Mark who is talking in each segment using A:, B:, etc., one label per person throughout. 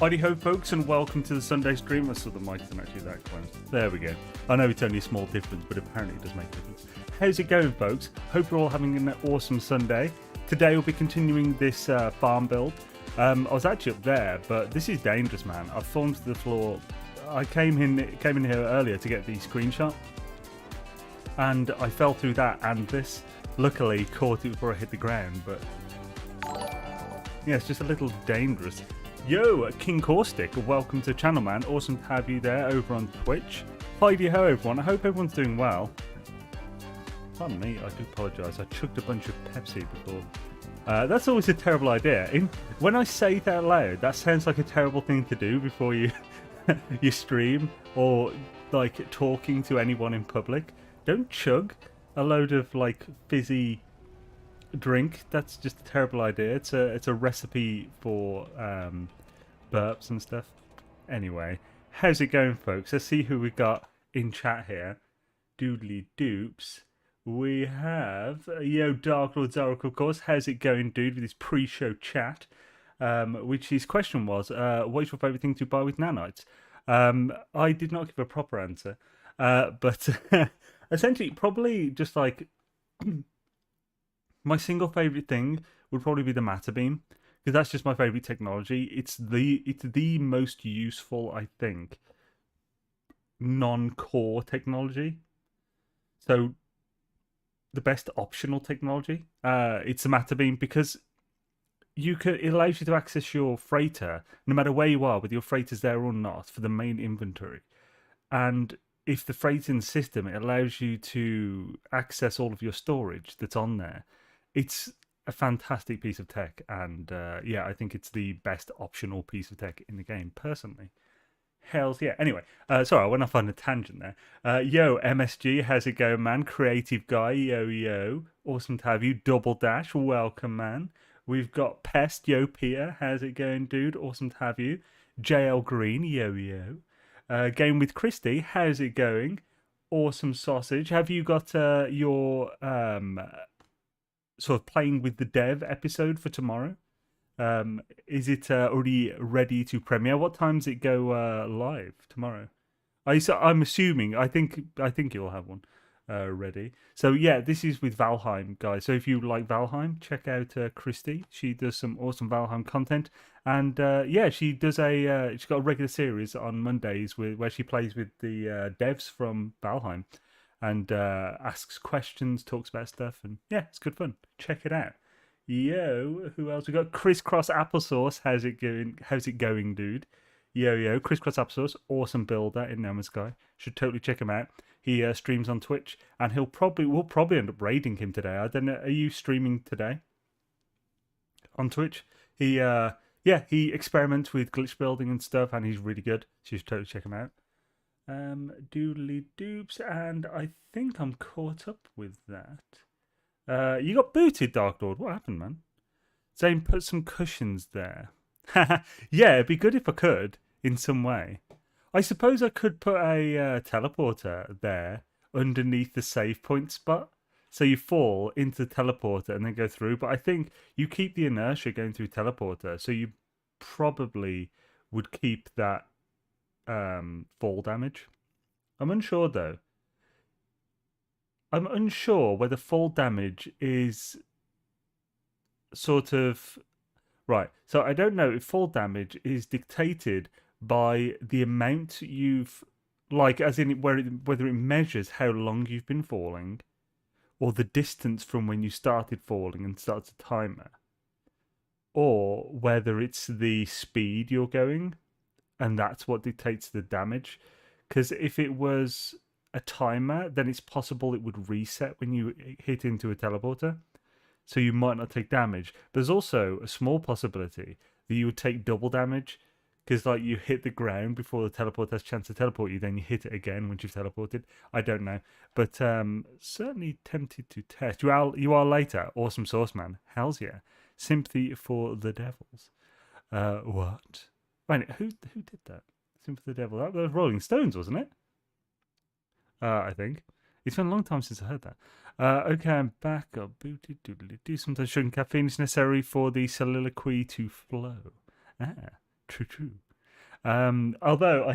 A: Howdy ho folks and welcome to the Sunday stream. I saw the mic isn't actually that close. There we go. I know it's only a small difference, but apparently it does make a difference. How's it going folks? Hope you're all having an awesome Sunday. Today we'll be continuing this farm build. I was actually up there, but this is dangerous, man. I've fallen to the floor. I came in here earlier to get the screenshot, and I fell through that and this. Luckily caught it before I hit the ground, but yeah, it's just a little dangerous. Yo, King Caustic, welcome to the channel, man. Awesome to have you there over on Twitch. Howdy ho, everyone. I hope everyone's doing well. Pardon me, I do apologise. I chugged a bunch of Pepsi before. That's always a terrible idea. When I say it out loud, that sounds like a terrible thing to do before you you stream or like talking to anyone in public. Don't chug a load of like fizzy drink. That's just a terrible idea. It's a recipe for burps and stuff. Anyway, how's it going, folks? Let's see who we got in chat here. Doodly doops. We have yo Dark Lord Zarok, of course. How's it going, dude? With his pre-show chat, which his question was, "What is your favorite thing to buy with nanites?" I did not give a proper answer, but essentially, probably just like. My single favorite thing would probably be the matter beam, because that's just my favorite technology. It's the most useful, I think, non-core technology. So the best optional technology, it's the matter beam, because it allows you to access your freighter no matter where you are, whether your freighter's there or not, for the main inventory. And if the freight's in the system, it allows you to access all of your storage that's on there. It's a fantastic piece of tech, and yeah, I think it's the best optional piece of tech in the game, personally. Hells yeah. Anyway, sorry, I went off on a tangent there. Yo, MSG, how's it going, man? Creative guy, yo. Awesome to have you. Double Dash, welcome, man. We've got Pest, yo, Peter, how's it going, dude? Awesome to have you. JL Green, yo. Game with Christy, how's it going? Awesome sausage. Have you got your sort of playing with the dev episode for tomorrow? Is it already ready to premiere? What time does it go live tomorrow? I'm assuming. I think you'll have one ready. So yeah, this is with Valheim, guys. So if you like Valheim, check out Christy. She does some awesome Valheim content, and yeah, she does she's got a regular series on Mondays where she plays with the devs from Valheim, and asks questions, talks about stuff, and yeah, it's good fun. Check it out. Yo, who else we got? Crisscross Applesauce, how's it going, dude? Yo, Crisscross Applesauce, awesome builder in No Man's Sky. Should totally check him out. He streams on Twitch, and we'll probably end up raiding him today. I don't know. Are you streaming today on Twitch? He experiments with glitch building and stuff, and he's really good. So you should totally check him out. Doodly doops, and I think I'm caught up with that. You got booted, Dark Lord. What happened, man? Xaine put some cushions there. Yeah, it'd be good if I could in some way. I suppose I could put a teleporter there underneath the save point spot, so you fall into the teleporter and then go through. But I think you keep the inertia going through teleporter, so you probably would keep that fall damage. I'm unsure though. I'm unsure whether fall damage is sort of right. So I don't know if fall damage is dictated by the amount you've, like, as in whether it measures how long you've been falling, or the distance from when you started falling and starts a timer, or whether it's the speed you're going, and that's what dictates the damage. Because if it was a timer, then it's possible it would reset when you hit into a teleporter, so you might not take damage. But there's also a small possibility that you would take double damage, because like you hit the ground before the teleporter has a chance to teleport you, then you hit it again once you've teleported. I don't know, but certainly tempted to test. You are later. Awesome sauce, man. Hells yeah. Sympathy for the devils. What? Wait, who did that? Sympathy for the devil. That was Rolling Stones, wasn't it? I think. It's been a long time since I heard that. Okay, I'm back. Got booted. Doodly-doo. Sometimes sugar and caffeine is necessary for the soliloquy to flow. True. Although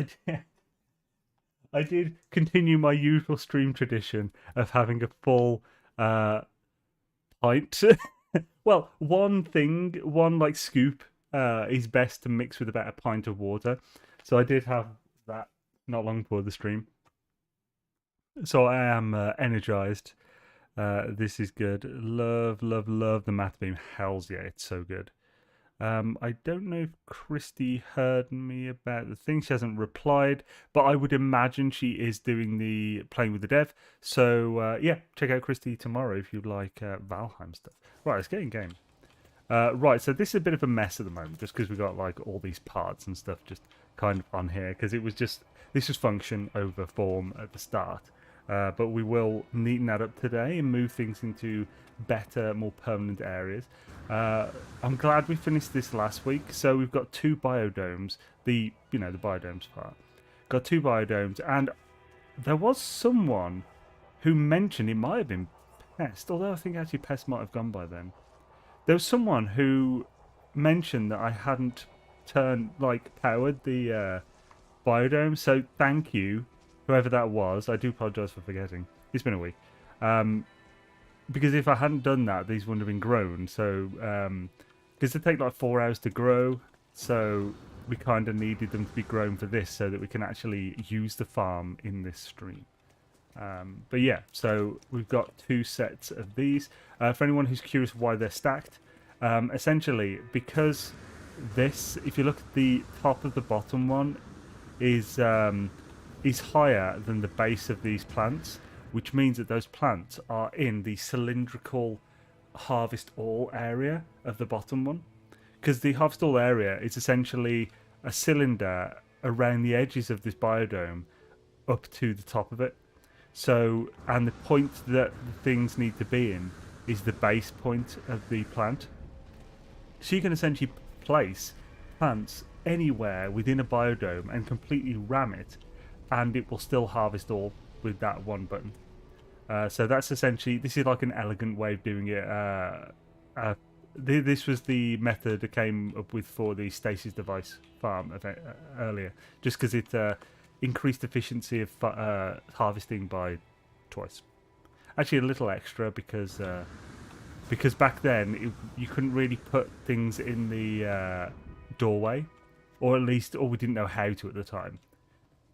A: I did continue my usual stream tradition of having a full pint. Well, one like scoop is best to mix with about a pint of water. So I did have that not long before the stream. So I am energized. This is good. Love, love, love the math beam. Hells yeah, it's so good. I don't know if Christy heard me about the thing. She hasn't replied, but I would imagine she is doing the playing with the dev. So yeah, check out Christy tomorrow if you like Valheim stuff. Right, let's get in game. Right, so this is a bit of a mess at the moment, just because we got like all these parts and stuff just kind of on here, because it was just this was function over form at the start. But we will neaten that up today and move things into better, more permanent areas. I'm glad we finished this last week. So we've got 2 biodomes. The biodomes part. Got 2 biodomes, and there was someone who mentioned it might have been Pest, although I think actually Pest might have gone by then. There was someone who mentioned that I hadn't powered the biodome. So thank you, whoever that was. I do apologise for forgetting. It's been a week. Because if I hadn't done that, these wouldn't have been grown. So, because they take like 4 hours to grow, so we kind of needed them to be grown for this, so that we can actually use the farm in this stream. But yeah, so we've got 2 sets of these. For anyone who's curious why they're stacked, essentially because this, if you look at the top of the bottom one, is higher than the base of these plants, which means that those plants are in the cylindrical harvest all area of the bottom one. Because the harvest all area is essentially a cylinder around the edges of this biodome up to the top of it. So, and the point that the things need to be in is the base point of the plant. So you can essentially place plants anywhere within a biodome and completely ram it, and it will still harvest all with that one button. So that's essentially, this is like an elegant way of doing it. This was the method I came up with for the stasis device farm event, earlier, just because it increased efficiency of harvesting by twice. Actually, a little extra because back then you couldn't really put things in the doorway, or we didn't know how to at the time,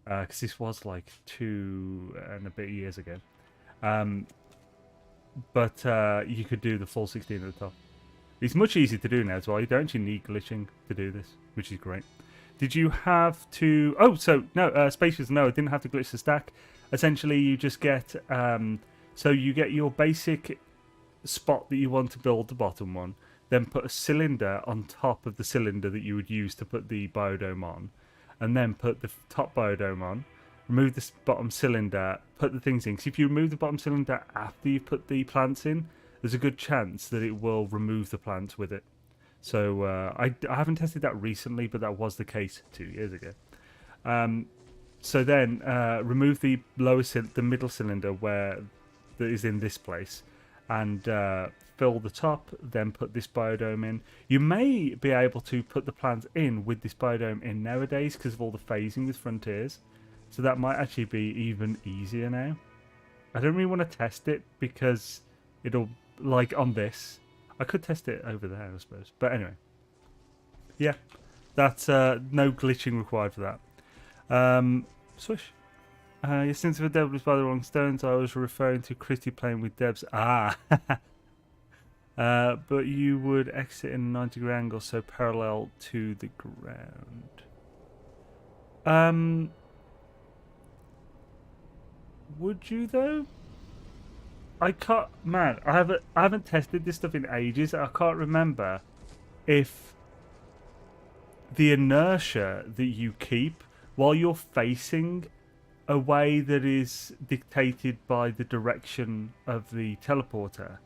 A: because this was like 2 and a bit years ago. But you could do the full 16 at the top. It's much easier to do now as well. You don't actually need glitching to do this, which is great. Did you have to... Oh, so, no, Spacious, no, I didn't have to glitch the stack. Essentially, you just get... so you get your basic spot that you want to build the bottom one, then put a cylinder on top of the cylinder that you would use to put the biodome on, and then put the top biodome on, remove the bottom cylinder, put the things in. Because if you remove the bottom cylinder after you put the plants in, there's a good chance that it will remove the plants with it. So I haven't tested that recently, but that was the case 2 years ago. So then remove the the middle cylinder that is in this place, and fill the top, then put this biodome in. You may be able to put the plants in with this biodome in nowadays because of all the phasing with Frontiers. So that might actually be even easier now. I don't really want to test it because it'll, like on this, I could test it over there, I suppose. But anyway, yeah, that's no glitching required for that. Swish. Since the dev was by the wrong stones, I was referring to Christy playing with devs. Ah. But you would exit in a 90-degree angle, so parallel to the ground. Would you though? I can't, man. I haven't tested this stuff in ages. I can't remember if the inertia that you keep while you're facing a way that is dictated by the direction of the teleporter.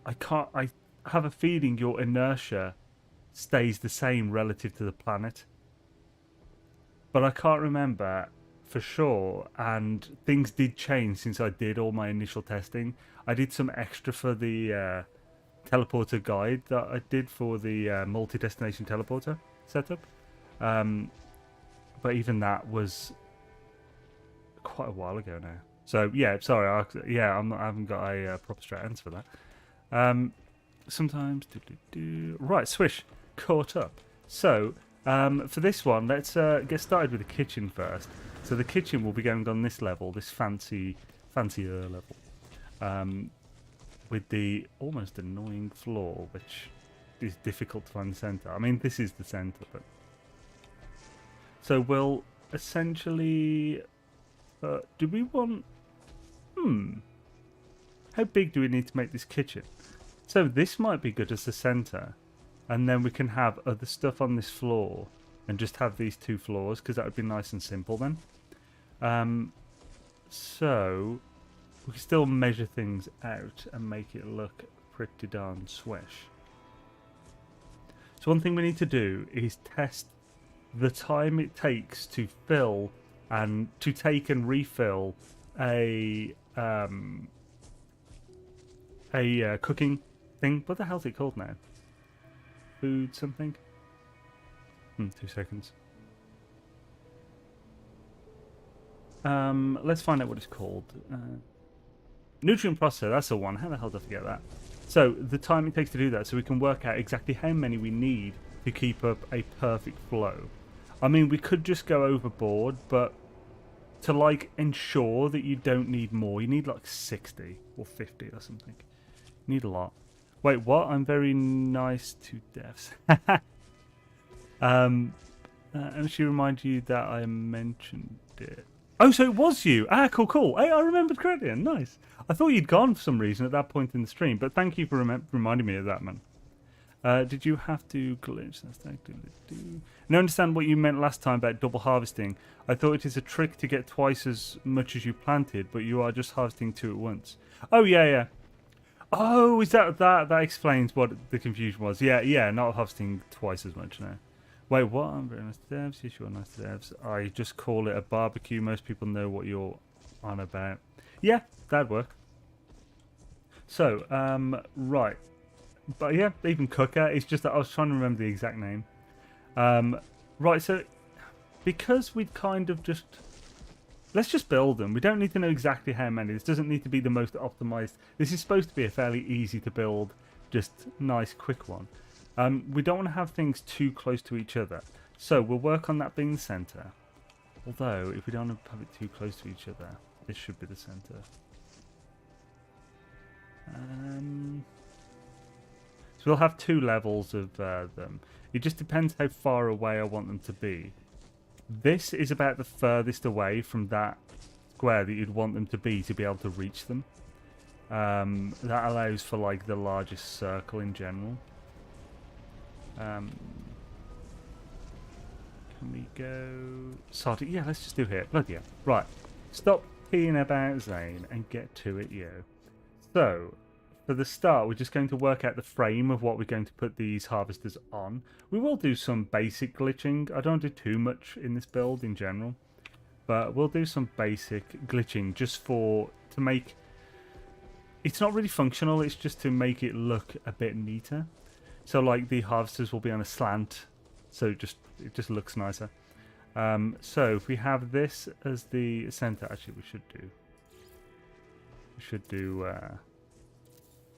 A: I have a feeling your inertia stays the same relative to the planet, but I can't remember for sure, and things did change since I did all my initial testing. I did some extra for the teleporter guide that I did for the multi-destination teleporter setup, but even that was quite a while ago now. So yeah, sorry, I haven't got a proper straight answer for that. Sometimes right, swish, caught up. So for this one, let's get started with the kitchen first. So the kitchen will be going on this level, this fancier level, with the almost annoying floor, which is difficult to find the center. I mean, this is the center, but so we'll essentially. Do we want? How big do we need to make this kitchen? So this might be good as the center, and then we can have other stuff on this floor, and just have these two floors because that would be nice and simple then. So we can still measure things out and make it look pretty darn swish. So one thing we need to do is test the time it takes to fill and to take and refill a cooking thing. What the hell's it called now? Food something? 2 seconds. Let's find out what it's called. Nutrient processor, that's the one. How the hell did I forget that? So the time it takes to do that, so we can work out exactly how many we need to keep up a perfect flow. I mean, we could just go overboard, but to like ensure that you don't need more, you need like 60 or 50 or something. You need a lot. Wait, what? I'm very nice to deaths. And she remind you that I mentioned it. Oh, so it was you. Ah, cool. Hey, I remembered correctly. Nice. I thought you'd gone for some reason at that point in the stream, but thank you for reminding me of that, man. Did you have to glitch? I understand what you meant last time about double harvesting. I thought it is a trick to get twice as much as you planted, but you are just harvesting 2 at once. Oh, yeah. Oh, is that explains what the confusion was. Yeah, not harvesting twice as much now. Wait, what? I'm very nice to devs. Yes, you are nice to devs. I just call it a barbecue. Most people know what you're on about. Yeah, that'd work. So, right. But yeah, even cooker. It's just that I was trying to remember the exact name. Right, so because we'd kind of just... Let's just build them. We don't need to know exactly how many. This doesn't need to be the most optimized. This is supposed to be a fairly easy to build, just nice, quick one. We don't want to have things too close to each other. So we'll work on that being the center. Although, if we don't have it too close to each other, this should be the center. So we'll have 2 levels of them. It just depends how far away I want them to be. This is about the furthest away from that square that you'd want them to be able to reach them. That allows for like the largest circle in general. Can we go... Sorry, yeah, let's just do here. Bloody hell. Right. Stop peeing about, Xaine, and get to it, yo. So, for the start, we're just going to work out the frame of what we're going to put these harvesters on. We will do some basic glitching. I don't do too much in this build in general, but we'll do some basic glitching just to make... It's not really functional, it's just to make it look a bit neater. So like the harvesters will be on a slant, so it just looks nicer. So if we have this as the center, actually we should do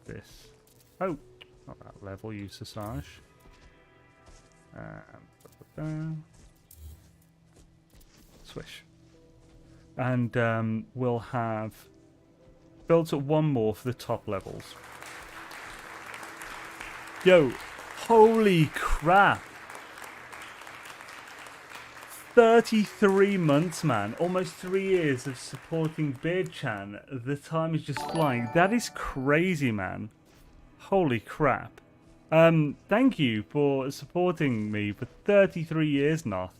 A: this. Oh, not that level, use Sasage. Swish. And we'll have built up 1 more for the top levels. Yo, holy crap. 33 months, man. Almost 3 years of supporting Beardchan. The time is just flying. That is crazy, man. Holy crap. Thank you for supporting me for 33 years, Noth.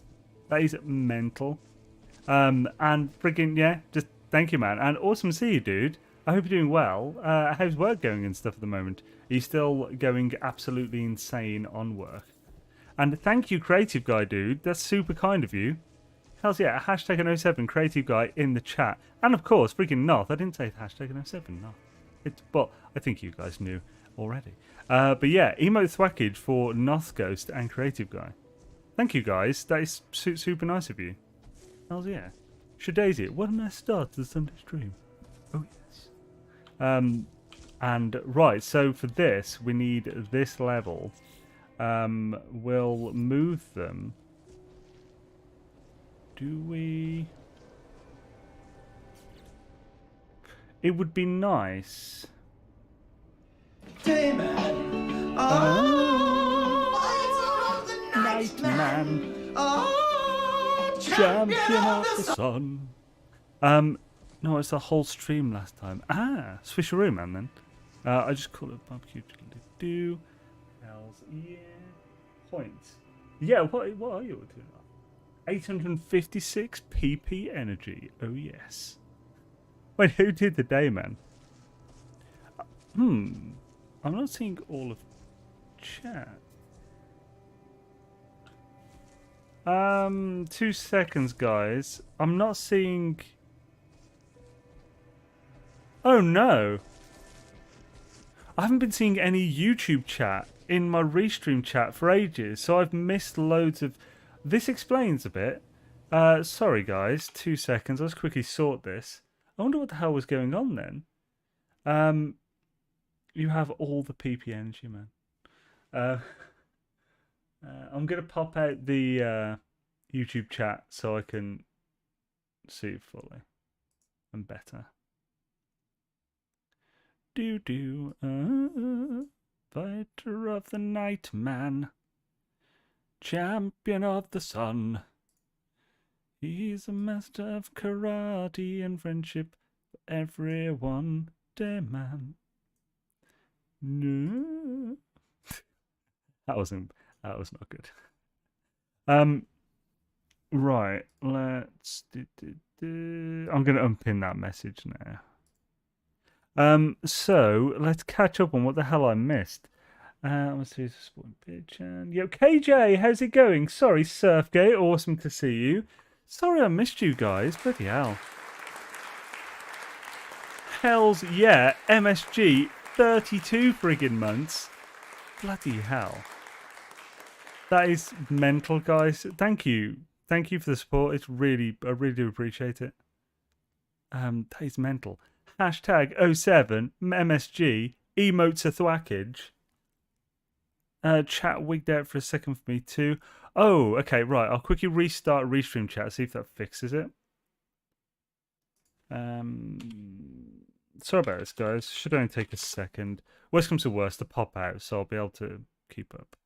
A: That is mental. And freaking, yeah, just thank you, man. And awesome to see you, dude. I hope you're doing well. How's work going and stuff at the moment? Are you still going absolutely insane on work? And thank you, Creative Guy, dude. That's super kind of you. Hells yeah, hashtag #07 Creative Guy in the chat. And of course, freaking Noth. I didn't say hashtag #07, no. But I think you guys knew already. But yeah, emote thwackage for Noth Ghost and Creative Guy. Thank you, guys. That is super nice of you. Hells yeah. Shadaisy, what a nice start to the Sunday stream. Oh, yes. And right, so for this, we need this level. We'll move them. Do we? It would be nice.
B: Dayman.
A: Night man. Champion of the sun. No, it's a whole stream last time. Ah, Swisheroo man then. I just call it barbecue. Do. Hells yeah. Points. Yeah, what are you doing? 856 PP energy. Oh yes. Wait, who did the day, man? I'm not seeing all of chat. 2 seconds, guys. I'm not seeing. Oh no. I haven't been seeing any YouTube chat in my restream chat for ages, so I've missed loads of. This explains a bit. Sorry, guys. 2 seconds. Let's quickly sort this. I wonder what the hell was going on then. You have all the PP energy, man. I'm going to pop out the YouTube chat so I can see it fully and better. Fighter of the night, man. Champion of the sun. He's a master of karate and friendship for everyone. Day man. No. That was not good. Right, let's I'm gonna unpin that message now. So let's catch up on what the hell I missed. Let's see the sporting pitch and yo, KJ, how's it going? Sorry, Surfgate, awesome to see you. Sorry I missed you guys, bloody hell. Hells yeah, MSG, 32 friggin' months. Bloody hell. That is mental, guys. Thank you. Thank you for the support. It's really, I really do appreciate it. That is mental. Hashtag 07 MSG emotes a thwackage. Chat wigged out for a second for me too. Oh, okay, right. I'll quickly restart restream chat, see if that fixes it. Sorry about this, guys. Should only take a second. Worst comes to worst, to pop out, so I'll be able to keep up.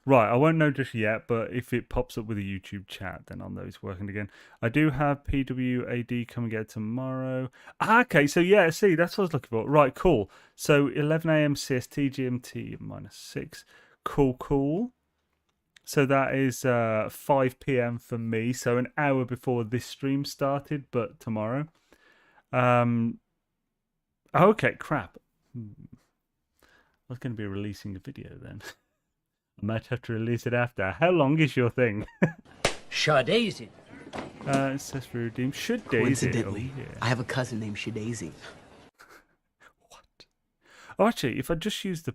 A: Right, I won't know just yet, but if it pops up with a YouTube chat, then I'll know it's working again. I do have PWAD coming out tomorrow. Ah, okay, so yeah, see, that's what I was looking for. Right, cool. So 11 a.m. CST, GMT, -6. Cool. So that is 5 p.m. for me, so an hour before this stream started, but tomorrow. Okay, crap. I was going to be releasing a video then. I might have to release it after. How long is your thing?
C: Shadaisy.
A: It says for redeem. Should Daisy.
C: Coincidentally,
A: oh, yeah.
C: I have a cousin named Shadaisy.
A: What? Oh, actually, if I just use the...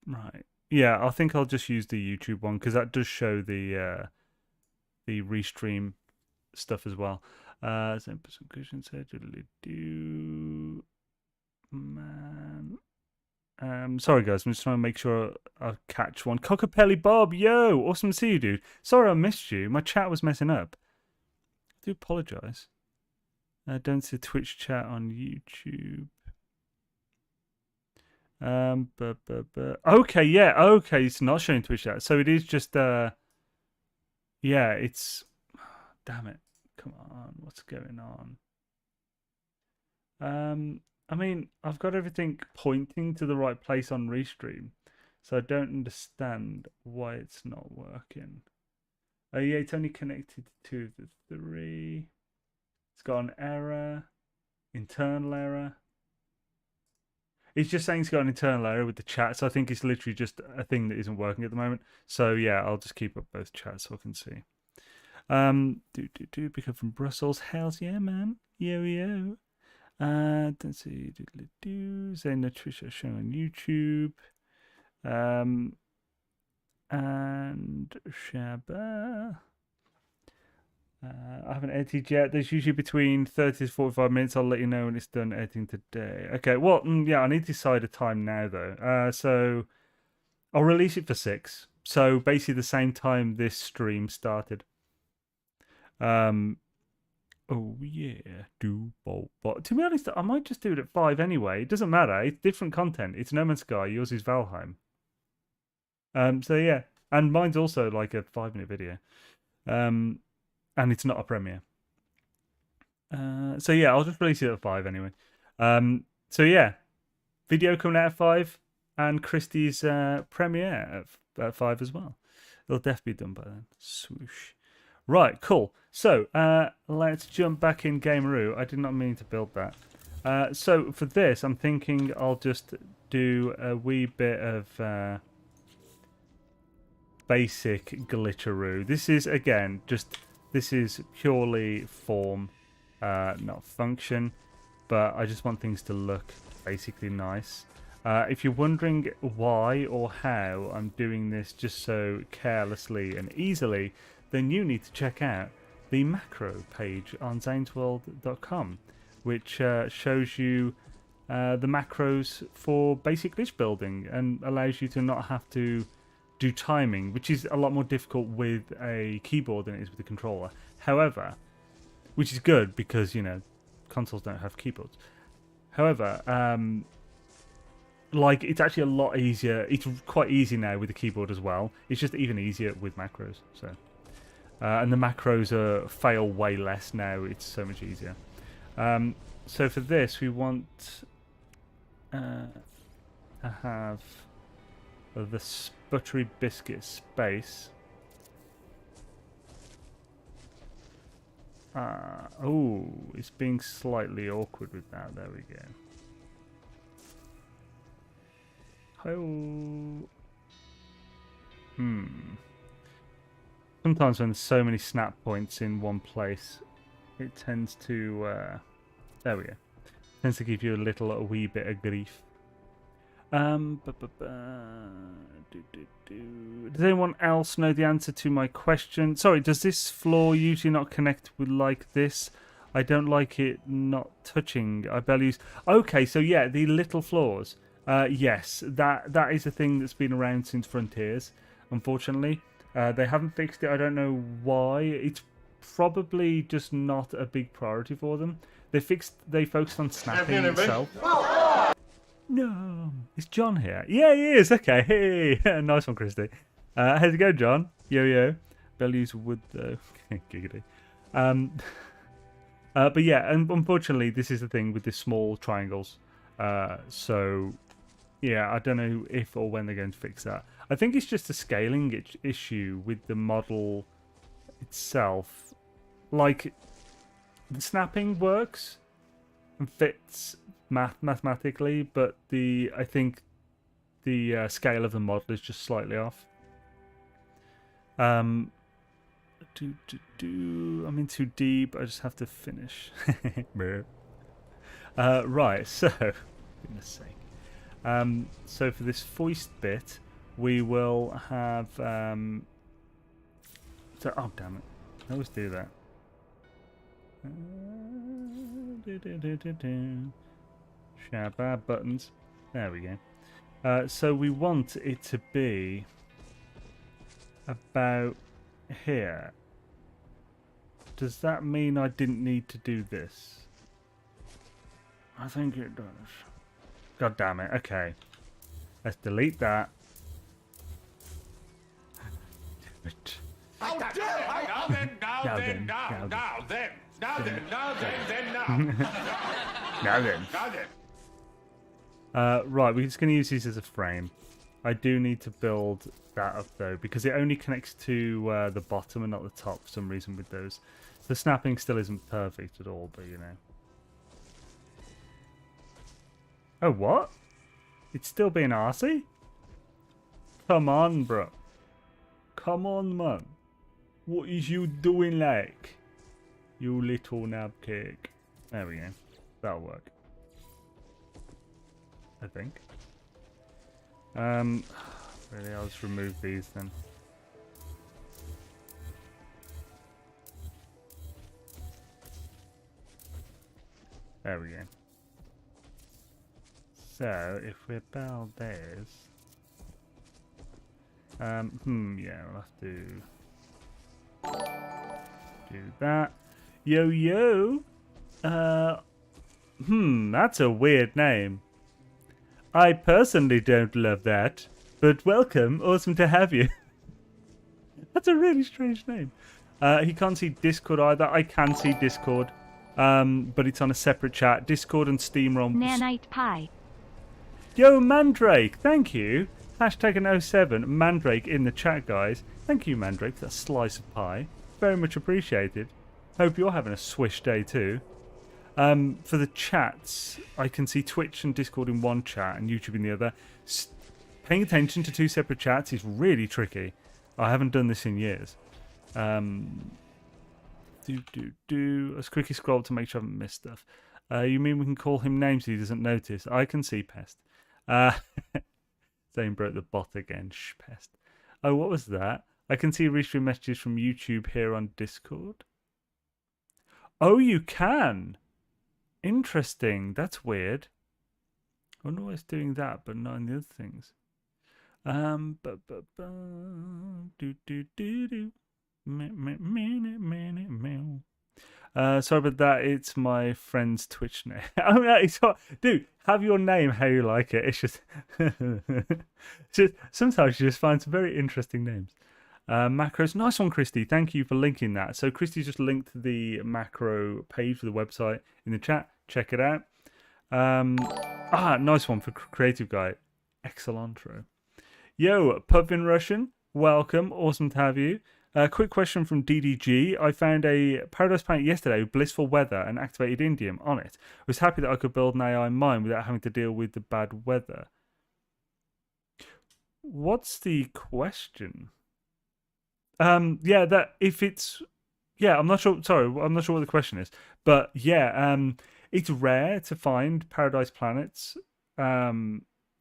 A: Right. Yeah, I think I'll just use the YouTube one, because that does show the restream stuff as well. So put some cushions here. Do man. Sorry guys, I'm just trying to make sure I catch one. Cockapelli Bob, yo, awesome to see you, dude. Sorry I missed you. My chat was messing up. I do apologise. I don't see Twitch chat on YouTube. Okay, yeah, okay, it's not showing Twitch chat. So it is just yeah, it's damn it. Come on, what's going on? I mean, I've got everything pointing to the right place on Restream, so I don't understand why it's not working. Oh yeah, it's only connected to 2 of the 3. It's got an error, internal error. It's just saying it's got an internal error with the chat, so I think it's literally just a thing that isn't working at the moment. So yeah, I'll just keep up both chats so I can see. Pick up from Brussels. Hells yeah, man. Yo. Let's see. Xaine Nutrition show on YouTube. And Shabba. I haven't edited yet. There's usually between 30 to 45 minutes. I'll let you know when it's done editing today. Okay, well, yeah, I need to decide a time now, though. So I'll release it for 6. So basically the same time this stream started. Oh, yeah, do bolt. But to be honest, I might just do it at 5 anyway. It doesn't matter. It's different content. It's No Man's Sky. Yours is Valheim. So yeah. And mine's also like a 5-minute video. And it's not a premiere. So yeah, I'll just release it at 5 anyway. So yeah, video coming out at 5, and Christie's premiere at 5 as well. It'll definitely be done by then. Swoosh. Right, cool. So let's jump back in Gameroo. I did not mean to build that. So for this, I'm thinking I'll just do a wee bit of basic glitcheroo. This is, again, this is purely form, not function, but I just want things to look basically nice. If you're wondering why or how I'm doing this just so carelessly and easily, then you need to check out the macro page on xainesworld.com, which shows you the macros for basic glitch building and allows you to not have to do timing, which is a lot more difficult with a keyboard than it is with a controller. However, which is good because, you know, consoles don't have keyboards. However, like, it's actually a lot easier. It's quite easy now with the keyboard as well. It's just even easier with macros. So, and the macros fail way less now. It's so much easier. So for this, we want to have the buttery biscuit space. Oh, it's being slightly awkward with that. There we go. Oh. Sometimes when there's so many snap points in one place, it tends to there we go. Tends to give you a wee bit of grief. Does anyone else know the answer to my question? Sorry, does this floor usually not connect with like this? I don't like it not touching. I barely use... Okay, so yeah, the little floors. Yes, that is a thing that's been around since Frontiers, unfortunately. They haven't fixed it. I don't know why. It's probably just not a big priority for them. They focused on snapping itself. No, is John here? Yeah, he is. Okay, hey, nice one, Christy. How's it going, John? Yo. Barely use wood though. Giggity. But yeah, and unfortunately, this is the thing with the small triangles. So yeah, I don't know if or when they're going to fix that. I think it's just a scaling issue with the model itself. Like, the snapping works and fits mathematically, but I think the scale of the model is just slightly off. I'm in too deep. I just have to finish. Right, so goodness sake. So for this foist bit, we will have oh damn it! I always do that. Shabba buttons. There we go. So we want it to be about here. Does that mean I didn't need to do this? I think it does. God damn it. Okay. Let's delete that.
B: Now then.
A: Right, we're just going to use these as a frame. I do need to build that up though, because it only connects to the bottom and not the top for some reason with those. The snapping still isn't perfect at all, but you know. Oh, what? It's still being arsey? Come on, bro. Come on, man. What is you doing like? You little nab cake. There we go. That'll work. I think. Really, I'll just remove these then. There we go. So, if we build this... yeah, we'll have to do that. Yo! That's a weird name. I personally don't love that, but welcome, awesome to have you. That's a really strange name. He can't see Discord either. I can see Discord, but it's on a separate chat. Discord and Steam are on...
D: Nanite pie.
A: Yo, Mandrake, thank you. Hashtag an 07, Mandrake in the chat, guys. Thank you, Mandrake, for that slice of pie. Very much appreciated. Hope you're having a swish day too. For the chats, I can see Twitch and Discord in one chat and YouTube in the other. Paying attention to two separate chats is really tricky. I haven't done this in years. Let's quickly scroll to make sure I haven't missed stuff. You mean we can call him names he doesn't notice? I can see Pest. Xaine broke the bot again. Shh, Pest. Oh, what was that? I can see restream messages from YouTube here on Discord. Oh, you can. Interesting. That's weird. I wonder why it's doing that, but not in the other things. Sorry about that. It's my friend's Twitch name. I mean, it's not, dude, have your name how you like it. It's just, sometimes you just find some very interesting names. Macros, nice one, Christy. Thank you for linking that. So Christy just linked the macro page for the website in the chat. Check it out. Nice one for Creative Guy. Excellentro. Yo, Pubvin Russian, welcome. Awesome to have you. Quick question from DDG. I found a Paradise Planet yesterday with blissful weather and activated indium on it. I was happy that I could build an AI mine without having to deal with the bad weather. What's the question? I'm not sure. Sorry, I'm not sure what the question is. But yeah, it's rare to find Paradise Planets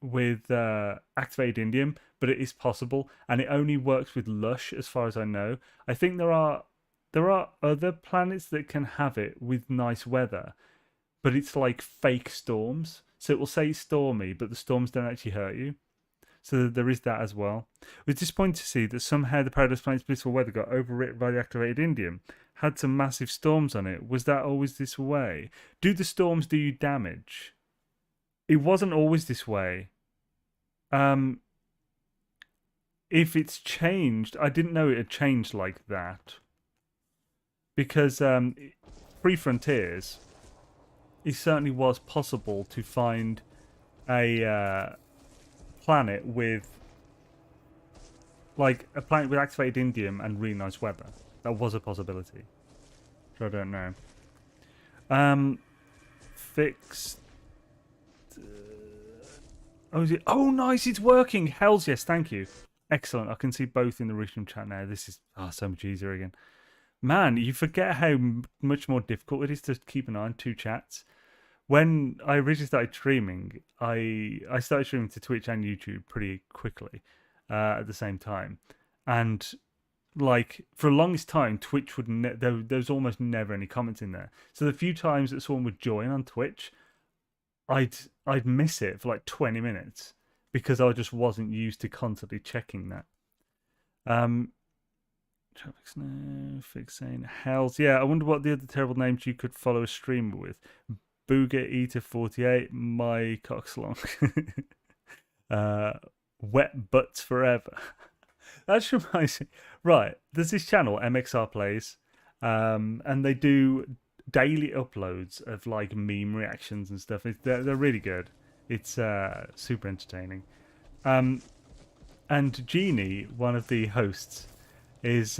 A: with activated indium, but it is possible, and it only works with Lush, as far as I know. I think there are other planets that can have it with nice weather, but it's like fake storms. So it will say stormy, but the storms don't actually hurt you. So there is that as well. It was disappointing to see that somehow the Paradise Planet's blissful weather got overwritten by the activated indium. Had some massive storms on it. Was that always this way? Do the storms do you damage? It wasn't always this way. If it's changed, I didn't know it had changed like that. Because pre-Frontiers, it certainly was possible to find a planet with activated indium and really nice weather. That was a possibility. So I don't know. Fixed. Is it? Oh, nice! It's working. Hells yes, thank you. Excellent. I can see both in the Restream chat now. This is so much easier again. Man, you forget how much more difficult it is to keep an eye on two chats. When I originally started streaming, I started streaming to Twitch and YouTube pretty quickly at the same time. And like for the longest time, Twitch would there was almost never any comments in there. So the few times that someone would join on Twitch, I'd miss it for like 20 minutes because I just wasn't used to constantly checking that. Traffic Snow, Xaine, Hells. Yeah, I wonder what the other terrible names you could follow a streamer with. Booger Eater 48, My Coxlong. Wet Butts Forever. That just reminds me. Right, there's this channel, MXR Plays, and they do daily uploads of like meme reactions and stuff. They're really good. It's super entertaining. And Genie, one of the hosts, is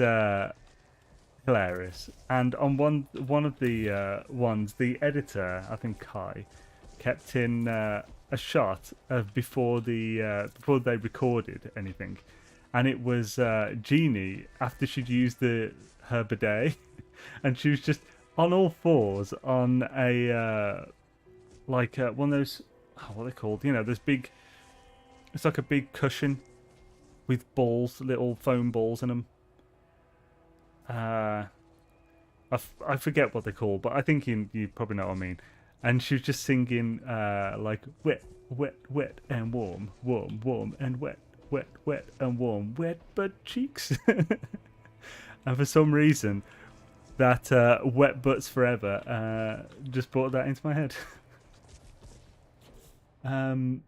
A: hilarious. And on one of the ones, the editor, I think Kai, kept in a shot of before they recorded anything, and it was Genie after she'd used her bidet, and she was just on all fours on a one of those, what are they called? You know, those big. It's like a big cushion with balls, little foam balls in them. I forget what they're called, but I think you probably know what I mean. And she was just singing like wet, wet, wet and warm, warm, warm and wet, wet, wet and warm, wet butt cheeks. And for some reason, that wet butts forever just brought that into my head. Right,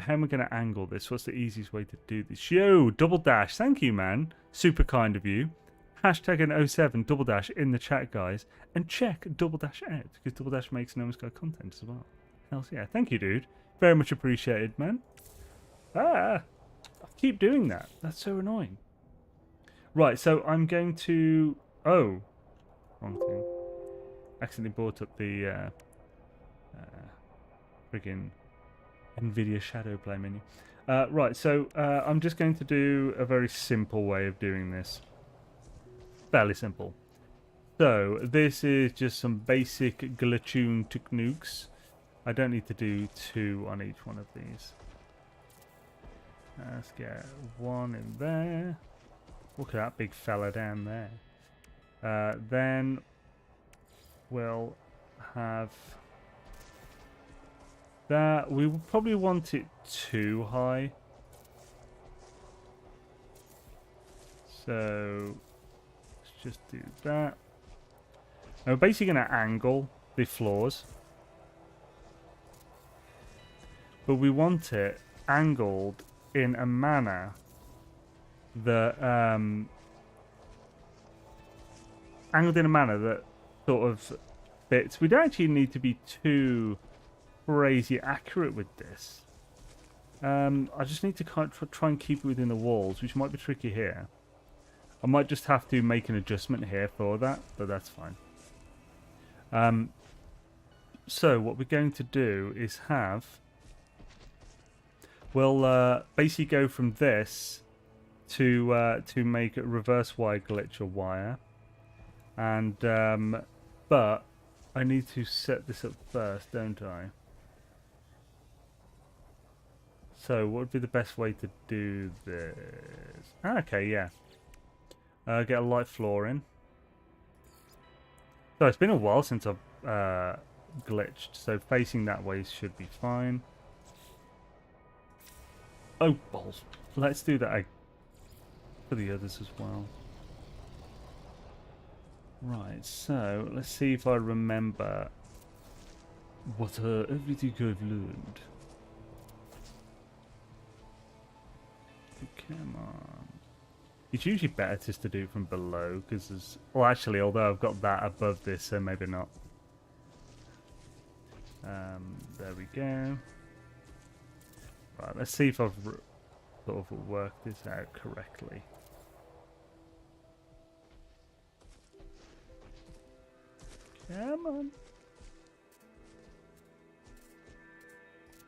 A: how am I going to angle this? What's the easiest way to do this? Yo, double dash. Thank you, man. Super kind of you. Hashtag an 07 double dash in the chat, guys. And check double dash out, because double dash makes No Man's Sky content as well. Hells yeah. Thank you, dude. Very much appreciated, man. I keep doing that. That's so annoying. Right, so I'm going to... Oh. Wrong thing. Accidentally brought up the... friggin' NVIDIA Shadow Play menu. Right, so I'm just going to do a very simple way of doing this. Fairly simple. So, this is just some basic glitchune techniques. I don't need to do 2 on each one of these. Let's get 1 in there. Look at that big fella down there. Then we'll have... that. We will probably want it too high. So let's just do that. Now we're basically going to angle the floors. But we want it angled in a manner that sort of fits. We don't actually need to be too crazy accurate with this. I just need to kind of try and keep it within the walls, which might be tricky here. I might just have to make an adjustment here for that, but that's fine. So what we're going to do is we'll basically go from this to make a reverse wire glitch a wire, and but I need to set this up first, don't I? So what would be the best way to do this? Okay, yeah. Get a light floor in. So it's been a while since I've glitched, so facing that way should be fine. Oh, balls. Let's do that for the others as well. Right, so let's see if I remember what everything I've learned. Come on. It's usually better just to do it from below, because there's... Well, actually, although I've got that above this, so maybe not. There we go. Right, let's see if I've sort of worked this out correctly. Come on.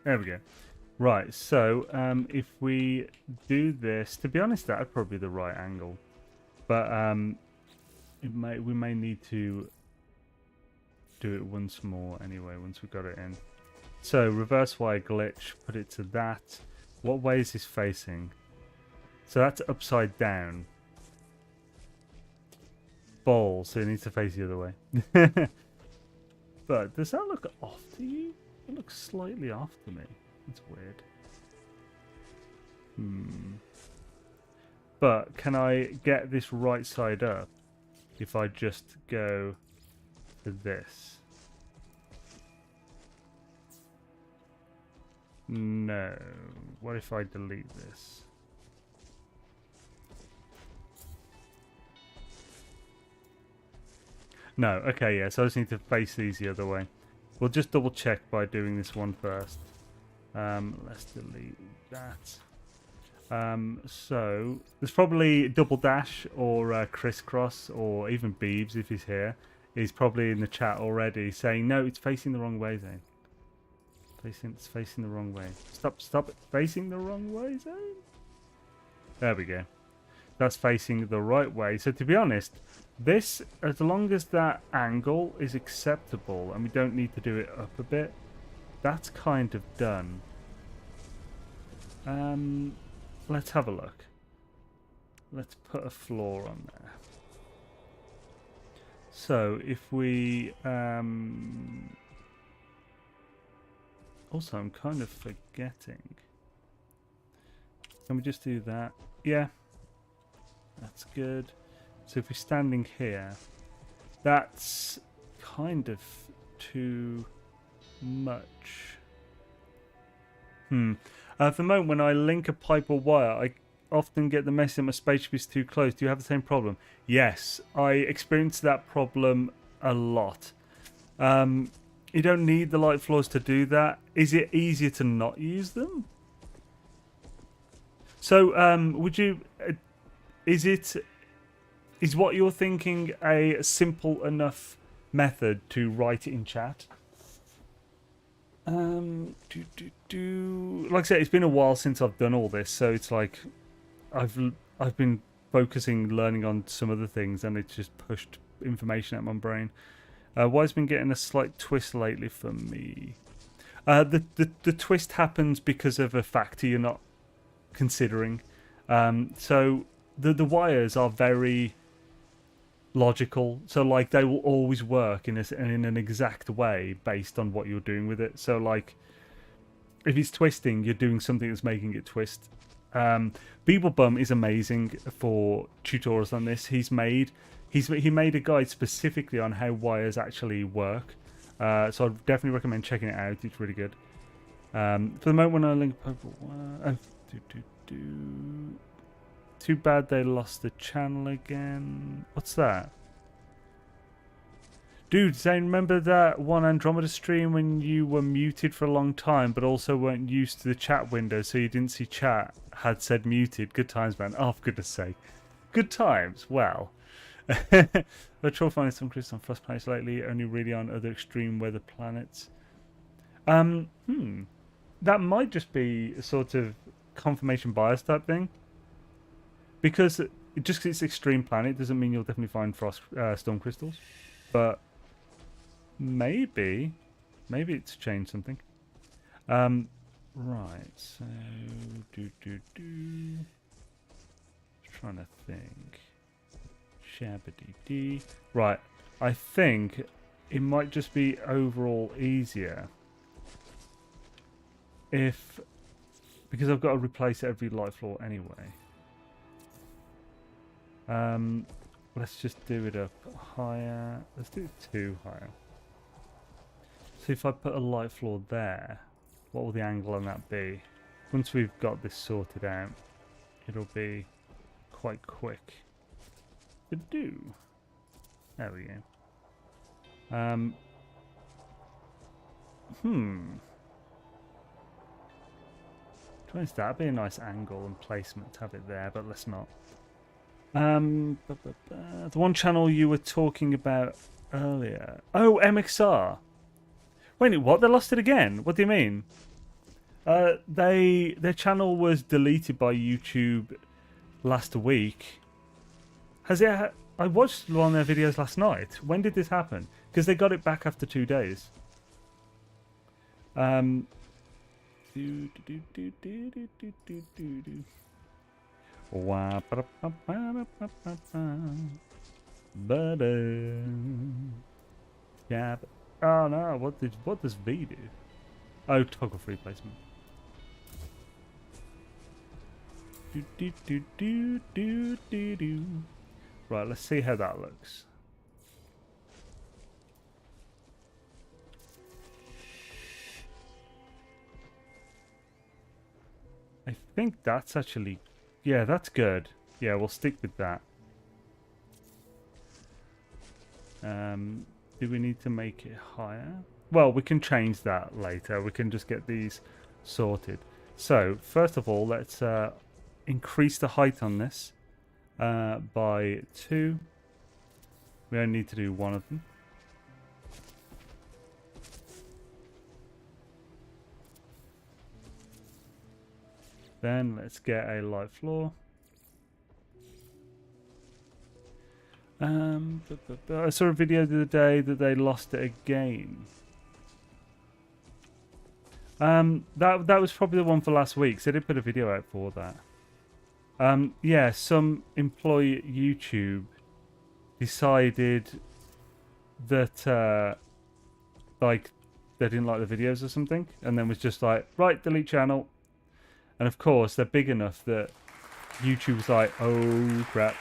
A: There we go. Right, so if we do this, to be honest, that would probably be the right angle, but we may need to do it once more anyway once we've got it in. So reverse wire glitch, put it to that. What way is this facing? So that's upside down. Ball, so it needs to face the other way. But does that look off to you? It looks slightly off to me. That's weird. But can I get this right side up if I just go to this? No. What if I delete this? No. Okay, yeah. So I just need to face these the other way. We'll just double check by doing this one first. Let's delete that. So there's probably double dash or crisscross or even Beebs if he's here. He's probably in the chat already saying no, it's facing the wrong way, Xaine. It's facing the wrong way. Stop it facing the wrong way, Xaine. There we go. That's facing the right way. So to be honest, this, as long as that angle is acceptable and we don't need to do it up a bit, that's kind of done. Let's have a look. Let's put a floor on there. So if we also, I'm kind of forgetting. Can we just do that? Yeah, that's good. So if we're standing here, that's kind of too much. At the moment, when I link a pipe or wire, I often get the message that my spaceship is too close. Do you have the same problem? Yes, I experience that problem a lot. You don't need the light floors to do that. Is it easier to not use them? So, would you? Is what you're thinking a simple enough method to write it in chat? Like I said, it's been a while since I've done all this, so it's like I've been focusing, learning on some other things, and it's just pushed information out my brain. Why's been getting a slight twist lately for me? The twist happens because of a factor you're not considering. So the wires are very logical, so like they will always work in an exact way based on what you're doing with it. So like if it's twisting, you're doing something that's making it twist. Beeblebum is amazing for tutorials on this. He made a guide specifically on how wires actually work, so I'd definitely recommend checking it out. It's really good. For the moment when I link purple wire, too bad they lost the channel again. What's that? Dude, Xaine, remember that one Andromeda stream when you were muted for a long time but also weren't used to the chat window, so you didn't see chat had said muted? Good times, man. Oh, for goodness sake. Good times. Well. But try finding some crystals on frost planets lately, only really on other extreme weather planets. That might just be a sort of confirmation bias type thing. Because just because it's extreme planet doesn't mean you'll definitely find frost storm crystals. But maybe it's changed something. Right, so trying to think. Shabba-dee-dee. Right, I think it might just be overall easier because I've got to replace every light floor anyway. Let's just do it up higher. Let's do it 2 higher. So if I put a light floor there, what will the angle on that be? Once we've got this sorted out, it'll be quite quick to do. There we go. That'd be a nice angle and placement to have it there, but let's not. The one channel you were talking about earlier. Oh, MXR. Wait, what? They lost it again? What do you mean? Their channel was deleted by YouTube last week. Has it? I watched one of their videos last night. When did this happen? Because they got it back after 2 days. Yeah. Oh no! What does V do? Oh, toggle free placement. Right, let's see how that looks. I think that's actually... Yeah, that's good. Yeah, we'll stick with that. Do we need to make it higher? Well, we can change that later. We can just get these sorted. So, first of all, let's increase the height on this by 2. We only need to do 1 of them. Then let's get a light floor. I saw a video the other day that they lost it again. That was probably the one for last week. So I did put a video out for that. Yeah, some employee at YouTube decided that like they didn't like the videos or something, and then was just like, right, delete channel. And of course, they're big enough that YouTube was like, oh crap.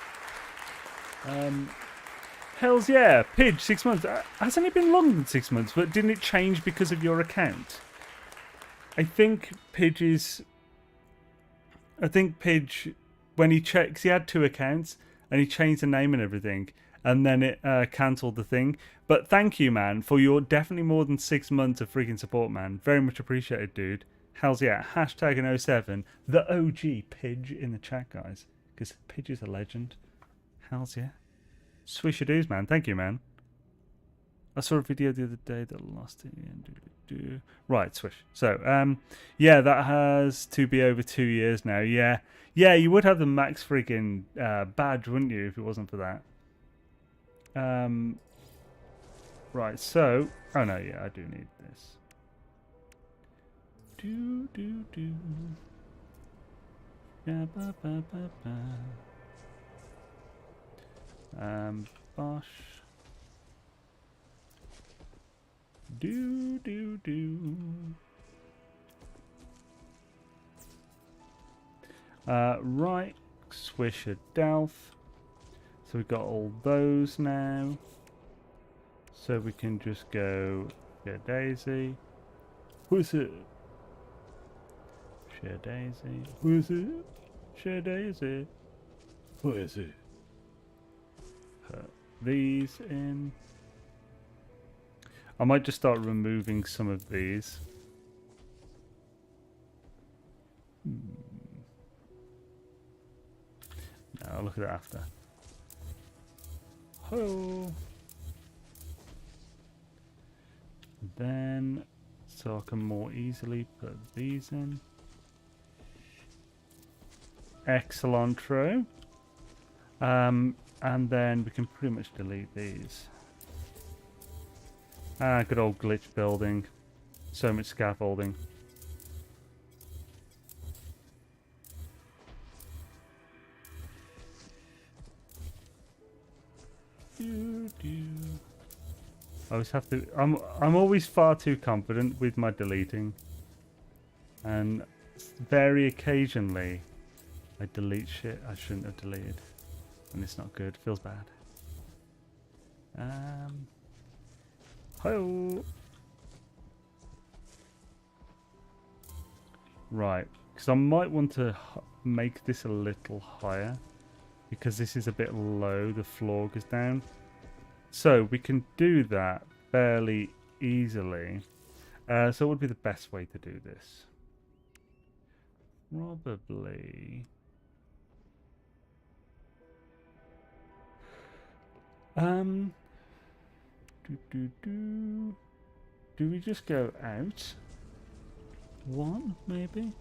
A: Hells yeah, Pidge, 6 months. Hasn't it been longer than 6 months? But didn't it change because of your account? I think Pidge, when he checks, he had 2 accounts and he changed the name and everything, and then it cancelled the thing. But thank you, man, for your definitely more than 6 months of freaking support, man. Very much appreciated, dude. Hells yeah. Hashtag in 07, the OG Pidge in the chat, guys. Because Pidge is a legend. Hells yeah. Swishadoos, man. Thank you, man. I saw a video the other day that lost it. Right, swish. So, yeah, that has to be over 2 years now. Yeah, you would have the max freaking badge, wouldn't you, if it wasn't for that? Right. So, oh no, yeah, I do need this. Yeah, Bosh. Right, Swisher Delph. So we've got all those now. So we can just go Share Daisy. Who's it? Share Daisy. Who's it? Share Daisy. Who is it? Put these in. I might just start removing some of these. No, I'll look at it after. Oh. Then, so I can more easily put these in. Excellent, true. And then we can pretty much delete these. Ah, good old glitch building. So much scaffolding. I always have to. I'm always far too confident with my deleting, and very occasionally I delete shit I shouldn't have deleted, and it's not good. Feels bad. Hello. Right, because I might want to make this a little higher, because this is a bit low. The floor goes down. So we can do that fairly easily. So what would be the best way to do this? Probably... Do we just go out? One, maybe?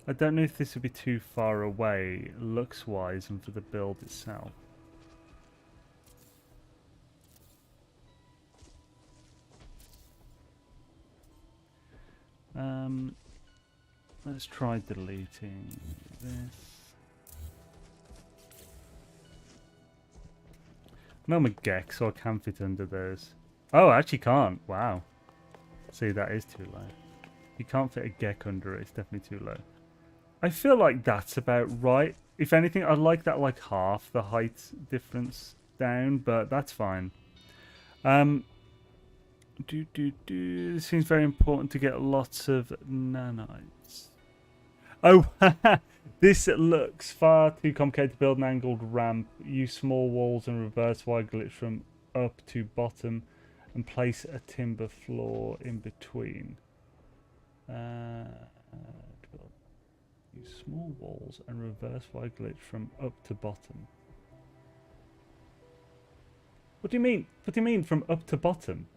A: I don't know if this would be too far away, looks-wise, and for the build itself. Let's try deleting this. No, I'm a Gek, so I can fit under those. Oh, I actually can't. Wow. See, that is too low. You can't fit a Gek under it. It's definitely too low. I feel like that's about right. If anything, I'd like that like half the height difference down, but that's fine. It seems very important to get lots of nanites. Oh, this looks far too complicated to build an angled ramp. Use small walls and reverse wire glitch from up to bottom, and place a timber floor in between. Use small walls and reverse wire glitch from up to bottom. What do you mean? What do you mean from up to bottom?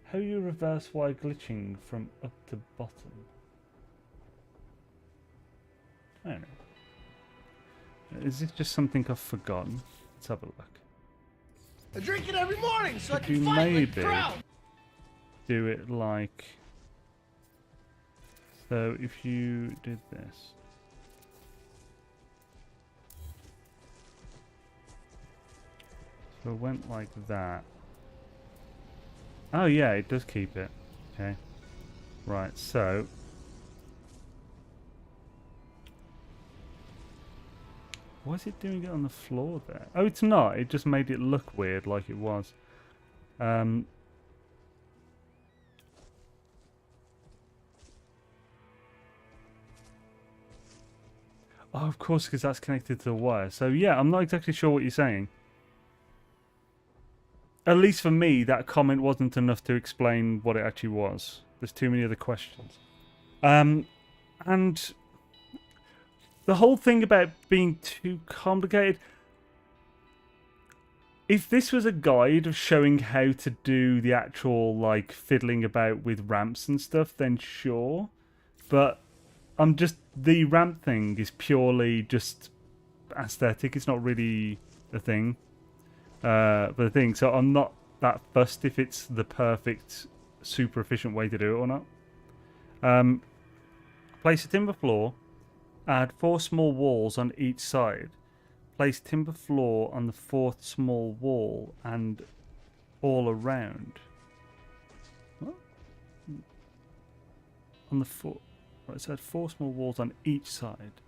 A: How are you reverse wire glitching from up to bottom? I don't know. Is this just something I've forgotten? Let's have a look.
D: I drink it every morning so I
A: Could you
D: can fight like a
A: maybe
D: crowd.
A: do it like... So if you did this... So it went like that. Oh yeah, it does keep it. Okay. Right, so... Why is it doing it on the floor there? Oh, it's not. It just made it look weird like it was. Oh, of course, because that's connected to the wire. So yeah, I'm not exactly sure what you're saying. At least for me, that comment wasn't enough to explain what it actually was. There's too many other questions. And the whole thing about being too complicated... If this was a guide of showing how to do the actual, like, fiddling about with ramps and stuff, then sure. But the ramp thing is purely just aesthetic. It's not really a thing. But the thing, so I'm not that fussed if it's the perfect, super efficient way to do it or not. Place a timber floor. Add 4 small walls on each side. Place timber floor on the 4th small wall and all around. What? On the 4... Right, so add 4 small walls on each side.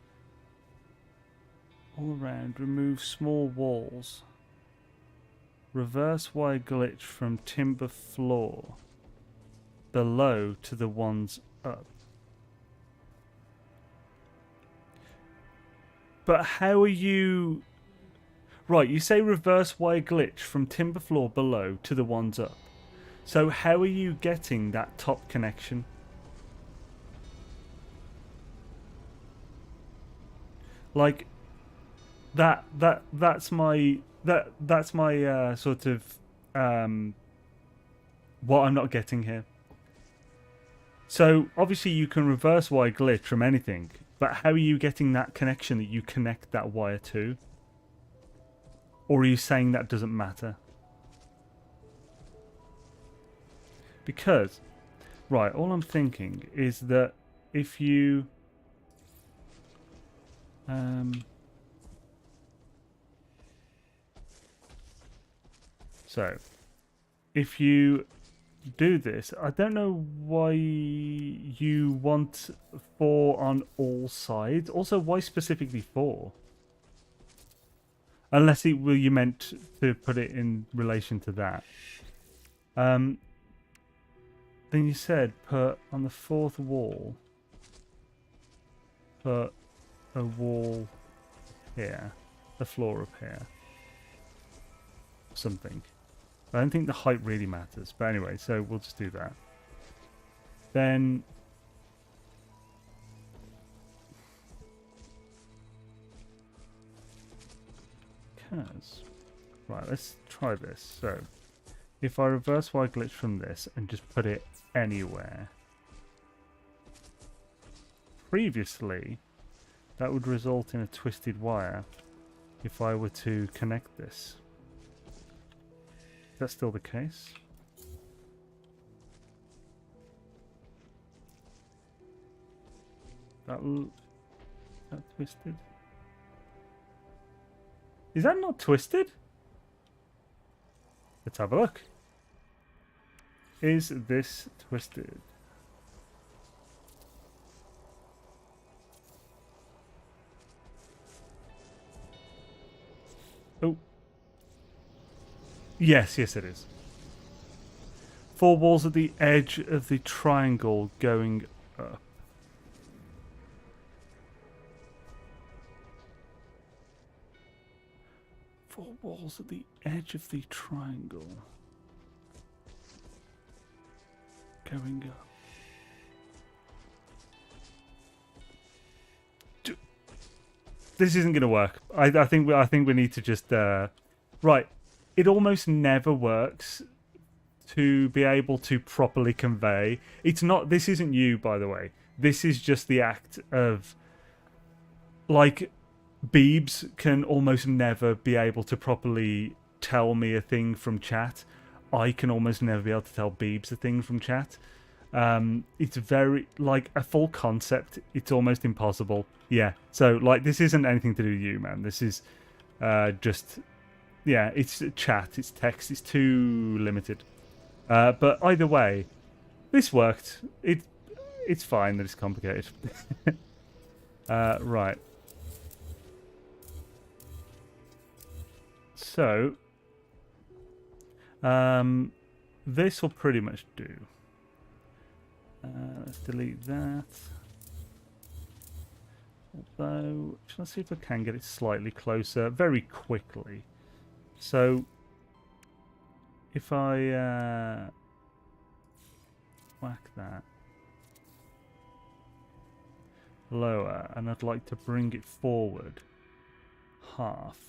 A: All around. Remove small walls. Reverse wire glitch from timber floor below to the ones up. But how are you... Right, you say reverse wire glitch from timber floor below to the ones up. So how are you getting that top connection? Like, that's my sort of what I'm not getting here. So obviously you can reverse wire glitch from anything. But how are you getting that connection that you connect that wire to? Or are you saying that doesn't matter? Because, right, all I'm thinking is that if you... So, if you do this, I don't know why you want 4 on all sides. Also, why specifically 4? Unless you meant to put it in relation to that. Then you said put on the 4th wall, put a wall here, a floor up here, something. I don't think the height really matters, but anyway, so we'll just do that. Then right, let's try this. So if I reverse wire glitch from this and just put it anywhere, previously that would result in a twisted wire if I were to connect this. Is that still the case? That twisted? Is that not twisted? Let's have a look. Is this twisted? Oh. Yes, it is. 4 walls at the edge of the triangle going up. Four walls at the edge of the triangle going up. This isn't going to work. I think we need to just right. It almost never works to be able to properly convey. It's not. This isn't you, by the way. This is just the act of, like, Beebs can almost never be able to properly tell me a thing from chat. I can almost never be able to tell Beebs a thing from chat. It's very, like, a full concept. It's almost impossible. Yeah, so, like, this isn't anything to do with you, man. This is just, yeah, it's chat, it's text, it's too limited. But either way, this worked. It's fine that it's complicated. Right. So, this will pretty much do. Let's delete that. Although, let's see if I can get it slightly closer very quickly. So, if I whack that lower, and I'd like to bring it forward half.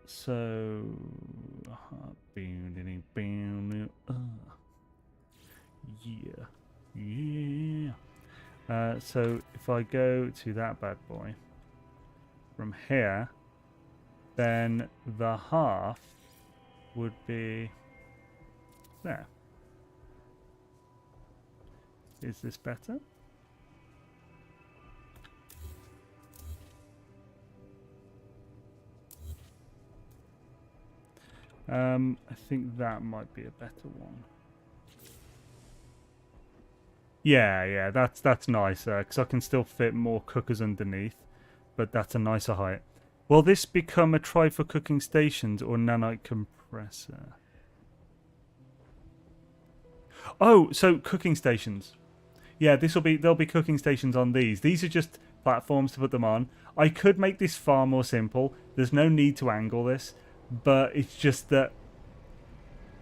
A: So yeah. So if I go to that bad boy from here, then the half would be there. Is this better? I think that might be a better one. Yeah, that's nicer, because I can still fit more cookers underneath, but that's a nicer height. Will this become a try for cooking stations or nanite compressor? Oh, so cooking stations. Yeah, there'll be cooking stations on these. These are just platforms to put them on. I could make this far more simple. There's no need to angle this, but it's just that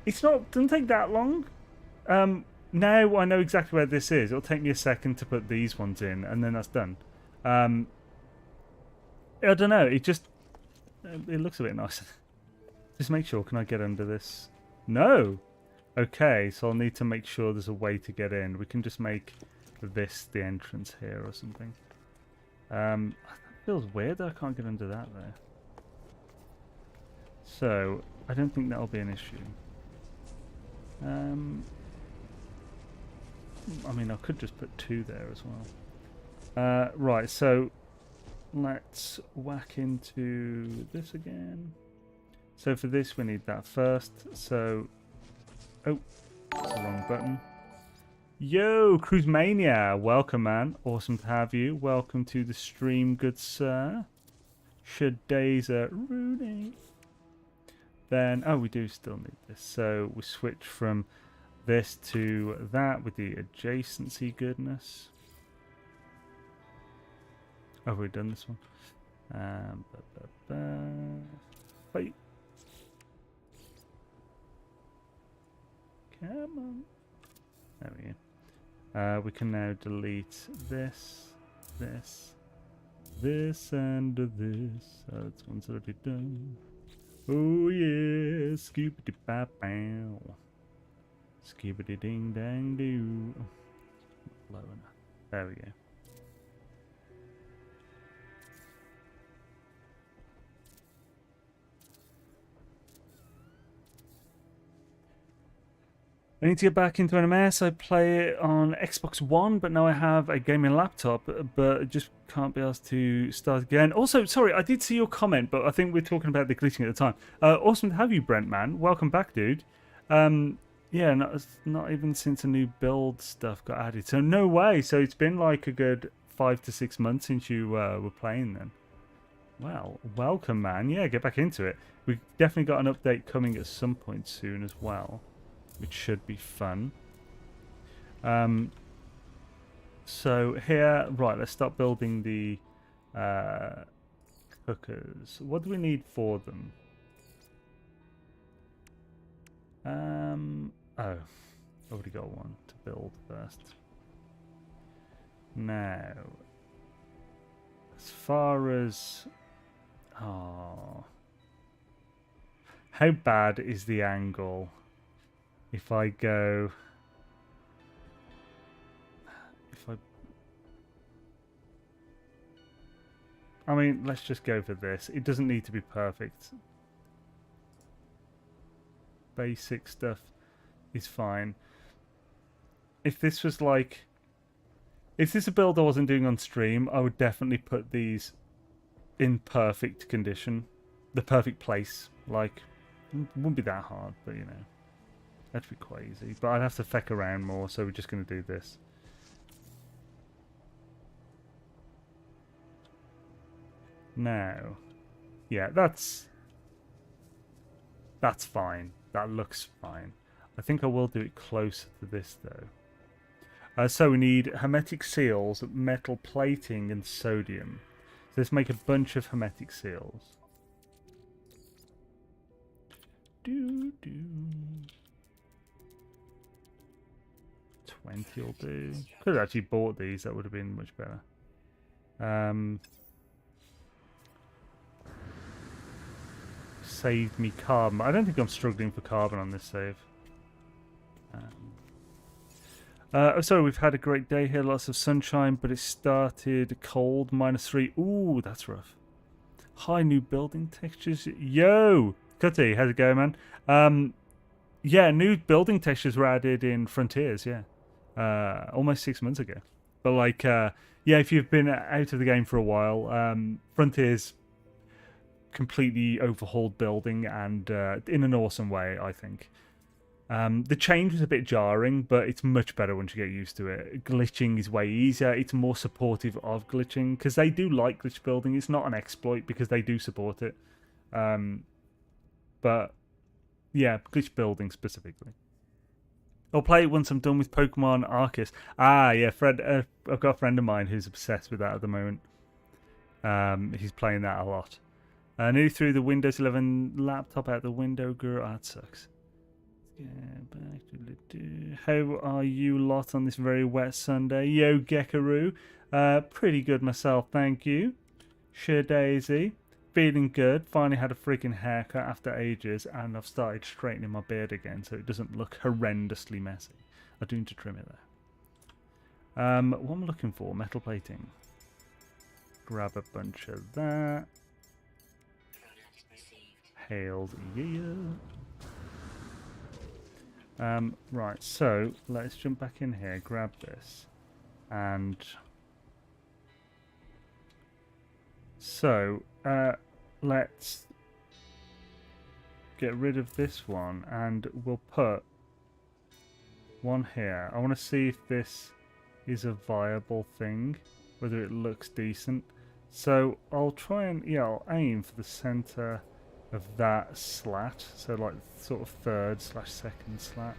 A: doesn't take that long. Now I know exactly where this is. It'll take me a second to put these ones in, and then that's done. I don't know. It looks a bit nicer. Just make sure. Can I get under this? No. Okay, so I'll need to make sure there's a way to get in. We can just make this the entrance here or something. That feels weird that I can't get under that there. So, I don't think that'll be an issue. I mean, I could just put 2 there as well. Right, so let's whack into this again. So for this, we need that first. So, oh, that's the wrong button. Yo, Cruise Mania, welcome, man. Awesome to have you. Welcome to the stream, good sir. Shadazer Rooney. Then, oh, we do still need this. So we switch from this to that with the adjacency goodness. Oh, we've done this one. Wait. Come on. There we go. We can now delete this, and this. So it's one's already done. Oh yeah, scoopity bop bow. Skibbity ding dang doo. Low enough. There we go. I need to get back into NMS. I play it on Xbox One, but now I have a gaming laptop, but just can't be asked to start again. Also, sorry, I did see your comment, but I think we're talking about the glitching at the time. Awesome to have you, Brent, man. Welcome back, dude. Yeah, not even since the new build stuff got added. So no way. So it's been like a good 5 to 6 months since you were playing then. Well, welcome, man. Yeah, get back into it. We've definitely got an update coming at some point soon as well, which should be fun. So here, right, let's start building the cookers. What do we need for them? Oh, already got one to build first. Now, as far as... Oh, how bad is the angle if I go... I mean, let's just go for this. It doesn't need to be perfect. Basic stuff is fine. If this was like... If this is a build I wasn't doing on stream, I would definitely put these in perfect condition. The perfect place. Like, it wouldn't be that hard, but you know. That'd be quite easy. But I'd have to feck around more, so we're just going to do this. Now, yeah, that's fine. That looks fine. I think I will do it closer to this, though. So we need hermetic seals, metal plating, and sodium. So let's make a bunch of hermetic seals. 20 will do. Could have actually bought these. That would have been much better. Saved me carbon. I don't think I'm struggling for carbon on this save. So we've had a great day here. Lots of sunshine, but it started cold. -3. Ooh, that's rough. High new building textures. Yo! Cutty, how's it going, man? Yeah, new building textures were added in Frontiers, yeah. Almost 6 months ago. But like, yeah, if you've been out of the game for a while, Frontiers completely overhauled building and in an awesome way, I think. The change was a bit jarring, but it's much better once you get used to it. Glitching is way easier. It's more supportive of glitching because they do like glitch building. It's not an exploit because they do support it. But yeah, glitch building specifically. I'll play it once I'm done with Pokemon Arceus. Ah, yeah, Fred. I've got a friend of mine who's obsessed with that at the moment. He's playing that a lot. Nearly threw the Windows 11 laptop out the window, girl. That sucks. How are you lot on this very wet Sunday? Yo, Gekaroo. Pretty good myself, thank you. Sure Daisy. Feeling good. Finally had a freaking haircut after ages, and I've started straightening my beard again so it doesn't look horrendously messy. I do need to trim it though. What am I looking for? Metal plating. Grab a bunch of that. Hailed, yeah. Right, so let's jump back in here, grab this, and so let's get rid of this one, and we'll put one here. I want to see if this is a viable thing, whether it looks decent. So I'll try and, yeah, I'll aim for the center of that slat, so like sort of third/second slat.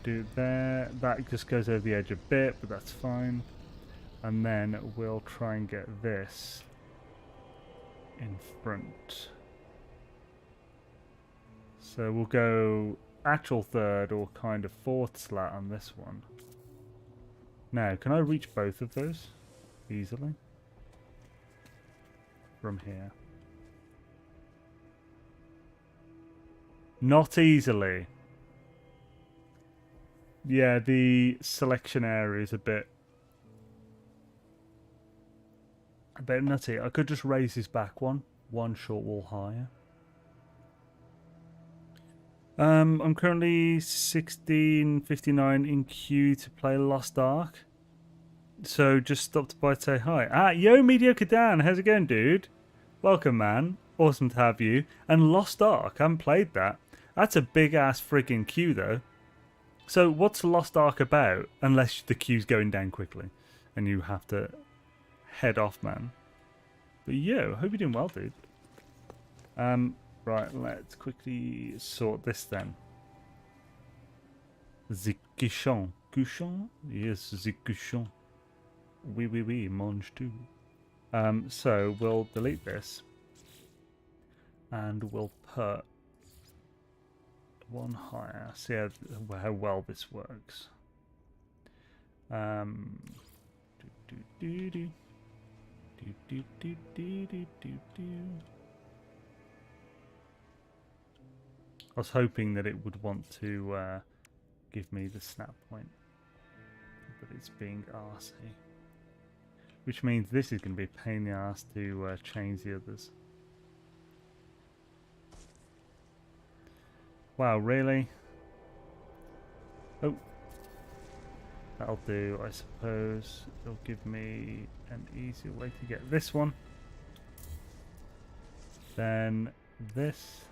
A: Do it there. That just goes over the edge a bit, but that's fine. And then we'll try and get this in front. So we'll go actual third or kind of fourth slat on this one. Now, can I reach both of those easily from here? Not easily. Yeah, the selection area is a bit nutty. I could just raise his back one short wall higher. I'm currently 16:59 in queue to play Lost Ark. So just stopped by to say hi. Ah, yo, Mediocre Dan, how's it going, dude? Welcome, man. Awesome to have you. And Lost Ark, I haven't played that. That's a big-ass friggin' queue, though. So what's Lost Ark about? Unless the queue's going down quickly. And you have to head off, man. But yo, hope you're doing well, dude. Right, let's quickly sort this then. The Guichon. Guichon? Yes, the Guichon. Oui, mange tout. So we'll delete this. And we'll put one higher. See how well this works. I was hoping that it would want to give me the snap point, but it's being arsey. which means this is going to be a pain in the ass to change the others. Wow, really? Oh. That'll do, I suppose. It'll give me an easier way to get this one. Then this.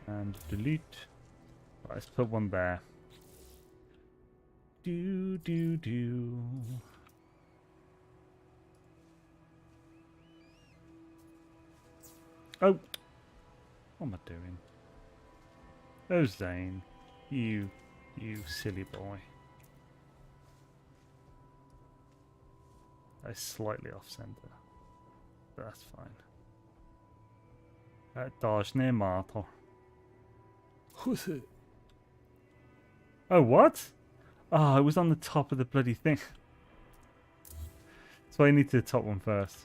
A: And delete. Right, let's put one there. Do. Oh! What am I doing? Oh, Xaine. You silly boy. That's slightly off center. But that's fine. Dodge near Martel.
D: Who's it?
A: Oh, what? Oh, it was on the top of the bloody thing. So I need to the top one first.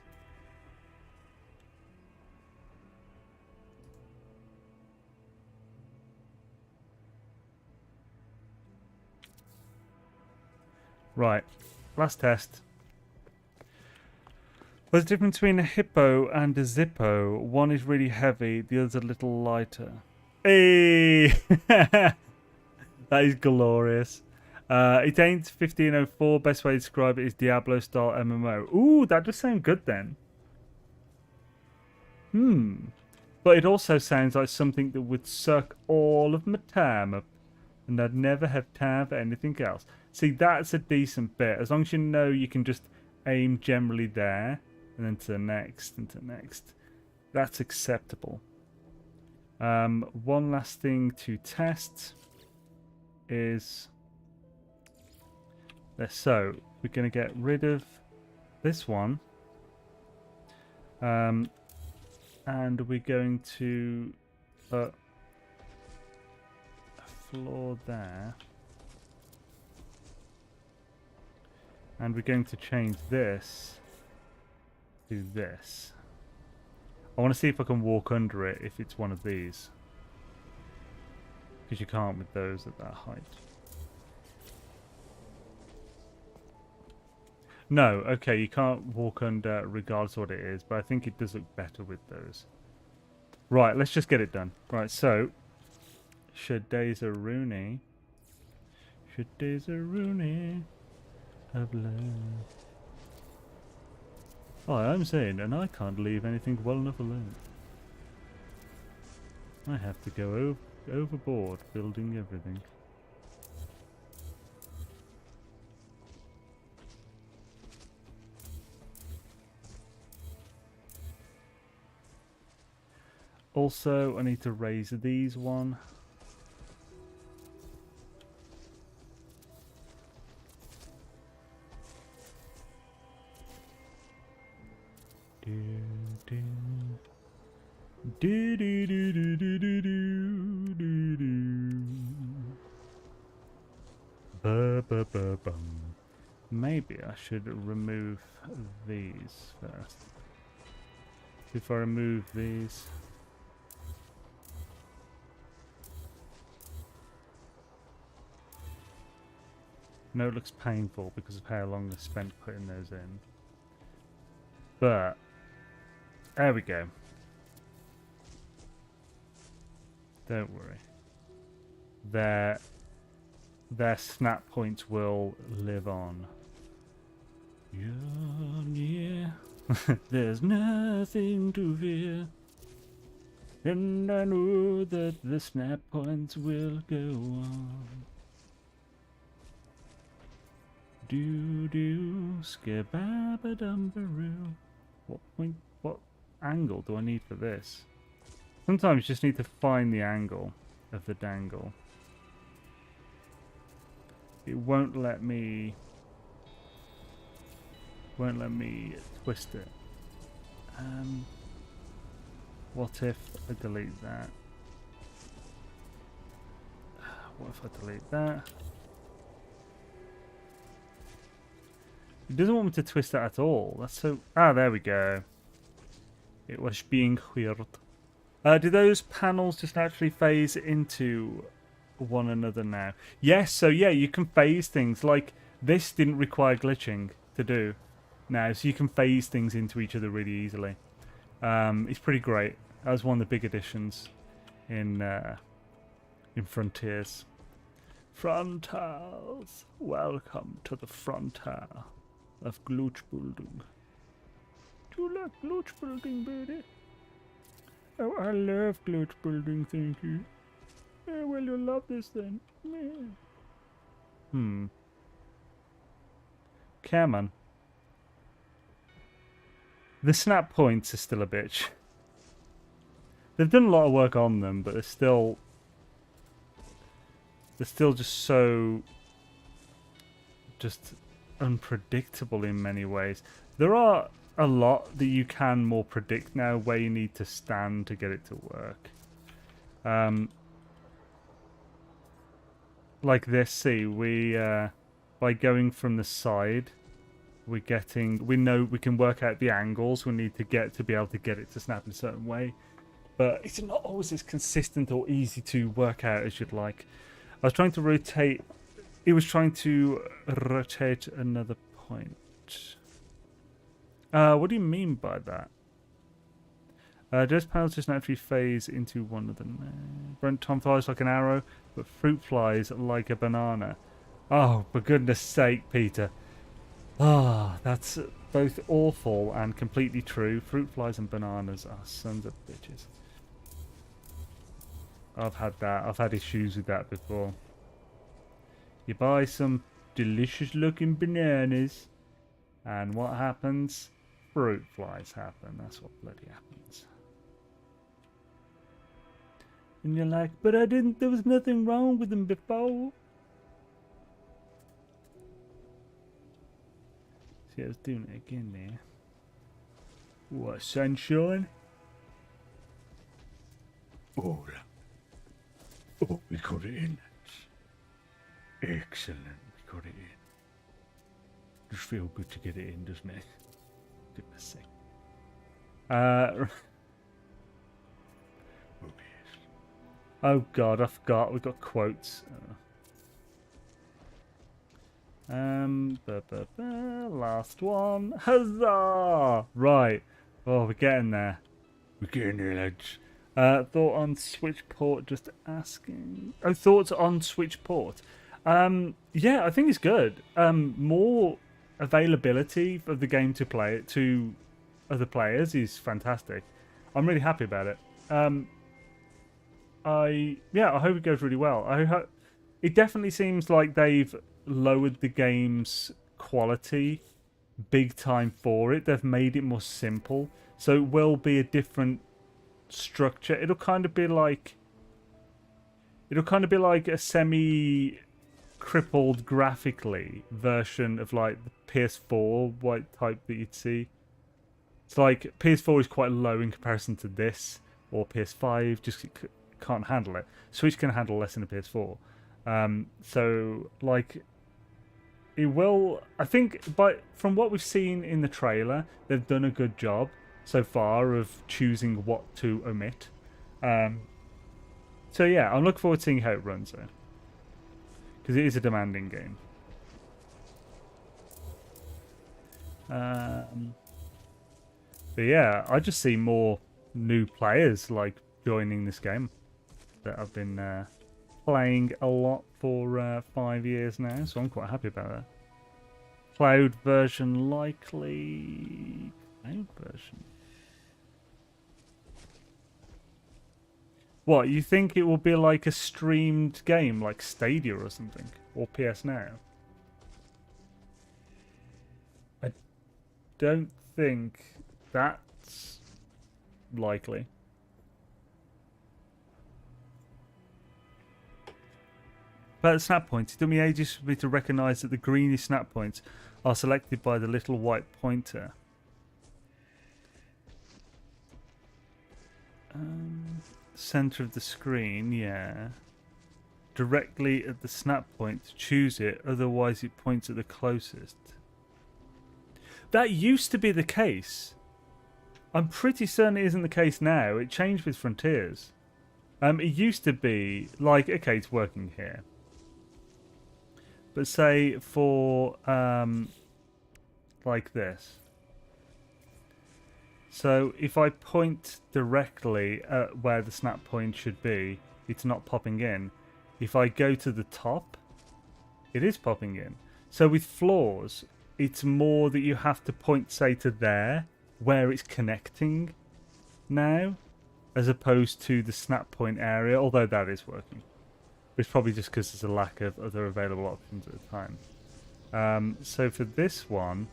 A: Right, last test. What's the difference between a hippo and a zippo? One is really heavy, the other's a little lighter. Hey! That is glorious. It ain't 1504. Best way to describe it is Diablo style MMO. Ooh, that does sound good then. But it also sounds like something that would suck all of my time up. And I'd never have time for anything else. See, that's a decent bit. As long as you know you can just aim generally there. And then to the next, and to the next. That's acceptable. One last thing to test is this. So we're going to get rid of this one. And we're going to put a floor there. And we're going to change this to this. I want to see if I can walk under it if it's one of these. Because you can't with those at that height. No, okay, you can't walk under regardless of what it is, but I think it does look better with those. Right, let's just get it done. Right, so Shadaza Rooney. Of love. Hi, I'm Xaine, and I can't leave anything well enough alone. I have to go overboard building everything. Also, I need to raise these one. Maybe I should remove these first. If I remove these, no, it looks painful because of how long I spent putting those in. But there we go. Don't worry. Their snap points will live on. You're near. There's nothing to fear. And I know that the snap points will go on. Do skababadumbaroo. What angle do I need for this? Sometimes you just need to find the angle of the dangle. It won't let me twist it. What if I delete that? What if I delete that? It doesn't want me to twist that at all. That's so... Ah, there we go. It was being weird. Do those panels just naturally phase into one another now? Yes, so yeah, you can phase things. Like This didn't require glitching to do now, so you can phase things into each other really easily. It's pretty great. That was one of the big additions in Frontiers. Frontals, welcome to the frontier of glitch building. Do you like glitch building, baby? Oh, I love glitch building, thank you. Yeah, well, you'll love this then. Yeah. Come on. The snap points are still a bitch. They've done a lot of work on them, but they're still just so unpredictable in many ways. There are a lot that you can more predict now, where you need to stand to get it to work. Like this, see, we by going from the side, we know we can work out the angles we need to get to be able to get it to snap in a certain way. But it's not always as consistent or easy to work out as you'd like. I was trying to rotate. It was trying to rotate another point. What do you mean by that? Does panels just naturally phase into one of them? Brent Tom flies like an arrow, but fruit flies like a banana. Oh, for goodness sake, Peter. Ah, that's both awful and completely true. Fruit flies and bananas are sons of bitches. I've had that. I've had issues with that before. You buy some delicious looking bananas, and what happens? Fruit flies happen. That's what bloody happens. And you're like, but there was nothing wrong with them before. See, I was doing it again there. What, sunshine?
B: Oh, we got it in. Excellent, we got it in. Just feel good to get it in, doesn't it? Goodness sake.
A: Oh god, I forgot. We've got quotes. Last one. Huzzah! Right. Oh, we're getting there.
B: We're getting there, lads.
A: Thought on Switch port, just asking. Oh, thoughts on Switch port. Yeah, I think it's good. More availability of the game to play it to other players is fantastic. I'm really happy about it. I hope it goes really well. It definitely seems like they've lowered the game's quality big time for it. They've made it more simple, so it will be a different structure. It'll kind of be like a semi-crippled graphically version of like the PS4 white type that you'd see. It's like PS4 is quite low in comparison to this, or PS5 just can't handle it. Switch can handle less than a PS4. So like it will, I think, but from what we've seen in the trailer, they've done a good job so far of choosing what to omit. So yeah, I'm looking forward to seeing how it runs though, because it is a demanding game. But yeah, I just see more new players like joining this game that I've been playing a lot for 5 years now, so I'm quite happy about that. Cloud version likely. Cloud version. What, you think it will be like a streamed game like Stadia or something? Or PS Now? I don't think that's likely. About the snap points, it took me ages for me to recognise that the greenish snap points are selected by the little white pointer. Centre of the screen, yeah. Directly at the snap point to choose it, otherwise it points at the closest. That used to be the case. I'm pretty certain it isn't the case now. It changed with Frontiers. It used to be like, okay, it's working here. But say for like this. So if I point directly at where the snap point should be, it's not popping in. If I go to the top, it is popping in. So with floors, it's more that you have to point, say, to there, where it's connecting now, as opposed to the snap point area, although that is working. It's probably just because there's a lack of other available options at the time. So for this one,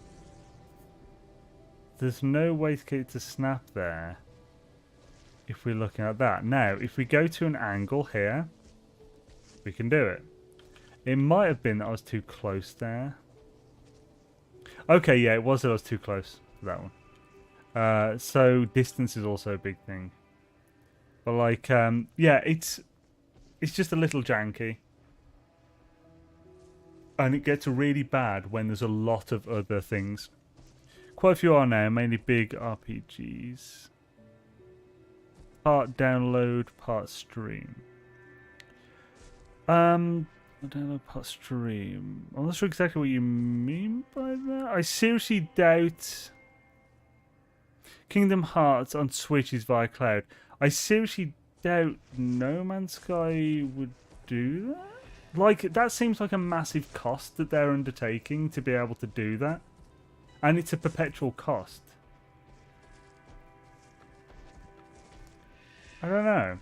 A: there's no way to get it to snap there if we're looking at that. Now, if we go to an angle here, we can do it. It might have been that I was too close there. Okay, yeah, it was that I was too close to that one. So distance is also a big thing. But like, yeah, it's just a little janky. And it gets really bad when there's a lot of other things. Quite a few are now, mainly big RPGs. Part download, part stream. Download, part stream. I'm not sure exactly what you mean by that. I seriously doubt Kingdom Hearts on Switch is via cloud. I seriously doubt No Man's Sky would do that. Like, that seems like a massive cost that they're undertaking to be able to do that. And it's a perpetual cost. I don't know.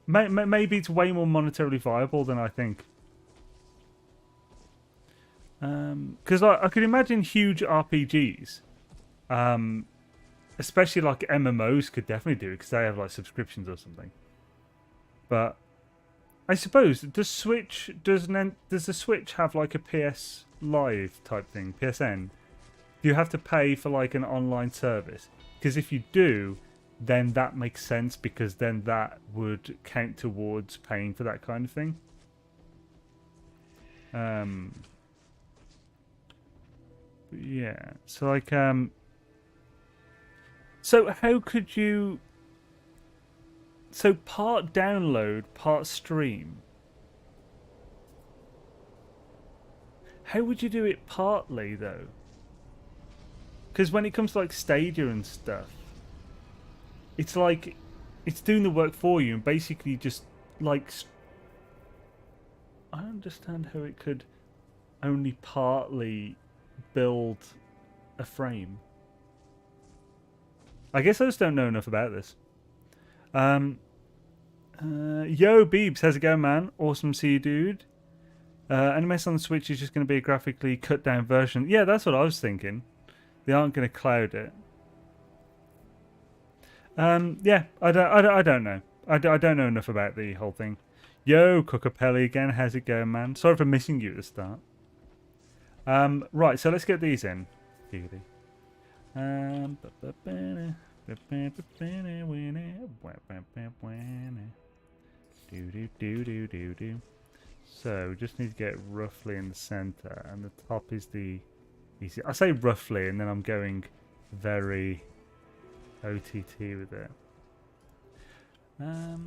A: Maybe it's way more monetarily viable than I think. Because I could imagine huge RPGs, especially like MMOs could definitely do it because they have like subscriptions or something. But I suppose does the Switch have like a PS Live type thing, PSN? Do you have to pay for like an online service? Because if you do, then that makes sense because then that would count towards paying for that kind of thing. Yeah. So like so how could you part download, part stream? How would you do it partly though? Because when it comes to like Stadia and stuff, it's like it's doing the work for you and basically just like I don't understand how it could only partly build a frame. I guess I just don't know enough about this. Yo Beebs, how's it going, man? Awesome to see you, dude. NMS on the Switch is just going to be a graphically cut down version. Yeah, that's what I was thinking. They aren't going to cloud it. Yeah, I don't know. I don't know enough about the whole thing. Yo, Coocapelli again. How's it going, man? Sorry for missing you at the start. Right, so let's get these in. So we just need to get roughly in the center, and the top is the easy. I say roughly, and then I'm going very OTT with it. I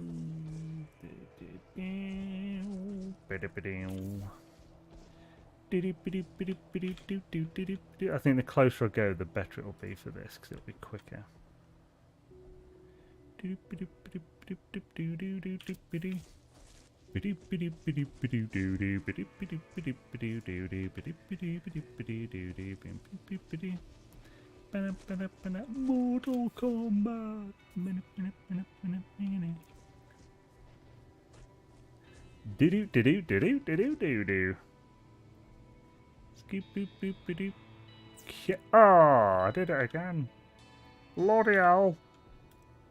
A: think the closer I go, the better it will be for this, because it'll be quicker. Mortal Kombat. Do. Skip boop boop boop. Ah, I did it again. L'Oreal,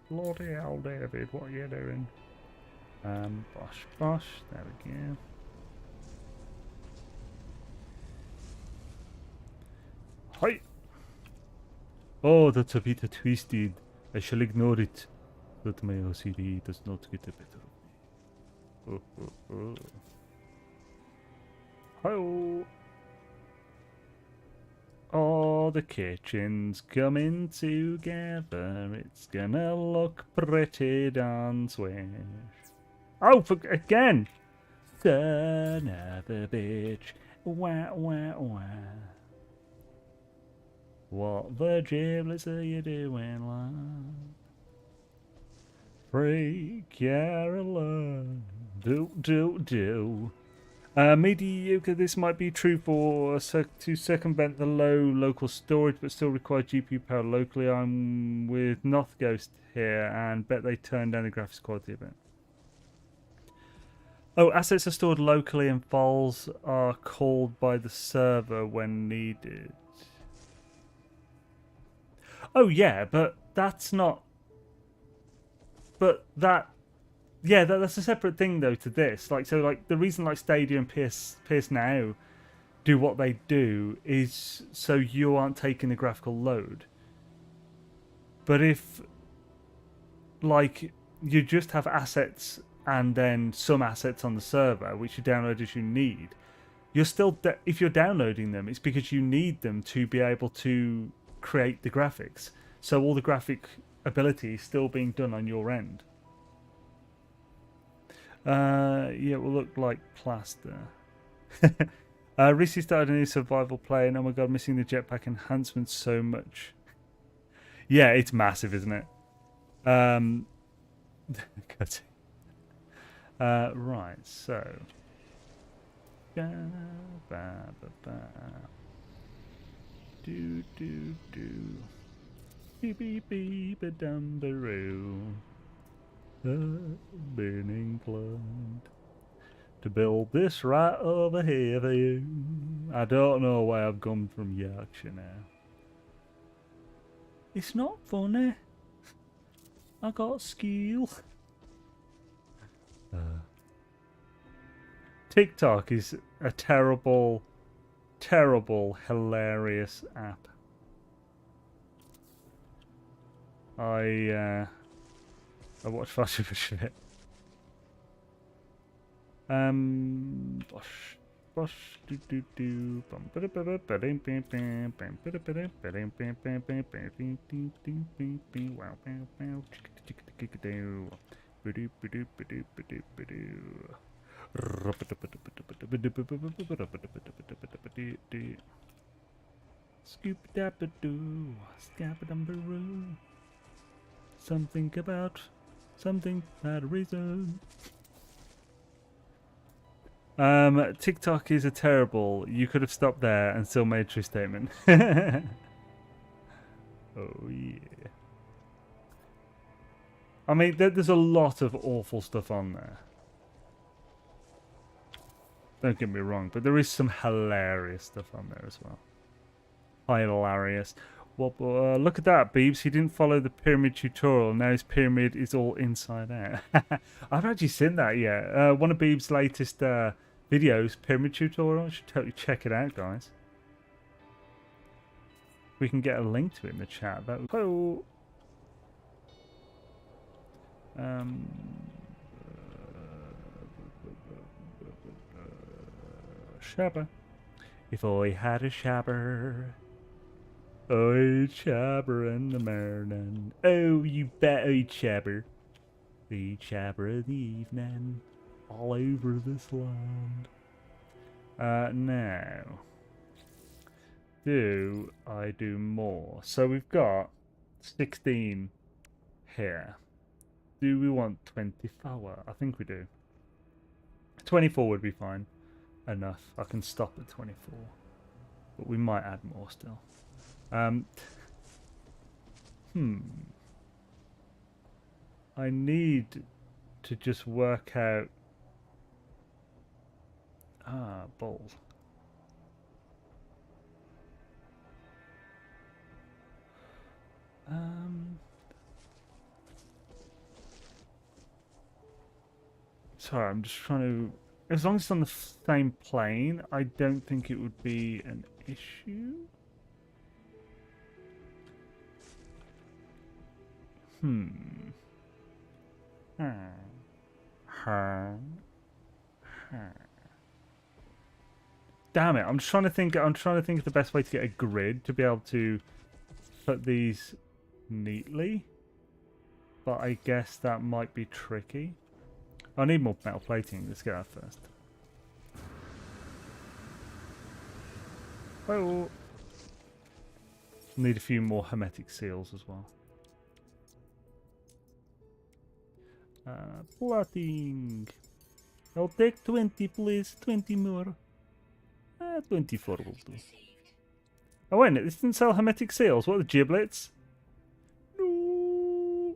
A: David, what are you doing? Bosh. There we go. Hi. Oh, that's a bit twisted. I shall ignore it. That my OCD does not get the better of me. Hi. Oh, the kitchen's coming together. It's gonna look pretty darn swish. Oh, again!
B: Son of a bitch. Wah, wah, wah. What the giblets are you doing, love? Free Caroline. Do. Mediocre, this might be true for to circumvent the low local storage but still require GPU power locally. I'm with Noth Ghost here and bet they turn down the graphics quality a bit. Oh, assets are stored locally and files are called by the server when needed. Oh yeah, but that's not... But that... Yeah, that's a separate thing though to this. Like, so like the reason like Stadia and PS Now do what they do is so you aren't taking the graphical load. But if like you just have assets and then some assets on the server which you download as you need, you're still if you're downloading them, it's because you need them to be able to create the graphics. So all the graphic ability is still being done on your end. Yeah, it will look like plaster. Risi started a new survival play, and oh my god, missing the jetpack enhancement so much. Yeah, it's massive, isn't it? Right, so. Do. Beep beep beep a dumbaroo. A burning plant to build this right over here for you. I don't know why I've come from Yorkshire now. It's not funny. I got skill. TikTok is a terrible, hilarious app. I watch far too much of it. Bosh, do. Scoop dappa doo, scabba something about something that a reason. TikTok is a terrible. You could have stopped there and still made a true statement. Oh yeah. I mean, there's a lot of awful stuff on there. Don't get me wrong, but there is some hilarious stuff on there as well. Hilarious. Well, look at that, Beebs. He didn't follow the pyramid tutorial. Now his pyramid is all inside out. I've actually seen that, yeah. One of Beebs' latest videos, pyramid tutorial. You should totally check it out, guys. We can get a link to it in the chat. That would... Shabba. If I had a shabber... I'd shabber in the morning. Oh, you bet I'd shabber. The shabber of the evening. All over this land. Now. Do I do more? So we've got 16 here. Do we want 24? I think we do. 24 would be fine. Enough. I can stop at 24. But we might add more still. I need to just work out... balls. Sorry, I'm just trying to... As long as it's on the same plane, I don't think it would be an issue. Damn it! I'm just trying to think. I'm trying to think of the best way to get a grid to be able to put these neatly. But I guess that might be tricky. I need more metal plating. Let's get that first. Oh. Need a few more hermetic seals as well. Plotting. I'll take 20, please. 20 more. 24 will do. Oh, wait a minute. This didn't sell hermetic seals. What are the giblets? No.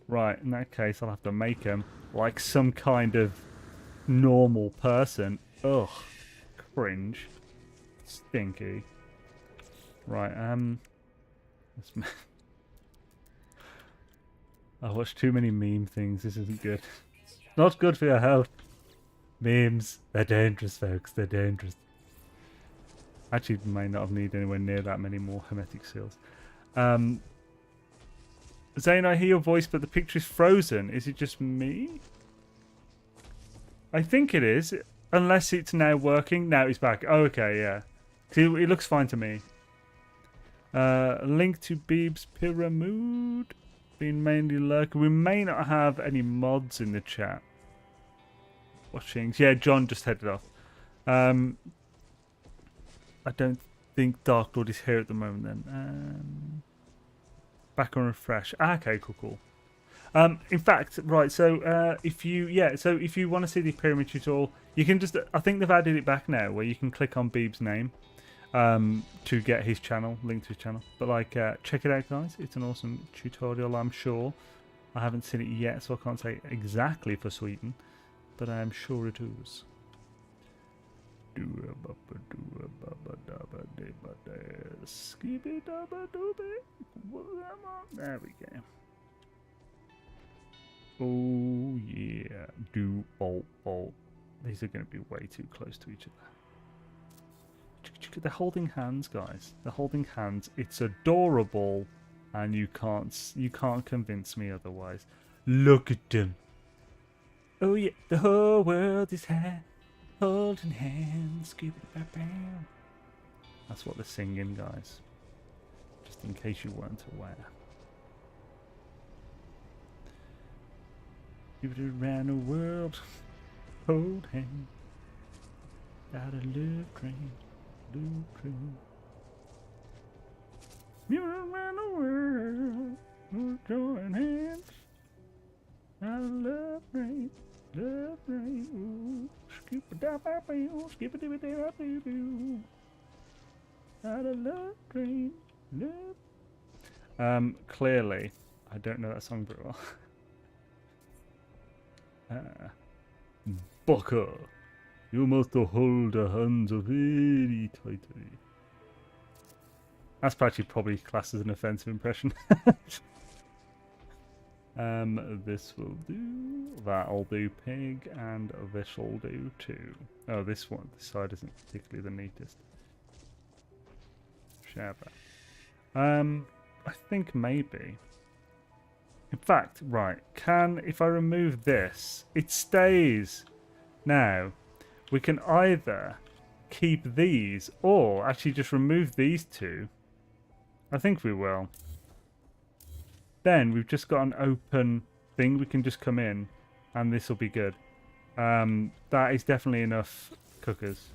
B: Right, in that case, I'll have to make them like some kind of normal person. Ugh. Cringe. Stinky. Right, I watched too many meme things. This isn't good. Not good for your health. Memes. They're dangerous, folks. They're dangerous. Actually, may not have needed anywhere near that many more hermetic seals. Xaine, I hear your voice, but the picture is frozen. Is it just me? I think it is. Unless it's now working. Now it's back. Oh, okay, yeah. See, it looks fine to me. Link to Beeb's Pyramid. Been mainly lurking. We may not have any mods in the chat. Watching. Yeah, John just headed off. I don't think Dark Lord is here at the moment then. Back on refresh. Okay, cool. In fact, right, so if you want to see the pyramid tutorial, you can just, I think they've added it back now where you can click on Beeb's name to get his channel, link to his channel. But like, check it out, guys. It's an awesome tutorial, I'm sure. I haven't seen it yet, so I can't say exactly for Sweden, but I'm sure it is. There we go. Oh yeah, bolt. These are going to be way too close to each other. They're holding hands, guys. They're holding hands. It's adorable, and you can't convince me otherwise. Look at them. Oh yeah, the whole world is holding hands. That's what they're singing, guys. Just in case you weren't aware. Give it around the world. Hold hands. Got a love train. Love train. Give it around the world. Join hands. Got a love train. Love train. Ooh. Skip it up, skip it up, Got a love train. Love. Clearly, I don't know that song very well. Bucker, you must hold the hands very tightly. That's actually probably classed as an offensive impression. This will do. That'll do, pig, and this will do too. Oh, this side isn't particularly the neatest. Shabba. I think maybe. In fact, right, if I remove this, it stays. Now, we can either keep these or actually just remove these two. I think we will. Then we've just got an open thing. We can just come in and this will be good. That is definitely enough cookers.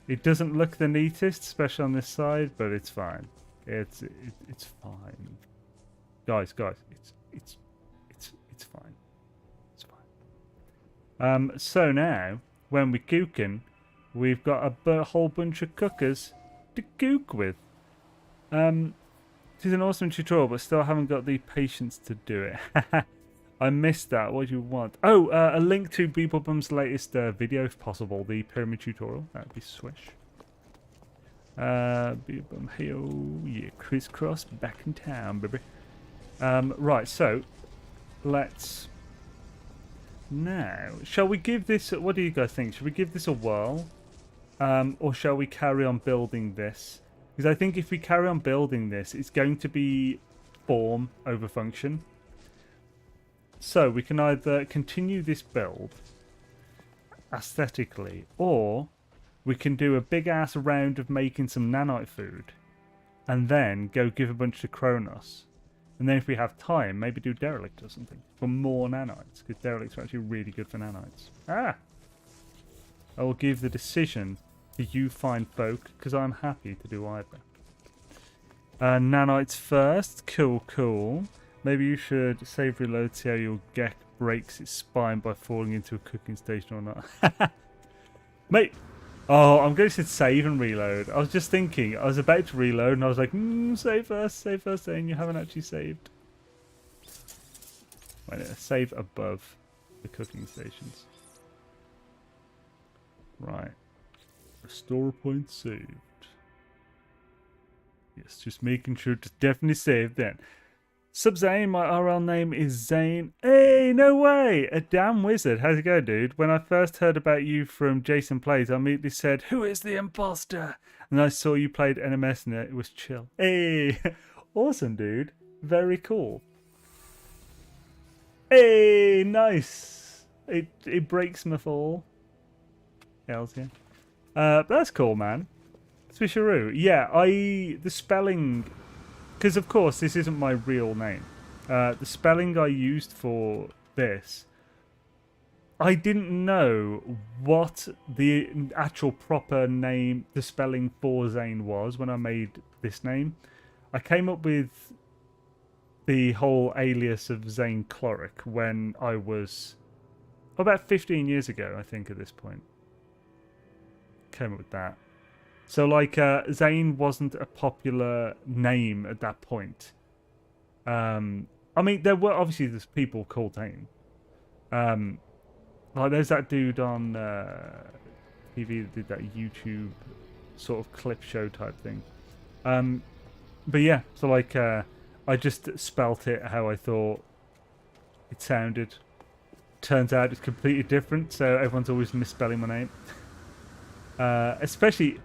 B: It doesn't look the neatest, especially on this side, but it's fine. It's fine. Guys, it's fine. It's fine. So now, when we're cooking, we've got a whole bunch of cookers to cook with. This is an awesome tutorial, but still haven't got the patience to do it. I missed that. What do you want? Oh, a link to Beebubum's latest video, if possible. The pyramid tutorial. That'd be swish. Beebum, hey, oh, yeah, crisscross, back in town, baby. Right, so let's now. Shall we give this? What do you guys think? Should we give this a whirl, or shall we carry on building this? Because I think if we carry on building this, it's going to be form over function. So we can either continue this build aesthetically, or we can do a big ass round of making some nanite food, and then go give a bunch to Kronos. And then if we have time, maybe do derelict or something for more nanites, because derelicts are actually really good for nanites. I will give the decision for you fine folk, because I'm happy to do either. Nanites first. Cool. Maybe you should save reload, see how your Gek breaks its spine by falling into a cooking station or not. Mate! Oh, I'm going to save and reload. I was just thinking, I was about to reload and I was like, save first, and you haven't actually saved. Wait, save above the cooking stations. Right. Restore point saved. Yes, just making sure to definitely save then. Sub Xaine, my RL name is Xaine. Hey, no way! A damn wizard. How's it going, dude? When I first heard about you from Jason Plays, I immediately said, who is the imposter? And I saw you played NMS and it was chill. Hey! Awesome, dude. Very cool. Hey, nice. It breaks my fall. Hells yeah. But that's cool, man. Swisheroo. Yeah, the spelling, because of course this isn't my real name. The spelling I used for this, I didn't know what the actual proper name, the spelling for Xaine was when I made this name. I came up with the whole alias of Xaine Cloric when I was about 15 years ago, I think, at this point. Came up with that. So, like, Xaine wasn't a popular name at that point. I mean, there were obviously there's people called Xaine. Like, there's that dude on TV that did that YouTube sort of clip show type thing. But yeah, so like, I just spelt it how I thought it sounded. Turns out it's completely different, so everyone's always misspelling my name. Especially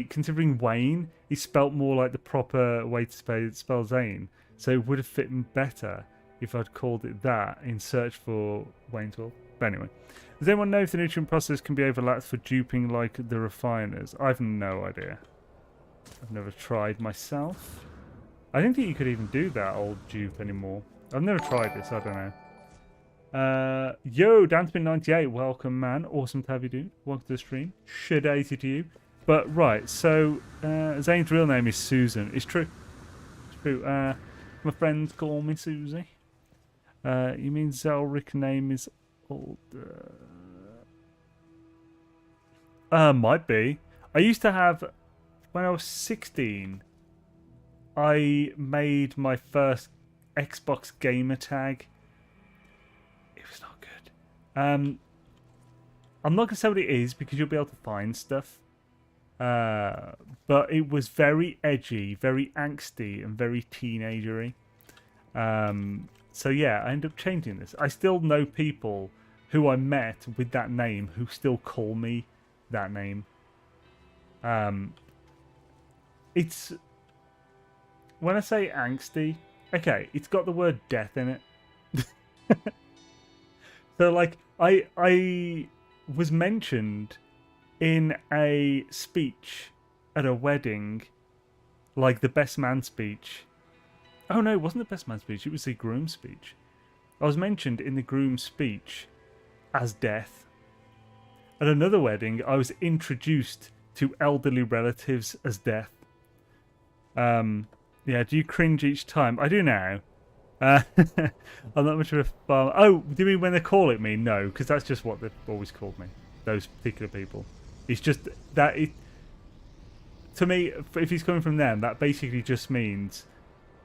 B: considering Wayne is spelt more like the proper way to spell Xaine, so it would have fit better if I'd called it that in search for Wayne's World. But anyway, does anyone know if the nutrient process can be overlapped for duping like the refiners? I've no idea. I've never tried myself. I don't think you could even do that old dupe anymore. I've never tried this, I don't know. Yo, Danspin98, welcome, man. Awesome to have you, dude. Welcome to the stream. Shadazy to you. But, right, so, Zaine's real name is Susan. It's true. It's true. My friends call me Susie. You mean Zelric name is old? Might be. I used to have, when I was 16, I made my first Xbox gamer tag. It was not good. I'm not going to say what it is because you'll be able to find stuff. But it was very edgy, very angsty, and very teenagery. So yeah, I ended up changing this. I still know people who I met with that name who still call me that name. It's... When I say angsty, okay, it's got the word death in it. So, like, I was mentioned in a speech at a wedding, like the best man speech. Oh no, it wasn't the best man speech, it was the groom speech. I was mentioned in the groom speech as death. At another wedding, I was introduced to elderly relatives as death. Yeah, do you cringe each time? I do now. I'm not much of a farmer. Oh, do you mean when they call it me? No, because that's just what they've always called me. Those particular people. It's just that it... To me, if he's coming from them, that basically just means...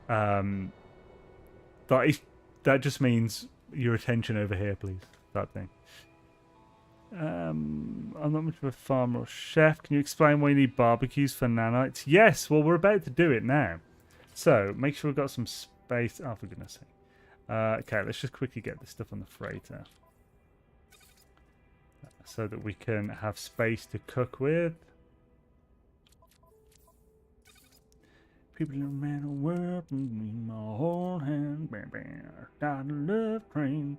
B: that just means your attention over here, please. That thing. I'm not much of a farmer or chef. Can you explain why you need barbecues for nanites? Yes, well, we're about to do it now. So, make sure we've got some space. Oh, for goodness sake. Okay, let's just quickly get this stuff on the freighter. So that we can have space to cook with. People around the world, my whole hand, got a love train,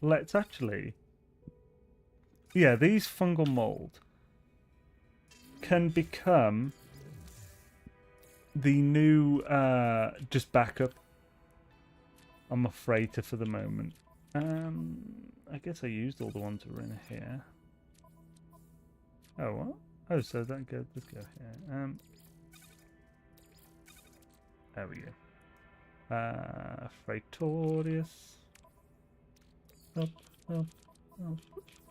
B: let's actually, yeah, these fungal mold can become the new just backup. I'm afraid to for the moment. I guess I used all the ones that were in here. Oh, what? Oh, so that go. Let's go here. There we go. Freightorius. Up, up, up.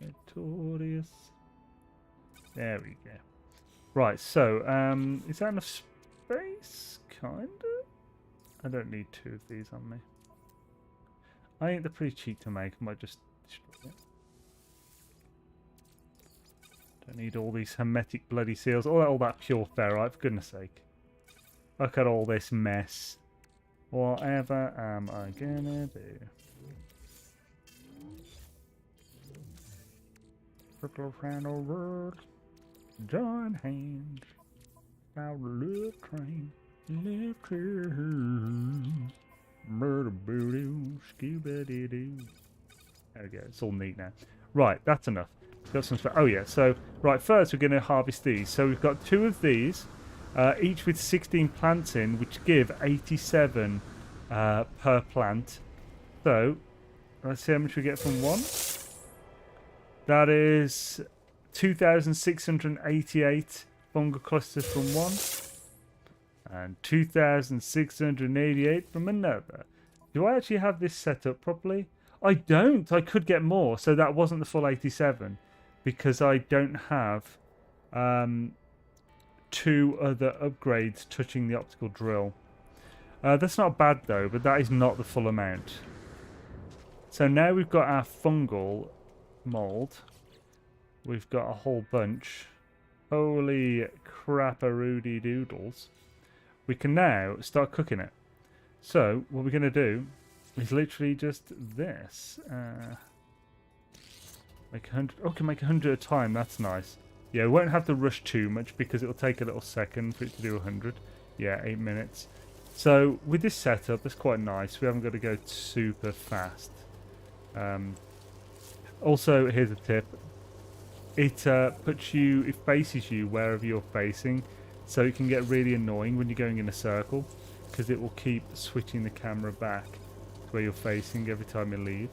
B: Freightorius. There we go. Right, so, is that enough space? Kinda? I don't need 2 of these on me. I think they're pretty cheap to make. I might just destroy it. Don't need all these hermetic bloody seals. All that pure ferrite, for goodness sake. Look at all this mess. Whatever am I gonna do? Purple final word. Join hands. Our love train. Love train. Murder booty. Scuba doo doo. There we go. It's all neat now. Right, that's enough. Got some. Oh yeah. So right, first we're going to harvest these. So we've got 2 of these, each with 16 plants in, which give 87 per plant. So let's see how much we get from one. That is 2,688 fungal clusters from one, and 2,688 from another. Do I actually have this set up properly? I don't. I could get more. So that wasn't the full 87 because I don't have 2 other upgrades touching the optical drill. That's not bad though, but that is not the full amount. So now we've got our fungal mold. We've got a whole bunch. Holy crap-a-roody doodles. We can now start cooking it. So what we're going to do is literally just this. Make 100. Oh, can make 100 at a time. That's nice. Yeah, we won't have to rush too much because it'll take a little second for it to do 100. Yeah, 8 minutes. So with this setup, that's quite nice. We haven't got to go super fast. Also, here's a tip. It faces you wherever you're facing, so it can get really annoying when you're going in a circle because it will keep switching the camera back to where you're facing every time you leave.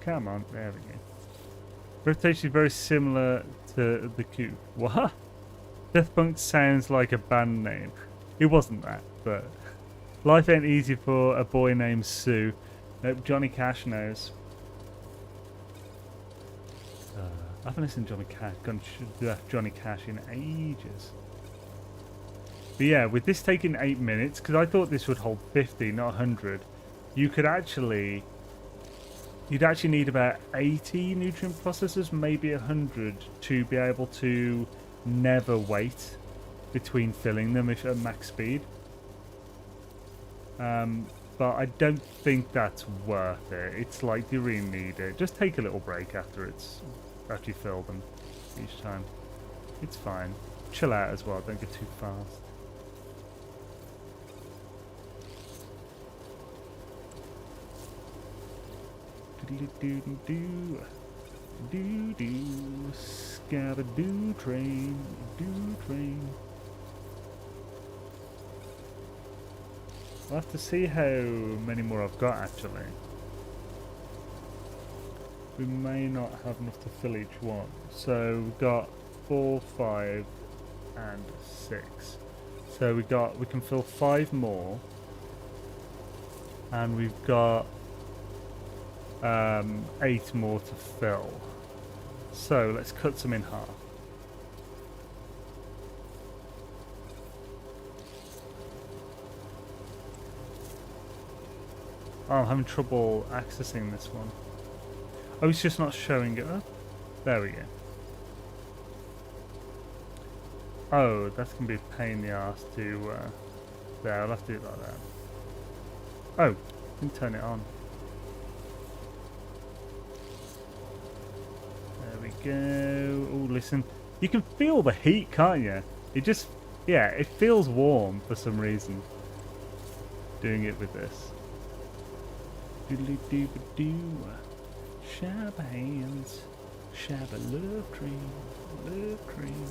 B: Come on, there we go. Reputation is very similar to the Cube. What? Deathpunk sounds like a band name. It wasn't that, but life ain't easy for a boy named Sue. Nope, Johnny Cash knows. I haven't listened to Johnny Cash in ages. But yeah, with this taking 8 minutes, because I thought this would hold 50, not 100, you'd actually need about 80 nutrient processors, maybe 100, to be able to never wait between filling them if at max speed. But I don't think that's worth it. It's like, do you really need it? Just take a little break after you fill them each time. It's fine. Chill out as well, don't get too fast. Do-do-do-do-do. Scabba-doo train. Do train. I'll have to see how many more I've got actually. We may not have enough to fill each one. So we've got 4, 5, and 6. So we can fill 5 more. And we've got 8 more to fill. So let's cut some in half. Oh, I'm having trouble accessing this one. Oh, it's just not showing it up. There we go. Oh, that's going to be a pain in the arse to... there, I'll have to do it like that. Oh, I can turn it on. There we go. Oh, listen. You can feel the heat, can't you? It just... yeah, it feels warm for some reason. Doing it with this. Doodly-doo-ba-doo. Sharp hands. Shabba love cream, love cream.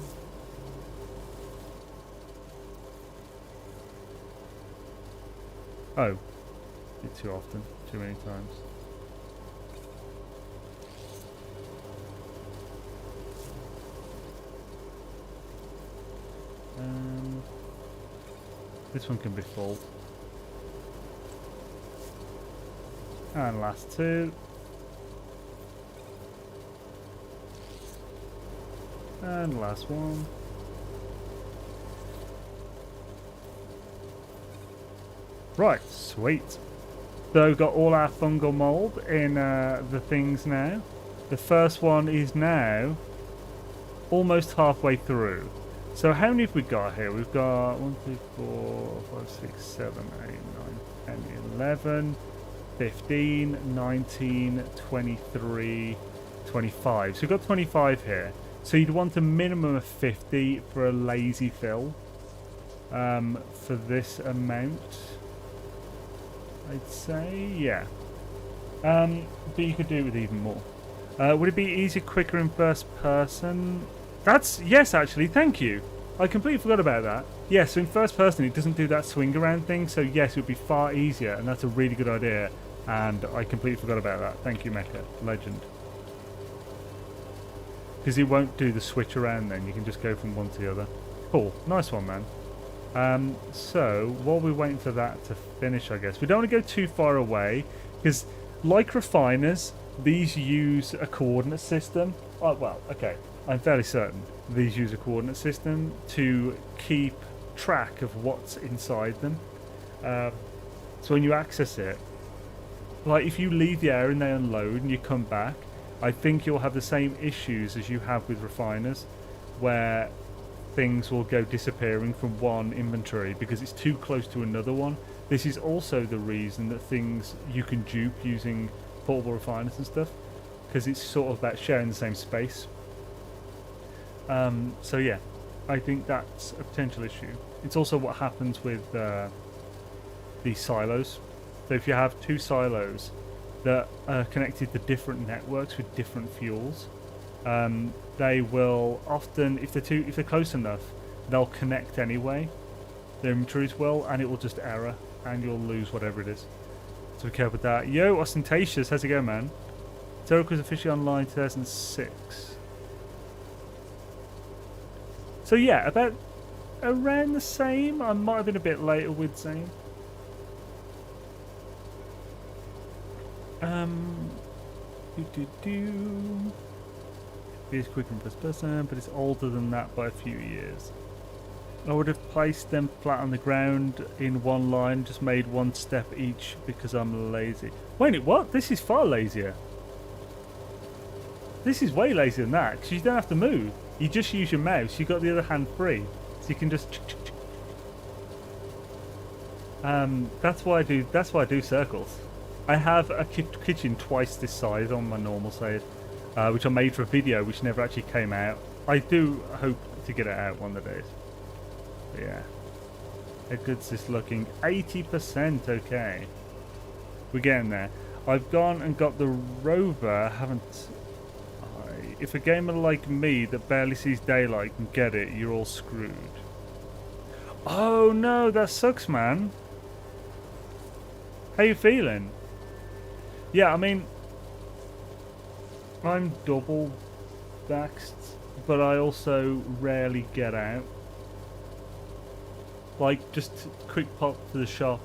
B: Oh, did too often, too many times. This one can be full. And last two. And last one. Right, sweet. So we've got all our fungal mold in the things now. The first one is now almost halfway through. So how many have we got here? We've got 1, 2, 4, 5, 6, 7, 8, 9, 10, 11, 15, 19, 23, 25. So we've got 25 here. So you'd want a minimum of 50 for a lazy fill for this amount. I'd say, yeah. But you could do it with even more. Would it be easier, quicker in first person? Yes, actually, thank you. I completely forgot about that. Yes, so in first person it doesn't do that swing around thing, so yes, it would be far easier, and that's a really good idea. And I completely forgot about that. Thank you, Mecha. Legend. Because it won't do the switch around then, you can just go from one to the other. Cool, nice one, man. So, while we're waiting for that to finish, I guess, we don't want to go too far away, because like refiners, these use a coordinate system. Oh, well, okay, I'm fairly certain these use a coordinate system to keep track of what's inside them. So when you access it, like if you leave the area and they unload and you come back, I think you'll have the same issues as you have with refiners, where things will go disappearing from one inventory because it's too close to another one. This is also the reason that things you can dupe using portable refiners and stuff, because it's sort of about sharing the same space. So yeah, I think that's a potential issue. It's also what happens with these silos. So if you have two silos that are connected to different networks with different fuels, they will often, if they're close enough, they'll connect anyway. Their inventories will, and it will just error, and you'll lose whatever it is. So be careful with that. Yo, Ostentatious, how's it going, man? Turok was officially online 2006. So yeah, about around the same. I might have been a bit later with Xaine. It is quick in first person, but it's older than that by a few years. I would have placed them flat on the ground in one line, just made one step each because I'm lazy. Wait, what? This is far lazier. This is way lazier than that, because you don't have to move. You just use your mouse. You've got the other hand free, so you can just. That's why I do circles. I have a kitchen twice this size on my normal save, which I made for a video, which never actually came out. I do hope to get it out one of the days. But yeah, how good's this looking? 80%. Okay, we're getting there. I've gone and got the rover. Haven't. If a gamer like me that barely sees daylight can get it, you're all screwed. Oh no, that sucks, man. How you feeling? Yeah, I mean, I'm double vaxxed, but I also rarely get out. Like, just quick pop to the shop.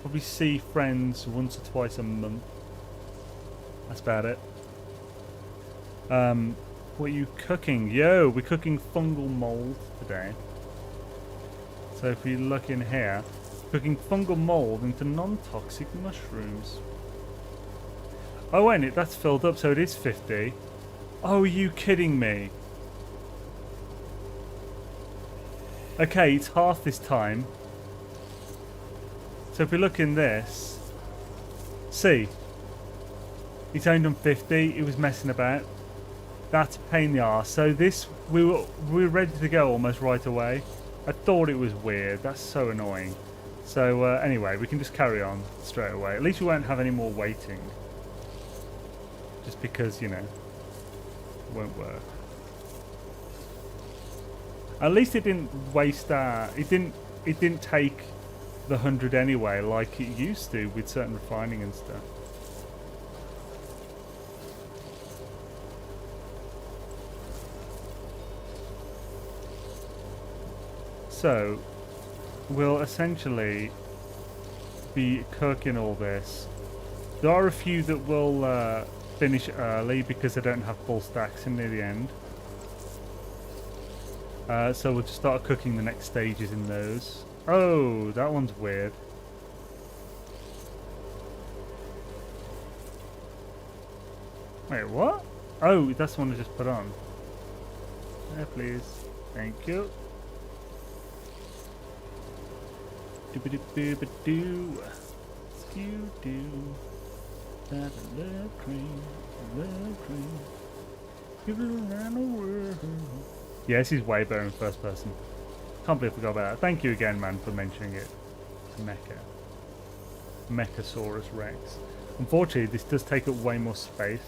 B: Probably see friends once or twice a month. That's about it. What are you cooking? Yo, we're cooking fungal mold today. So if we look in here, cooking fungal mold into non-toxic mushrooms. Oh wait, that's filled up, so it is 50. Oh, are you kidding me? Okay, it's half this time. So if we look in this, see, it's only done 50. It was messing about. That's a pain in the arse. So this, we were ready to go almost right away. I thought it was weird. That's so annoying. So anyway, we can just carry on straight away. At least we won't have any more waiting. Just because, you know, won't work. At least it didn't waste it didn't take the 100 anyway, like it used to with certain refining and stuff. So we'll essentially be cooking all this. There are a few that will finish early because they don't have full stacks in near the end. So we'll just start cooking the next stages in those. Oh, that one's weird. Wait, what? Oh, that's the one I just put on. There, please. Thank you. Doo-ba-doo-ba-doo. Skew-doo. Love cream. Love cream. People around the world. Yeah, this is way better in first person. Can't believe I forgot about that. Thank you again, man, for mentioning it. Mechasaurus Rex. Unfortunately, this does take up way more space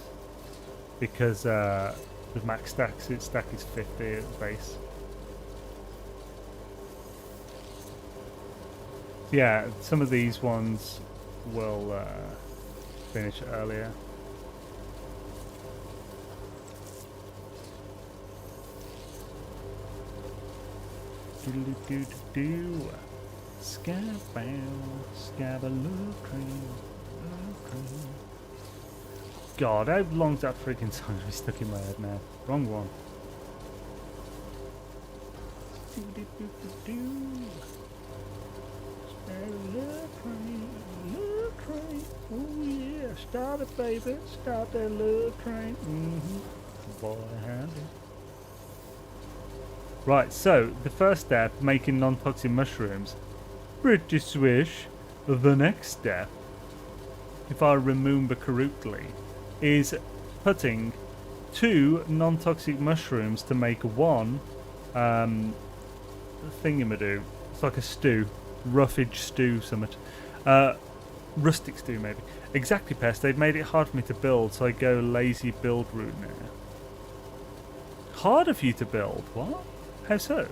B: because the max stacks, its stack is 50 at the base. So yeah, some of these ones will finish earlier. Do-do-do-do-do. God, how long's that freaking song be stuck in my head now? Wrong one. Oh yeah, start it, baby. Start that love train. Boy, howdy. Right, so the first step, making non-toxic mushrooms. Pretty swish. The next step, if I remember correctly, is putting 2 non-toxic mushrooms to make 1 thingamadoo. It's like a stew. Roughage stew, summit. Rustic stew, maybe. Exactly, Pest. They've made it hard for me to build, so I go lazy build route now. Harder for you to build? What? How so?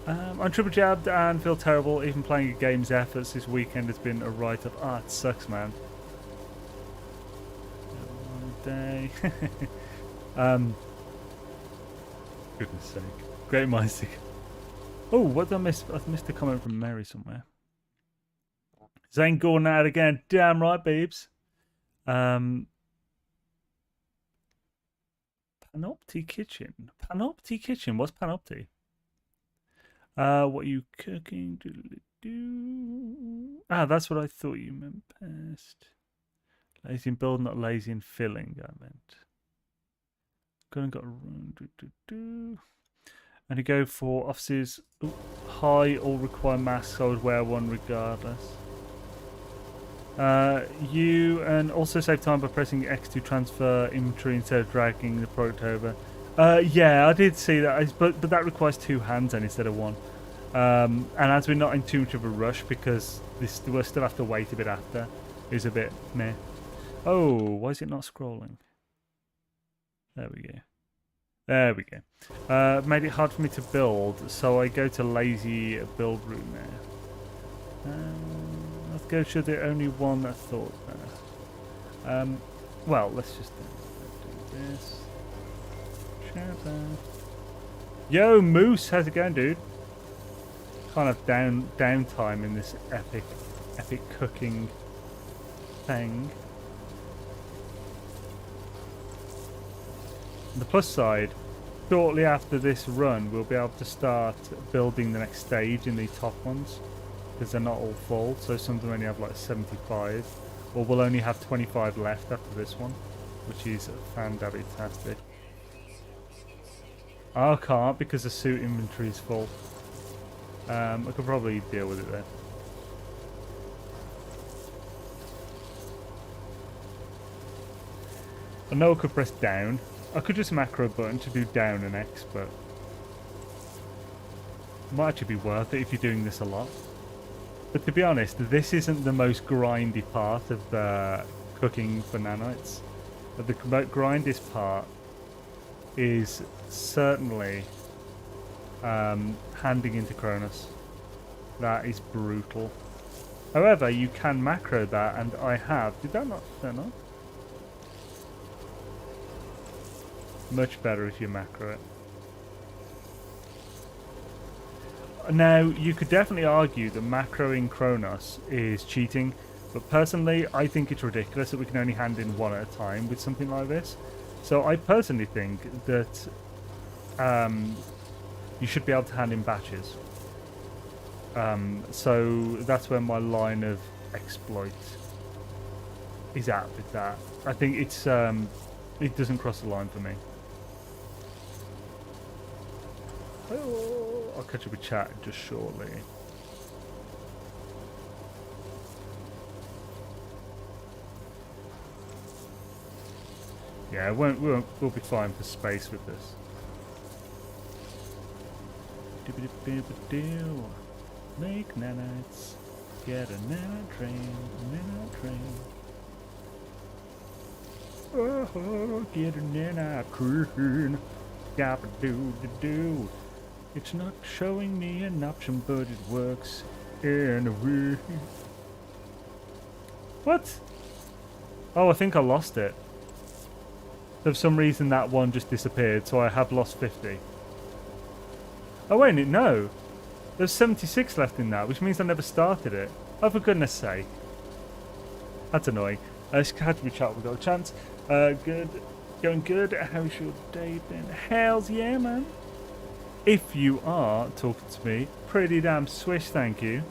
B: I'm triple jabbed and feel terrible. Even playing a game's efforts this weekend has been a write-up. Ah, it sucks, man. One day. Goodness sake. Great minds. Oh, what did I miss? I missed a comment from Mary somewhere. Xaine going out again. Damn right, babes. Panopti Kitchen. Panopti Kitchen. What's Panopti? What are you cooking? Do. Ah, that's what I thought you meant. Past. Lazy in build, not lazy in filling. I meant. Gonna got and to go for offices high or require masks. I would wear one regardless. You and also save time by pressing X to transfer inventory instead of dragging the product over. Yeah, I did see that, but that requires 2 hands then instead of 1. And as we're not in too much of a rush because we'll still have to wait a bit after, it's a bit meh. Oh, why is it not scrolling? There we go. There we go. Made it hard for me to build, so I go to lazy build route now. Let's go to the only one I thought there. Well, let's just do this. Yo, Moose, how's it going, dude? Kind of downtime in this epic cooking thing. On the plus side, shortly after this run, we'll be able to start building the next stage in the top ones because they're not all full. So some of them only have like 75, or we'll only have 25 left after this one, which is fantastic. I can't because the suit inventory is full. I could probably deal with it there. I know I could press down. I could just macro button to do down and X, but it might actually be worth it if you're doing this a lot. But to be honest, this isn't the most grindy part of the cooking for nanites. But the grindiest part is certainly handing into Cronus. That is brutal. However, you can macro that, and I have. Did that not turn on? Much better if you macro it. Now, you could definitely argue that macroing Kronos is cheating, but personally, I think it's ridiculous that we can only hand in one at a time with something like this. So I personally think that you should be able to hand in batches. So that's where my line of exploit is at with that. I think it's it doesn't cross the line for me. Oh, I'll catch up with chat just shortly. Yeah, we'll be fine for space with this. Make nanites. Get a nanite train. Oh, get a nanite train. Gabba-doo-doo-doo. It's not showing me an option, but it works anyway. What? Oh, I think I lost it. For some reason that one just disappeared, so I have lost 50. Oh wait, no. There's 76 left in that, which means I never started it. Oh, for goodness sake. That's annoying. Let's catch me chat, we've got a chance. Good. Going good. How's your day been? Hells yeah, man. If you are talking to me, pretty damn swish, thank you.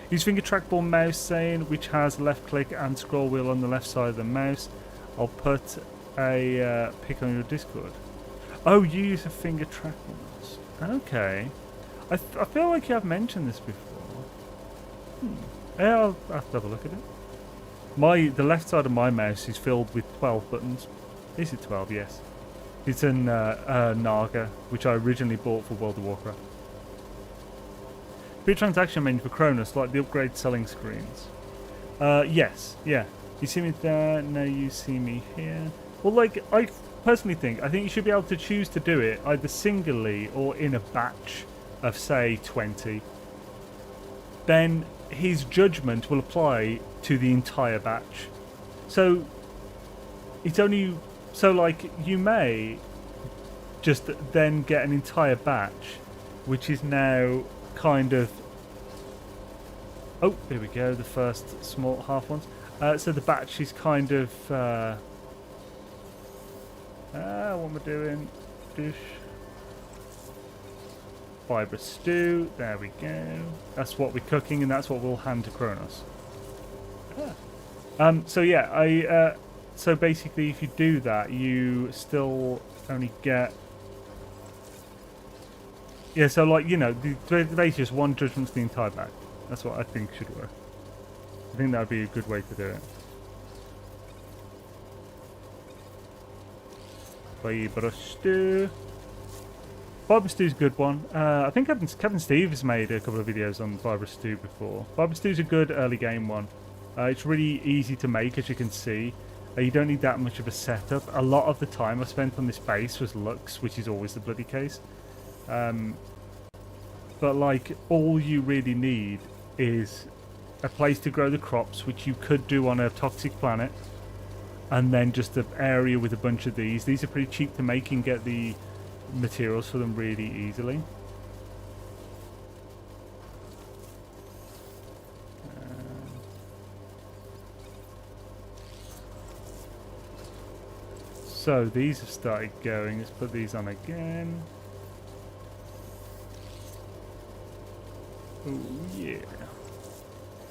B: Use finger trackball mouse saying, which has left click and scroll wheel on the left side of the mouse. I'll put a pic on your Discord. Oh, you use a finger trackball mouse. Okay. I feel like you have mentioned this before. Yeah, I'll have to have a look at it. The left side of my mouse is filled with 12 buttons. Is it 12? Yes. It's an Naga, which I originally bought for World of Warcraft. Be a transaction menu for Cronus, like the upgrade selling screens. Yes, yeah. You see me there, now you see me here. Well, like, I personally think you should be able to choose to do it either singly or in a batch of, say, 20. Then his judgment will apply to the entire batch. So, it's only... So, like, you may just then get an entire batch, which is now kind of... Oh, here we go, the first small half ones. So the batch is kind of... what am I doing? Dish. Fibrous stew, there we go. That's what we're cooking, and that's what we'll hand to Kronos. So yeah, so basically if you do that, you still only get... Yeah, so like, you know, basically just one judgment's the entire bag. That's what I think should work. I think that would be a good way to do it. Fibrous stew. Fibrous stew's a good one. I think Kevin Steve has made a couple of videos on fibrous stew before. Fibrous stew's a good early game one. It's really easy to make, as you can see. You don't need that much of a setup. A lot of the time I spent on this base was Lux, which is always the bloody case. But like, all you really need is a place to grow the crops, which you could do on a toxic planet, and then just an area with a bunch of these. These are pretty cheap to make and get the materials for them really easily. So these have started going. Let's put these on again. Oh yeah.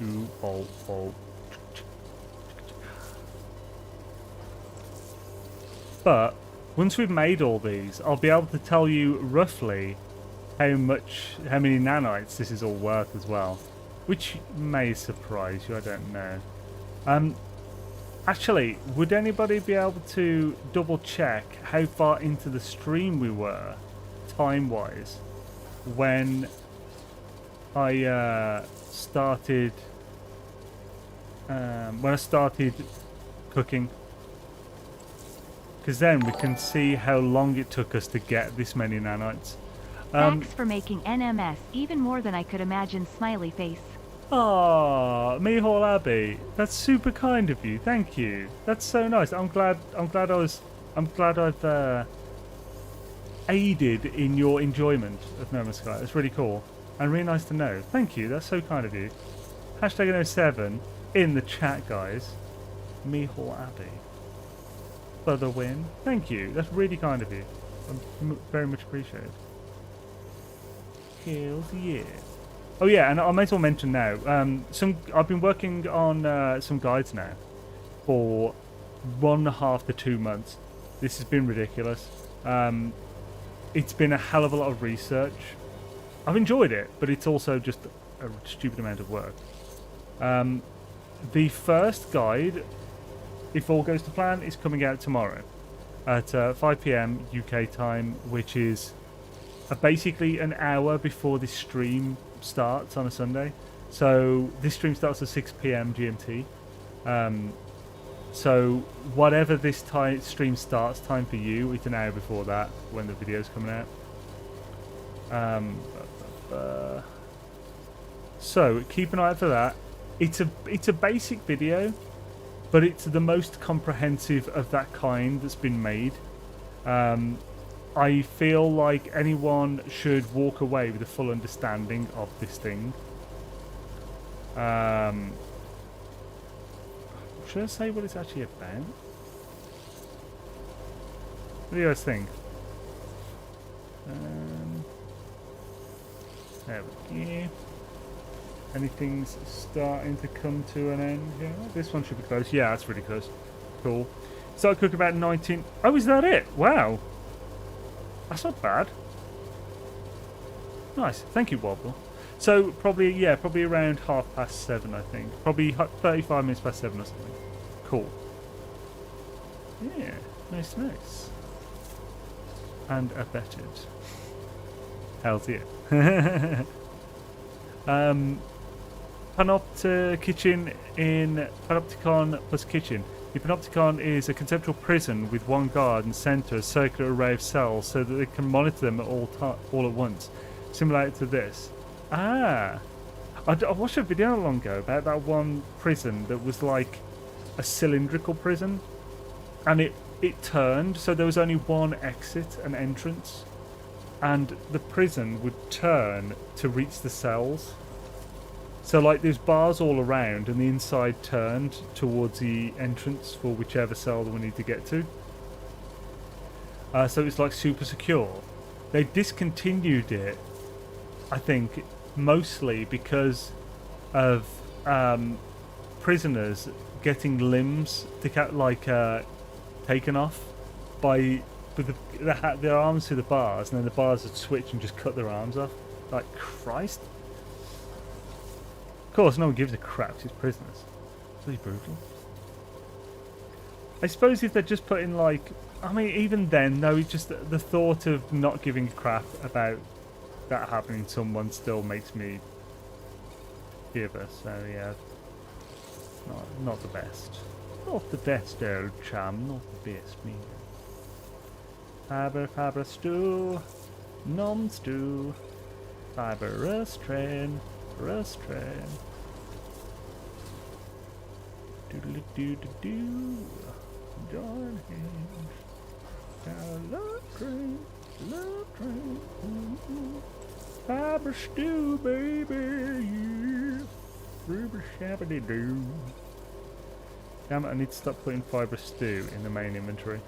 B: Ooh, oh. But once we've made all these, I'll be able to tell you roughly how many nanites this is all worth as well, which may surprise you. I don't know. Actually, would anybody be able to double check how far into the stream we were, time-wise, when I started cooking? because then we can see how long it took us to get this many nanites.
E: Thanks for making NMS even more than I could imagine. Smiley face.
B: Ah, Mihal Abbey, that's super kind of you. Thank you. That's so nice. I'm glad I've aided in your enjoyment of No Man's Sky. It's really cool and really nice to know. Thank you. That's so kind of you. Hashtag 07 in the chat, guys. Mihal Abbey for the win. Thank you. That's really kind of you. Very much appreciated. Hells yeah. Oh yeah, and I may as well mention now. I've been working on some guides now for 1.5 to 2 months. This has been ridiculous. It's been a hell of a lot of research. I've enjoyed it, but it's also just a stupid amount of work. The first guide, if all goes to plan, is coming out tomorrow at 5 p.m. UK time, which is basically an hour before this stream starts on a Sunday. So this stream starts at 6 p.m. GMT. So whatever this stream starts time for you, it's an hour before that when the video's coming out. So keep an eye out for that. It's a basic video, but it's the most comprehensive of that kind that's been made. I feel like anyone should walk away with a full understanding of this thing. Should I say what it's actually about? What do you guys think? There we go. Anything's starting to come to an end here. This one should be close. Yeah, that's really close. Cool. Started cooking about 19... Oh, is that it? Wow. That's not bad. Nice. Thank you, Wobble. So, probably around 7:30, I think. Probably 35 minutes past 7 or something. Cool. Yeah. Nice. And abetted. Hells yeah. Kitchen in Panopticon plus Kitchen. The Panopticon is a conceptual prison with one guard and centre a circular array of cells so that they can monitor them all at once, similar to this. I watched a video not long ago about that one prison that was like a cylindrical prison, and it turned, so there was only one exit and entrance, and the prison would turn to reach the cells. So like there's bars all around and the inside turned towards the entrance for whichever cell we need to get to. So it's like super secure. They discontinued it, I think, mostly because of prisoners getting limbs taken off by with their arms through the bars, and then the bars would switch and just cut their arms off. Like, Christ. Of course, no one gives a crap to his prisoners. It's really brutal. I suppose if they're just putting even then, though, it's just the thought of not giving a crap about that happening to someone still makes me shiver. So yeah, not the best. Not the best, old chum. Not the best, me. Fiber stew, nom stew, fiber rust train. Doodle-doo-doo-doo. John Haynes. Love train. Fiber stew, baby. Yeah. Rubber shabby-doo. Damn it, I need to stop putting fiber stew in the main inventory.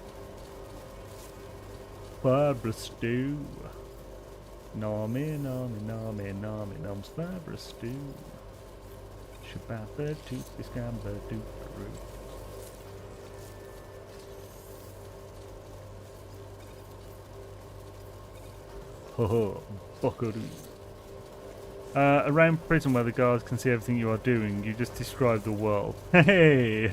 B: Fiber stew. Nommy, noms fiber stew. Shabba tooth, this gamba doo. Ho ho, buckaroo. Around prison where the guards can see everything you are doing, you just describe the world. Hey!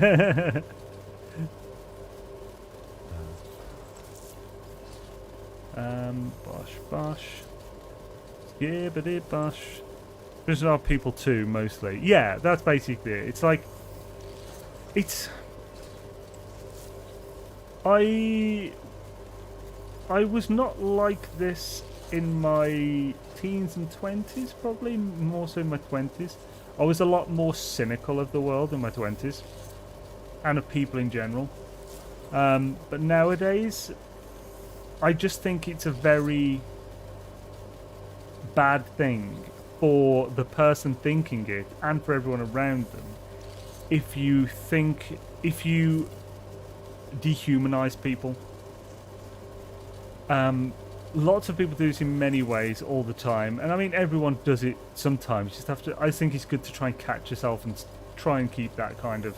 B: Bosh. Skibbity bosh. There's a lot of people too, mostly. Yeah, that's basically it. It's like... I was not like this in my teens and 20s, probably more so in my 20s. I was a lot more cynical of the world in my 20s and of people in general. But nowadays, I just think it's a very bad thing for the person thinking it and for everyone around them if you dehumanize people. Lots of people do this in many ways all the time, and I mean everyone does it sometimes. You just have to. I think it's good to try and catch yourself and try and keep that kind of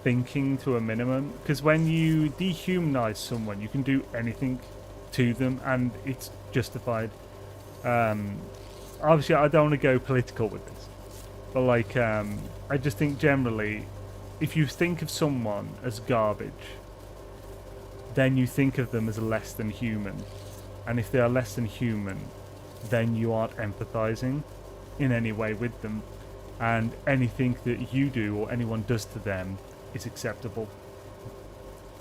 B: thinking to a minimum, because when you dehumanize someone, you can do anything to them, and it's justified. Obviously, I don't want to go political with this, but like, I just think generally, if you think of someone as garbage, then you think of them as less than human. And if they are less than human, then you aren't empathizing in any way with them. And anything that you do or anyone does to them is acceptable.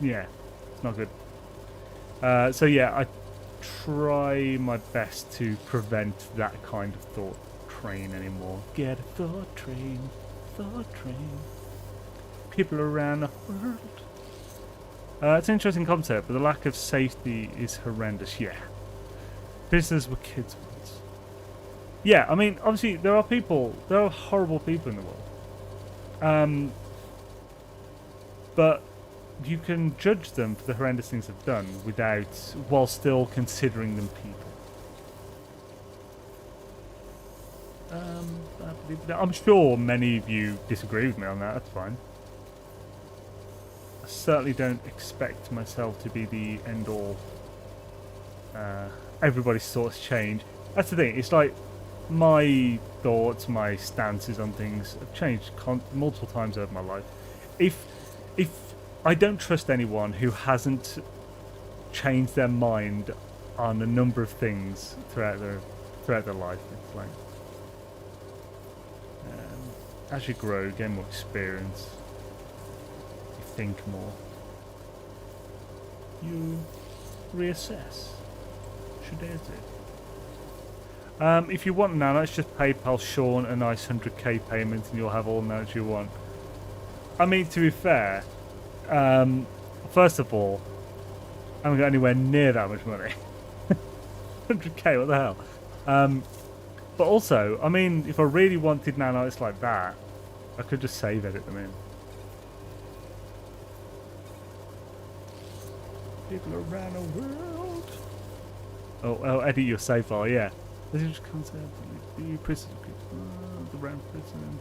B: Yeah, it's not good. So yeah, I try my best to prevent that kind of thought train anymore. Get a thought train, people around the world. It's an interesting concept, but the lack of safety is horrendous. Yeah. Business were kids once. Yeah, I mean, obviously, there are horrible people in the world. But you can judge them for the horrendous things they've done while still considering them people. I'm sure many of you disagree with me on that. That's fine. I certainly don't expect myself to be the end-all. Everybody's thoughts change. That's the thing. It's like my thoughts, my stances on things have changed multiple times over my life. If I don't trust anyone who hasn't changed their mind on a number of things throughout their life. It's like as you grow, gain more experience. Think more. You reassess. Should I do? If you want nanites, just PayPal Sean a nice 100k payment and you'll have all the nanites you want. I mean, to be fair, first of all, I haven't got anywhere near that much money. 100k, what the hell? But also, I mean, if I really wanted nanites like that, I could just save edit them in. People around the world. Oh, edit your save file, yeah. This is just concept. The prison. The round prison.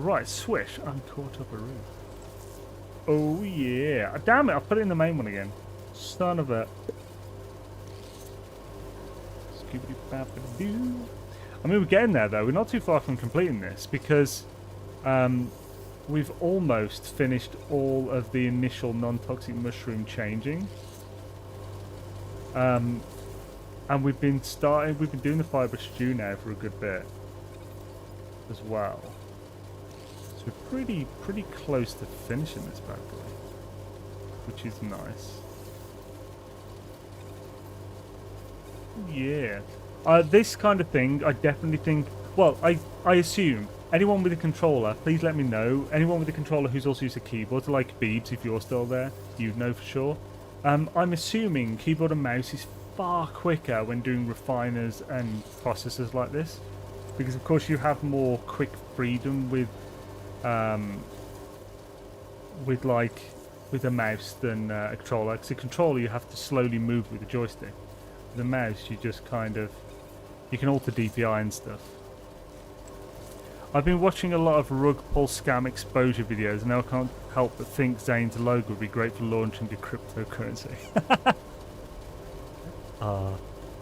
B: Right, swish. I'm caught up a room. Oh, yeah. Damn it, I put it in the main one again. Son of a. Skibbity-babbity-doo. I mean, we're getting there, though. We're not too far from completing this because we've almost finished all of the initial non-toxic mushroom changing. And we've been doing the fibre stew now for a good bit as well. So we're pretty close to finishing this bad boy, which is nice. Yeah. This kind of thing, I definitely think... Well, I assume anyone with a controller, please let me know. Anyone with a controller who's also used a keyboard, like Beebs, if you're still there, you'd know for sure. I'm assuming keyboard and mouse is far quicker when doing refiners and processors like this, because of course you have more quick freedom with a mouse than a controller. Because a controller you have to slowly move with the joystick. With a mouse you just kind of, you can alter DPI and stuff. I've been watching a lot of rug pull scam exposure videos, and now I can't help but think Xaine's logo would be great for launching a cryptocurrency.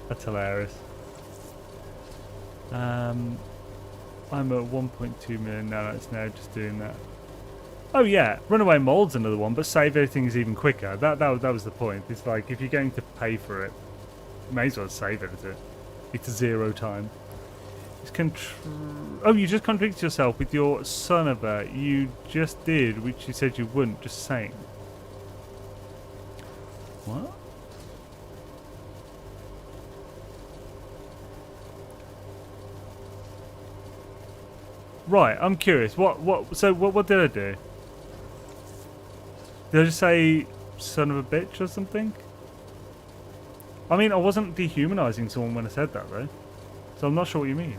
B: That's hilarious. I'm at 1.2 million nanites now, just doing that. Oh yeah, Runaway Mold's another one, but save everything is even quicker. That was the point. It's like, if you're going to pay for it, you may as well save everything. It's 0 time. Oh, you just contradicted yourself with your son of a. You just did, which you said you wouldn't, just saying. What? Right, I'm curious. What did I do? Did I just say son of a bitch or something? I mean, I wasn't dehumanizing someone when I said that, though. So I'm not sure what you mean.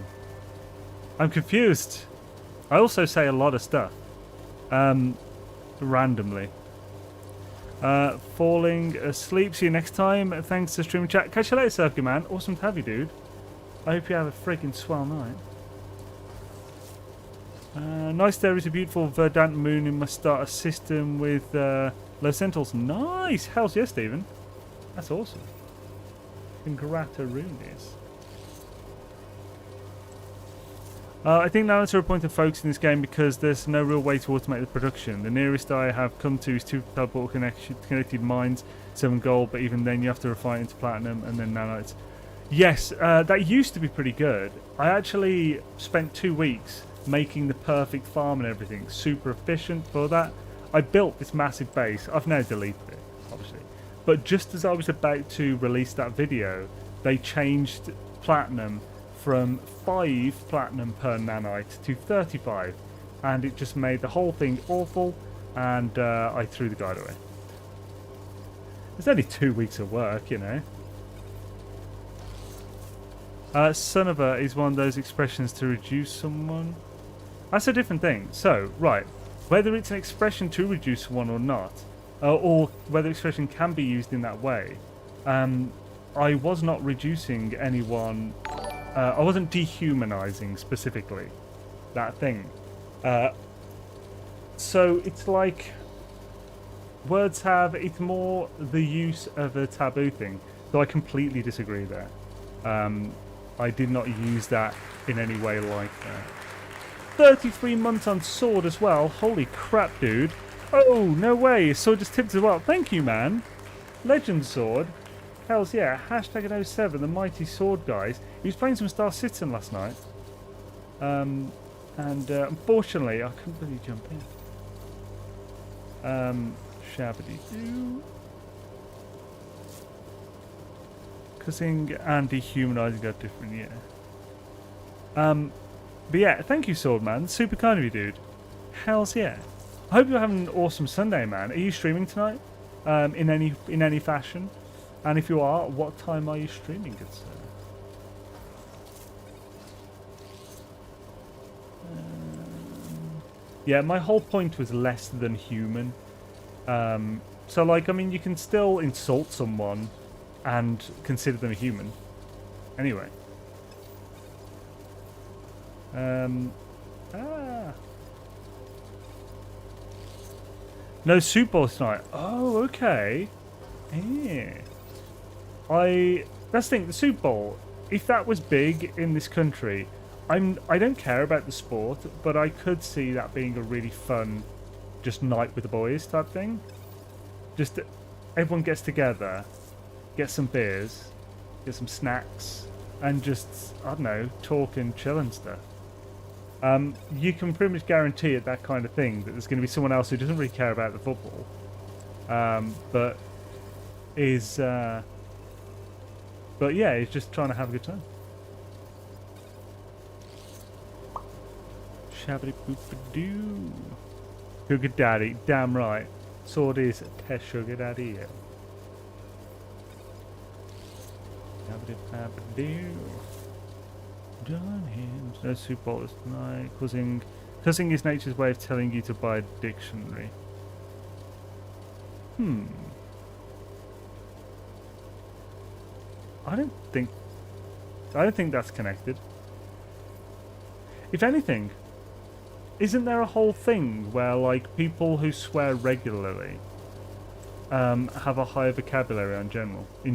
B: I'm confused. I also say a lot of stuff. Randomly. Falling asleep. See you next time. Thanks to stream chat. Catch you later, Circuit Man. Awesome to have you, dude. I hope you have a freaking swell night. Nice, there is a beautiful verdant moon in my starter system with low centils. Nice! Hells yes, Stephen. That's awesome. Congrataroonies. I think Nanites are a point of focus in this game because there's no real way to automate the production. The nearest I have come to is 2 teleport connected mines, 7 gold, but even then you have to refine it into platinum and then nanites. Yes, that used to be pretty good. I actually spent 2 weeks making the perfect farm and everything, super efficient for that. I built this massive base. I've now deleted it, obviously. But just as I was about to release that video, they changed platinum from 5 platinum per nanite to 35, and it just made the whole thing awful, and I threw the guide away. It's only 2 weeks of work, you know. Son of a is one of those expressions to reduce someone. That's a different thing. So, right, whether it's an expression to reduce someone or not, or whether expression can be used in that way, I was not reducing anyone. I wasn't dehumanizing specifically that thing. So it's like words have, it's more the use of a taboo thing. So I completely disagree there. I did not use that in any way like that. 33 months on sword as well. Holy crap, dude. Oh, no way. Sword just tipped as well. Thank you, man. Legend sword. Hells yeah. Hashtag an 07, the mighty sword guys. He was playing some Star Citizen last night. And unfortunately, I couldn't really jump in. Shabbity-doo. Cussing and dehumanizing are different, yeah. But yeah, thank you, Swordman. Super kind of you, dude. Hells yeah. I hope you're having an awesome Sunday, man. Are you streaming tonight? In any fashion? And if you are, what time are you streaming, good sir? Yeah, my whole point was less than human. So, like, I mean, you can still insult someone and consider them a human. Anyway. No Super Bowl tonight. Oh, okay. Yeah. That's the thing, the Super Bowl, if that was big in this country, I don't care about the sport, but I could see that being a really fun just night with the boys type thing. Just everyone gets together, get some beers, get some snacks, and just, I don't know, talk and chill and stuff. You can pretty much guarantee at that kind of thing that there's going to be someone else who doesn't really care about the football, but is, but yeah, he's just trying to have a good time. Shabbity boop-a-doo. Sugar daddy, damn right. Sword is test sugar daddy. Shabbity boop-a-doo. Done him. No Super Bowl is tonight. Cussing is nature's way of telling you to buy a dictionary. I don't think that's connected. If anything, isn't there a whole thing where, like, people who swear regularly have a higher vocabulary in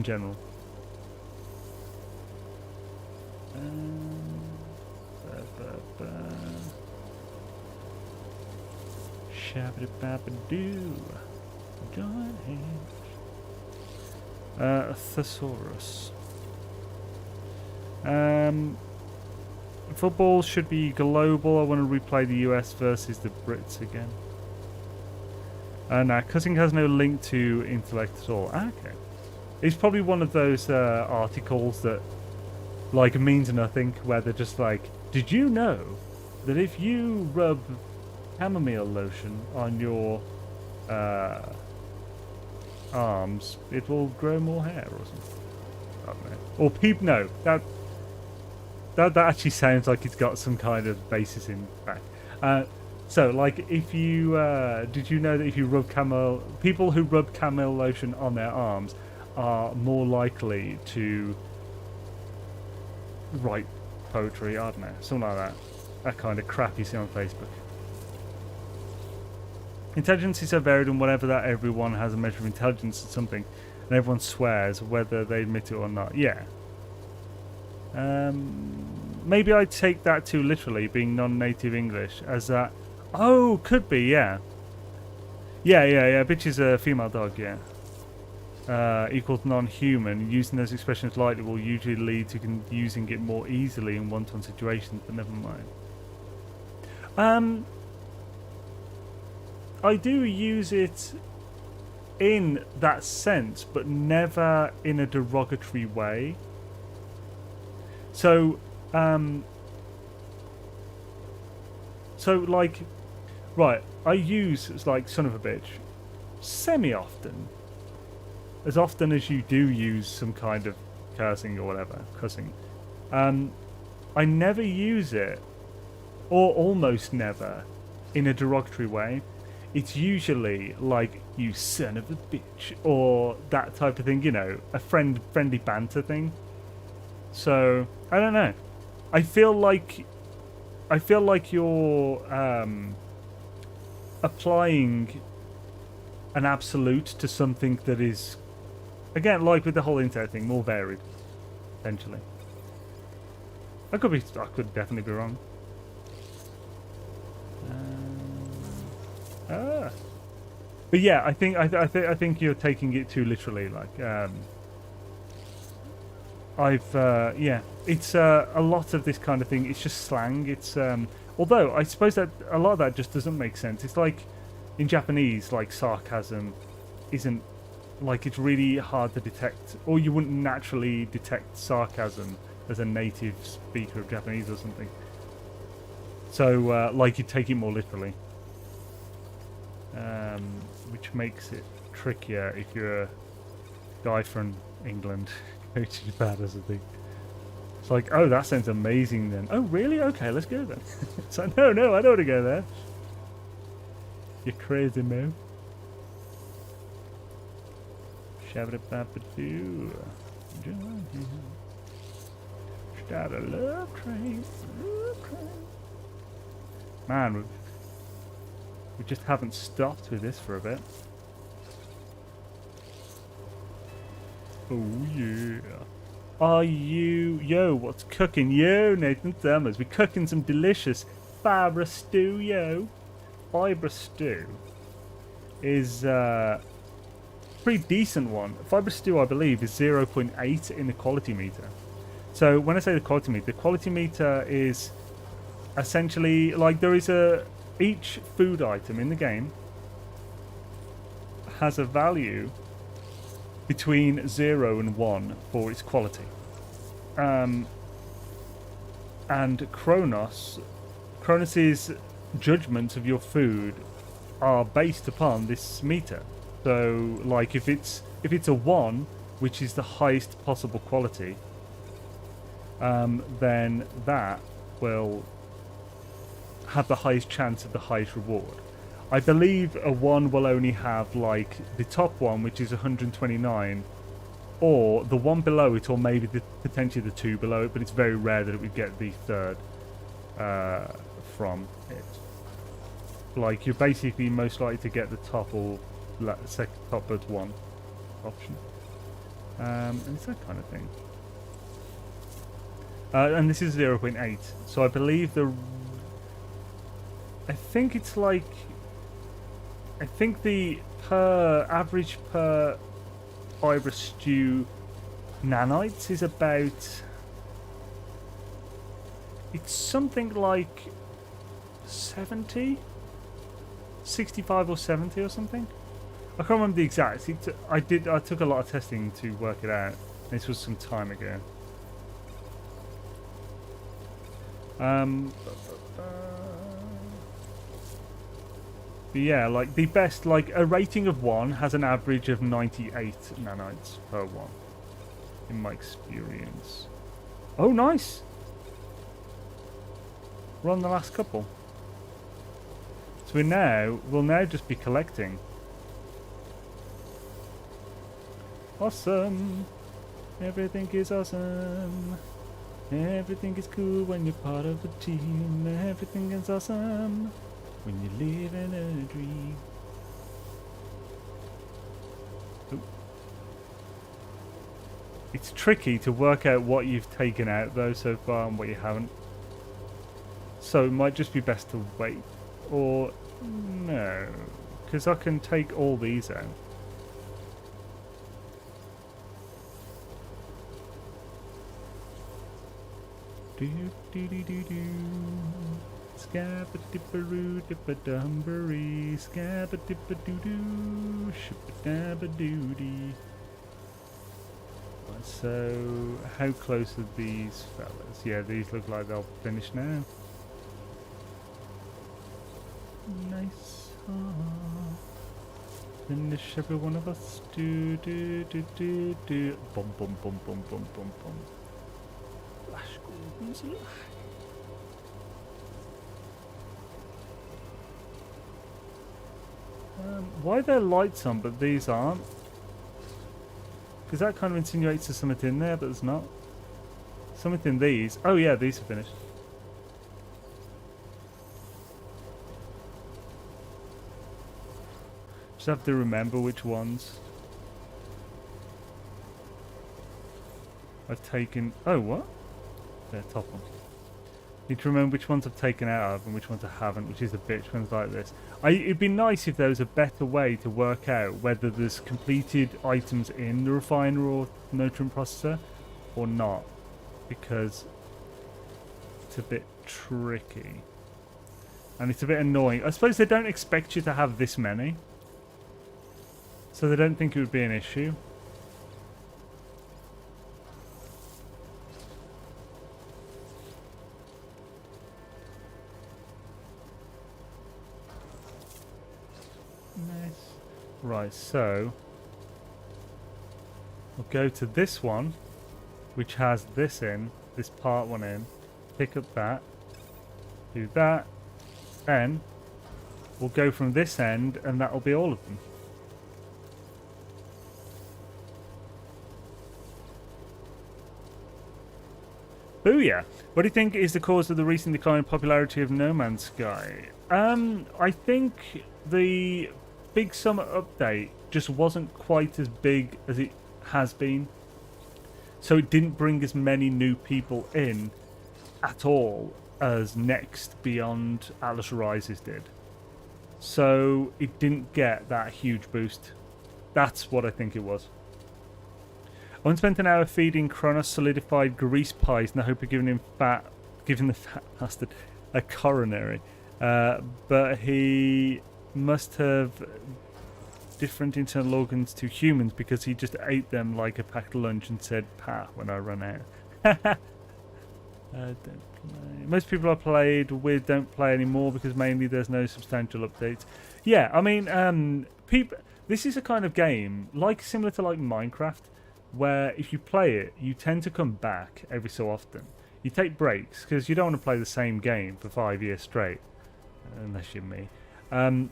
B: general? Shabba-dabba-doo. John Hayes. Thesaurus. Football should be global. I want to replay the US versus the Brits again. No, cussing has no link to intellect at all. Okay. It's probably one of those articles that, like, means nothing, where they're just like, did you know that if you rub chamomile lotion on your arms, it will grow more hair or something? I don't know. Or no, that actually sounds like it's got some kind of basis in fact. So, like, if you did you know that if you rub people who rub chamomile lotion on their arms are more likely to write poetry? I don't know, something like that. That kind of crap you see on Facebook. Intelligence is so varied and whatever that everyone has a measure of intelligence at something, and everyone swears whether they admit it or not. Yeah. Maybe I take that too literally, being non-native English, as that. Oh, could be, yeah. Yeah. Bitch is a female dog, yeah. Equals non-human. Using those expressions lightly will usually lead to using it more easily in one-to-one situations, but never mind. I do use it in that sense, but never in a derogatory way. So, like, right, I use, like, son of a bitch semi-often. As often as you do use some kind of cursing or whatever, cussing. I never use it, or almost never, in a derogatory way. It's usually like, you son of a bitch, or that type of thing, you know, a friendly banter thing. So, I don't know. I feel like you're applying an absolute to something that is, again, like with the whole internet thing, more varied, potentially. I could definitely be wrong. But yeah, I think you're taking it too literally. Like, yeah, it's a lot of this kind of thing. It's just slang. It's although I suppose that a lot of that just doesn't make sense. It's like in Japanese, like sarcasm isn't, like, it's really hard to detect, or you wouldn't naturally detect sarcasm as a native speaker of Japanese or something. So like, you take it more literally, which makes it trickier if you're a guy from England. Which is bad as a thing. It's like, oh, that sounds amazing then. Oh, really? Okay, let's go then. It's like, no, I don't want to go there. You crazy man. Shabba-dabba-doo. Start a love train. Man, we just haven't stopped with this for a bit. Oh yeah. Are you... Yo, what's cooking? Yo, Nathan Summers. We're cooking some delicious fibre stew, yo. Fibre stew is a pretty decent one. Fibre stew, I believe, is 0.8 in the quality meter. So when I say the quality meter is essentially, like, there is each food item in the game has a value between 0 and 1 for its quality. And Kronos's judgments of your food are based upon this meter. So, like, if it's a 1, which is the highest possible quality, then that will have the highest chance of the highest reward. I believe a 1 will only have, like, the top one, which is 129, or the one below it, or maybe potentially the 2 below it, but it's very rare that it would get the third from it. Like, you're basically most likely to get the top or second top but 1 option. And it's that kind of thing. And this is 0.8, so I believe I think it's like... I think the average per fibre stew nanites is about... It's something like 70 65 or 70 or something. I can't remember the exact. I took a lot of testing to work it out. This was some time ago. But yeah, like the best, like a rating of 1 has an average of 98 nanites per 1, in my experience. Oh, nice! We're on the last couple. So we'll now just be collecting. Awesome! Everything is awesome. Everything is cool when you're part of a team. Everything is awesome when you live in a dream. Ooh. It's tricky to work out what you've taken out though so far and what you haven't. So it might just be best to wait. Or no. Because I can take all these out. Do do do do do. Scabba dipperoo dippadumbery. Scabba dippa doo doo. Shibba doo dee. So, how close are these fellas? Yeah, these look like they'll finish now. Nice. Finish every one of us. Do do do do do. Bum bum bum bum bum bum bum. Why are there lights on but these aren't? Because that kind of insinuates there's something in there, but there's not. Something in these. Oh yeah, these are finished. Just have to remember which ones I've taken. Oh, what? The top one. Need to remember which ones I've taken out of and which ones I haven't, which is the bitch ones like this. It'd be nice if there was a better way to work out whether there's completed items in the refiner or nutrient processor or not, because it's a bit tricky. And it's a bit annoying. I suppose they don't expect you to have this many, so they don't think it would be an issue. Nice. Right, so we'll go to this one, which has this in, this part one in, pick up that, do that, then we'll go from this end and that'll be all of them. Booyah! What do you think is the cause of the recent decline in popularity of No Man's Sky? I think the big summer update just wasn't quite as big as it has been. So it didn't bring as many new people in at all as Next Beyond Atlas Rises did. So it didn't get that huge boost. That's what I think it was. I once spent an hour feeding Kronos solidified grease pies in the hope of giving the fat bastard a coronary. But he must have different internal organs to humans because he just ate them like a packed lunch and said "pa" when I run out. Don't play. Most people I played with don't play anymore because mainly there's no substantial updates. Yeah, I mean, people. This is a kind of game similar to Minecraft, where if you play it, you tend to come back every so often. You take breaks because you don't want to play the same game for 5 years straight, unless you're me. And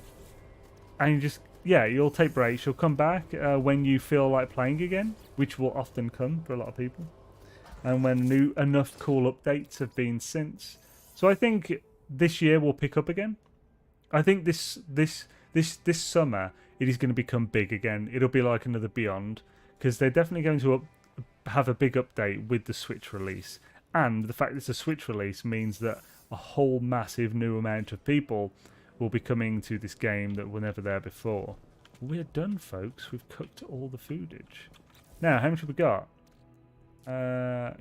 B: you just, yeah, you'll take breaks. You'll come back when you feel like playing again, which will often come for a lot of people, and when enough cool updates have been since. So I think this year will pick up again. I think this summer it is going to become big again. It'll be like another Beyond, because they're definitely going to have a big update with the Switch release. And the fact that it's a Switch release means that a whole massive new amount of people will be coming to this game that were never there before. We're done, folks. We've cooked all the foodage. Now, how much have we got?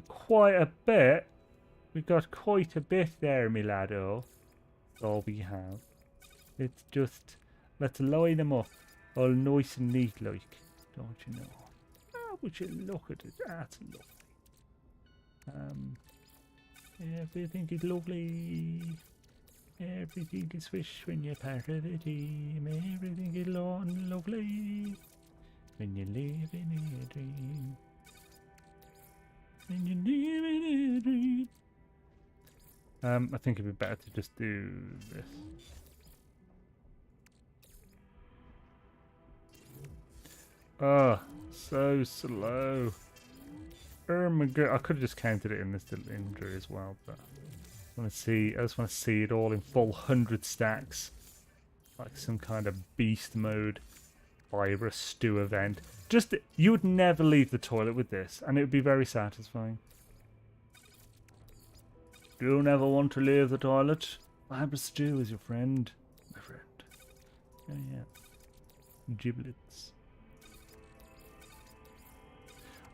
B: Quite a bit. We've got quite a bit there, my laddo. That's all we have. Let's just Let's line them up all nice and neat like. Don't you know? Ah, would you look at it? That's lovely. Everything is lovely. Everything is swish when you're part of a team. Everything is lovely when you're living in a dream. When you're living in a dream. I think it'd be better to just do this. Oh, so slow. Oh my god! I could have just counted it in this little injury as well, but I just want to see it all in full 100 stacks, like some kind of beast mode virus stew event. Just you would never leave the toilet with this, and it would be very satisfying. Do you never want to leave the toilet? Fibrous stew is your friend, my friend. Oh yeah, giblets.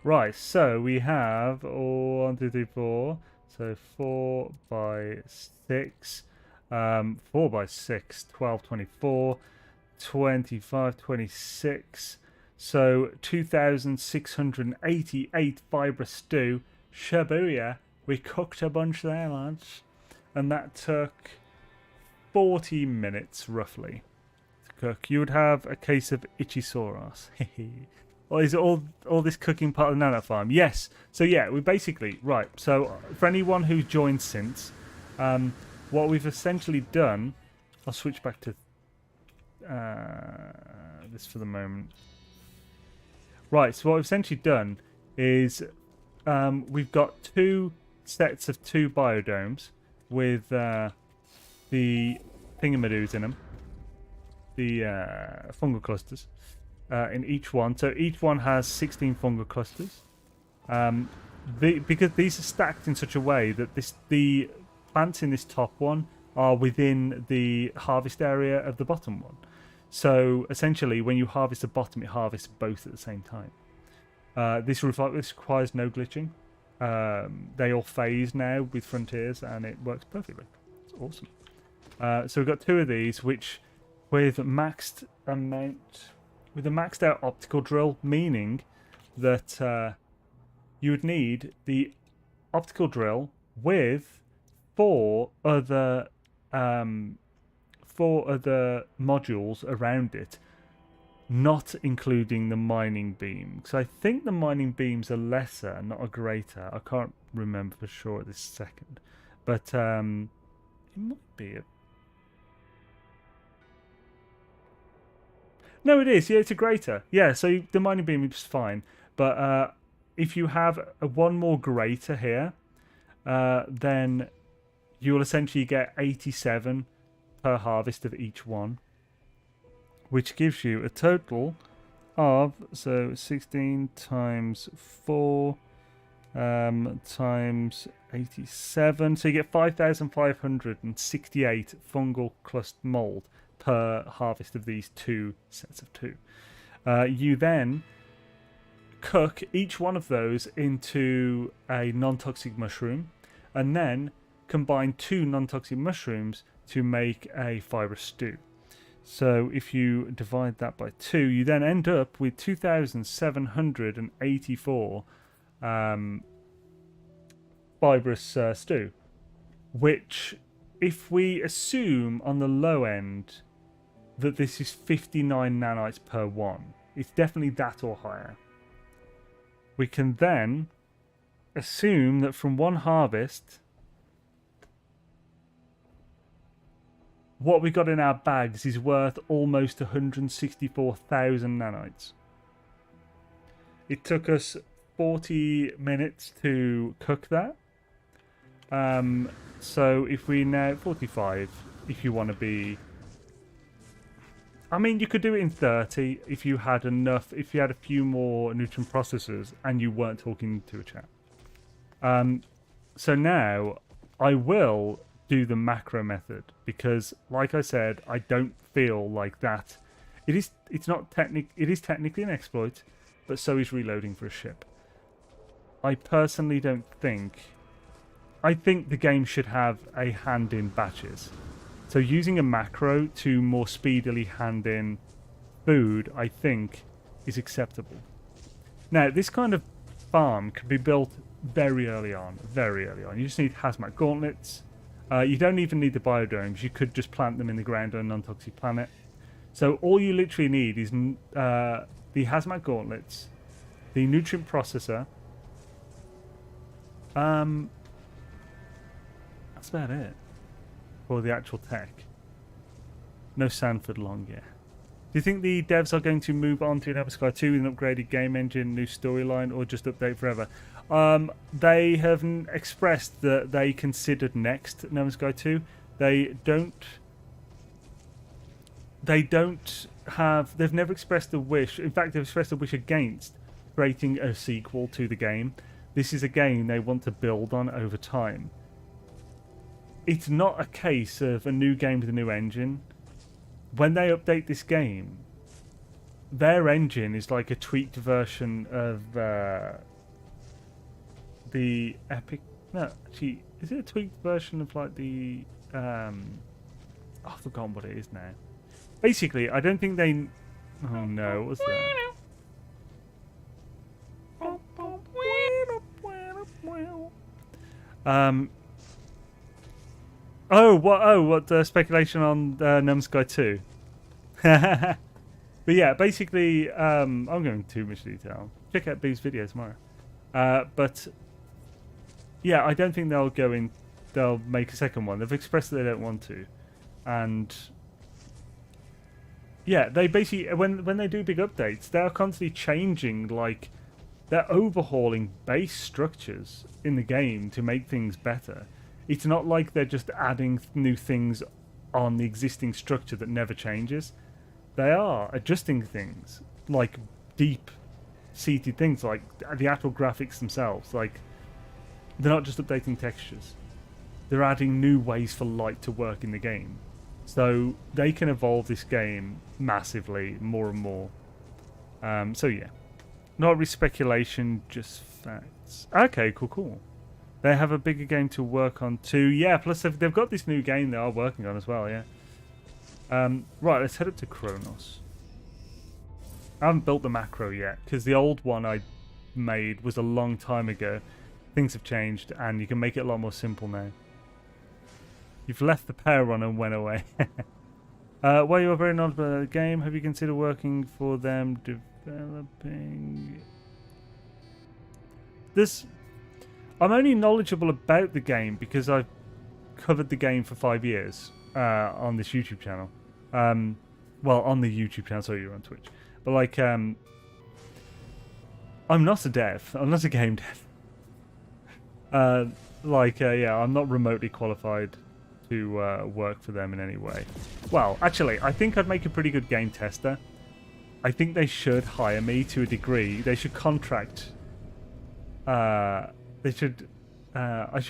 B: Right, so we have 1, 2, 3, 4. So 4 by 6, 4 by 6, 12, 24, 25, 26. So 2,688 fibrous stew. Shabuya, we cooked a bunch there, lads, and that took 40 minutes roughly to cook. You would have a case of itchy sauce. Or is it all this cooking part of the Nanite farm? Yes. So yeah, we basically, right. So for anyone who's joined since, what we've essentially done, I'll switch back to this for the moment. Right. So what we've essentially done is we've got 2 sets of 2 biodomes with the thingamadoos in them, the fungal clusters. In each one, so each one has 16 fungal clusters. Because these are stacked in such a way that the plants in this top one are within the harvest area of the bottom one. So essentially, when you harvest the bottom, it harvests both at the same time. This requires no glitching. They all phase now with frontiers, and it works perfectly. It's awesome. So we've got 2 of these, which with maxed amount. With a maxed out optical drill, meaning that you would need the optical drill with 4 other modules around it, not including the mining beam. So I think the mining beams are lesser, not a greater. I can't remember for sure at this second, but it might be a. No, it is. Yeah, it's a greater. Yeah, so the mining beam is fine. But if you have one more greater here, then you will essentially get 87 per harvest of each one, which gives you a total of, so 16 times 4 times 87. So you get 5,568 fungal cluster mold per harvest of these 2 sets of 2. You then cook each one of those into a non-toxic mushroom, and then combine 2 non-toxic mushrooms to make a fibrous stew. So if you divide that by 2, you then end up with 2,784 fibrous stew, which, if we assume on the low end that this is 59 nanites per one, it's definitely that or higher. We can then assume that from one harvest, what we got in our bags is worth almost 164,000 nanites. It took us 40 minutes to cook that. So if we now 45, if you want to be, I mean, you could do it in 30 if you had enough, if you had a few more nutrient processors and you weren't talking to a chat. So now I will do the macro method because, like I said, I don't feel like that. It is technically an exploit, but so is reloading for a ship. I personally don't think. I think the game should have a hand in batches. So using a macro to more speedily hand in food, I think, is acceptable. Now, this kind of farm can be built very early on, very early on. You just need hazmat gauntlets. You don't even need the biodomes. You could just plant them in the ground on a non-toxic planet. So all you literally need is the hazmat gauntlets, the nutrient processor. That's about it for the actual tech. No Sanford long, yeah. Do you think the devs are going to move on to NMS Sky 2 with an upgraded game engine, new storyline, or just update forever? They have expressed that they considered next NMS Sky 2. They've never expressed a wish. In fact, they've expressed a wish against creating a sequel to the game. This is a game they want to build on over time. It's not a case of a new game with a new engine. When they update this game, their engine is like a tweaked version of the Epic. No, actually, is it a tweaked version of like the? I've forgotten what it is now. Basically, I don't think they. Oh no, what was that? What speculation on NumSky Sky 2? But yeah, basically, I'm going too much detail. Check out B's video tomorrow. But yeah, I don't think they'll make a second one. They've expressed that they don't want to. And yeah, they basically, when they do big updates, they're constantly changing, like, they're overhauling base structures in the game to make things better. It's not like they're just adding new things on the existing structure that never changes. They are adjusting things, like deep-seated things, like the actual graphics themselves. Like, they're not just updating textures. They're adding new ways for light to work in the game. So they can evolve this game massively, more and more. So yeah. Not really speculation, just facts. Okay, cool. They have a bigger game to work on too. Yeah, plus they've got this new game they are working on as well, yeah. Right, let's head up to Kronos. I haven't built the macro yet, because the old one I made was a long time ago. Things have changed, and you can make it a lot more simple now. You've left the power on and went away. While you are very knowledgeable about the game, have you considered working for them developing... I'm only knowledgeable about the game because I've covered the game for 5 years on this YouTube channel. Well, on the YouTube channel, so you're on Twitch. But like, I'm not a dev. I'm not a game dev. Yeah, I'm not remotely qualified to work for them in any way. Well, actually, I think I'd make a pretty good game tester. I think they should hire me to a degree. They should contract... I should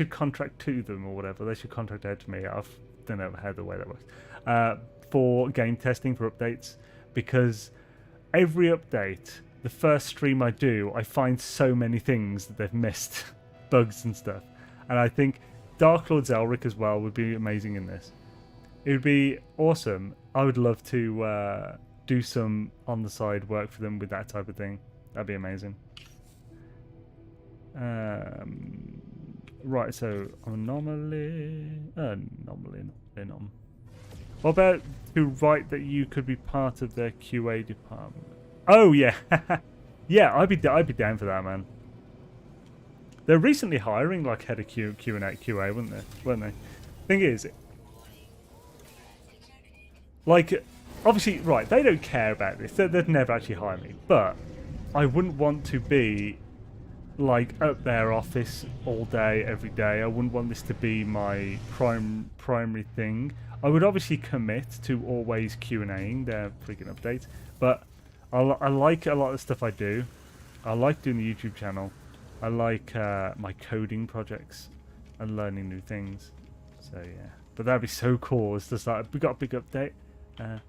B: contract to them or whatever. They should contract out to me. I don't know how the way that works. For game testing, for updates. Because every update, the first stream I do, I find so many things that they've missed. Bugs and stuff. And I think Dark Lord Zelric as well would be amazing in this. It would be awesome. I would love to do some on-the-side work for them with that type of thing. That'd be amazing. Right, so anomaly. What about to write that you could be part of their QA department? Oh yeah, yeah, I'd be down for that, man. They're recently hiring like head of QA, weren't they? Thing is, like, obviously, right? They don't care about this. They'd never actually hire me, but I wouldn't want to be like at their office all day, every day. I wouldn't want this to be my primary thing. I would obviously commit to always Q&Aing their freaking updates, but I like a lot of the stuff I do. I like doing the YouTube channel. I like my coding projects and learning new things. So yeah, but that'd be so cool. It's just like, we got a big update. I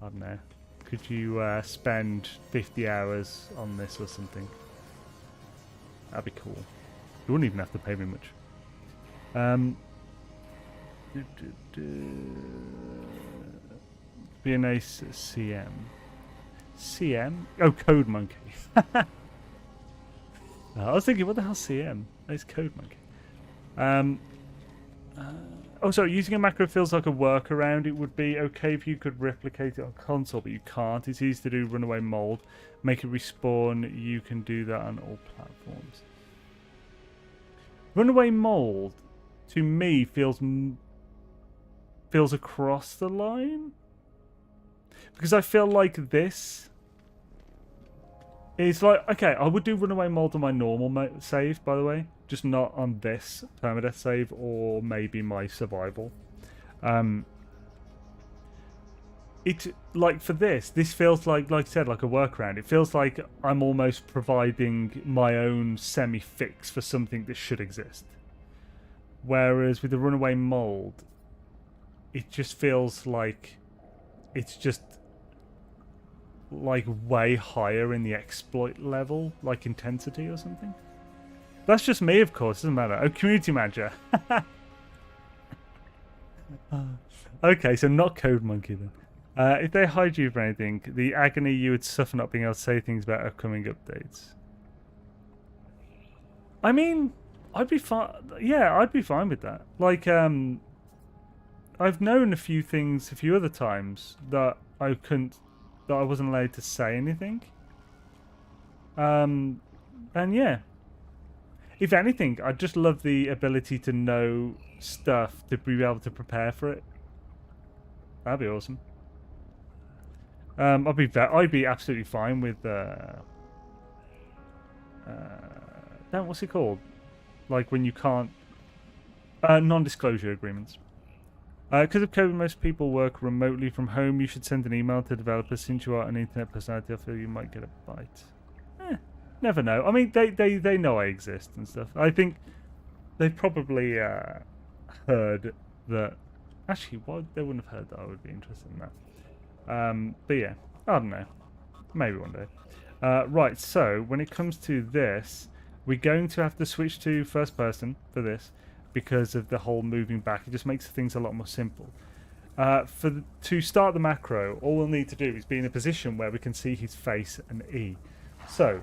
B: don't know. Could you spend 50 hours on this or something? That'd be cool. You wouldn't even have to pay me much. Be a nice CM. CM? Oh, Code Monkey. I was thinking, what the hell CM? It's Code Monkey. Oh, sorry, using a macro feels like a workaround. It would be okay if you could replicate it on console, but you can't. It's easy to do runaway mold. Make it respawn. You can do that on all platforms. Runaway mold, to me, feels across the line. Because I feel like this is like, okay, I would do runaway mold on my normal save, by the way. Just not on this permadeath save or maybe my survival. It, like, for this feels like I said, like a workaround. It feels like I'm almost providing my own semi-fix for something that should exist. Whereas with the runaway mold, it just feels like it's just like way higher in the exploit level, like intensity or something. That's just me, of course. Doesn't matter. Oh, community manager. Okay, so not Code Monkey then. If they hide you for anything, the agony you would suffer not being able to say things about upcoming updates. I mean, I'd be fine. Yeah, I'd be fine with that. Like, I've known a few things, a few other times that I wasn't allowed to say anything. And yeah. If anything, I just love the ability to know stuff to be able to prepare for it. That'd be awesome. I'd be absolutely fine with what's it called? Like when you can't non-disclosure agreements. Because of COVID, most people work remotely from home. You should send an email to developers. Since you are an internet personality, I feel you might get a bite. Never know. I mean, they know I exist and stuff. I think they've probably heard that. Actually, they wouldn't have heard that I would be interested in that. But yeah, I don't know. Maybe one day. Right, so when it comes to this, we're going to have to switch to first person for this because of the whole moving back. It just makes things a lot more simple. To start the macro, all we'll need to do is be in a position where we can see his face and E. So,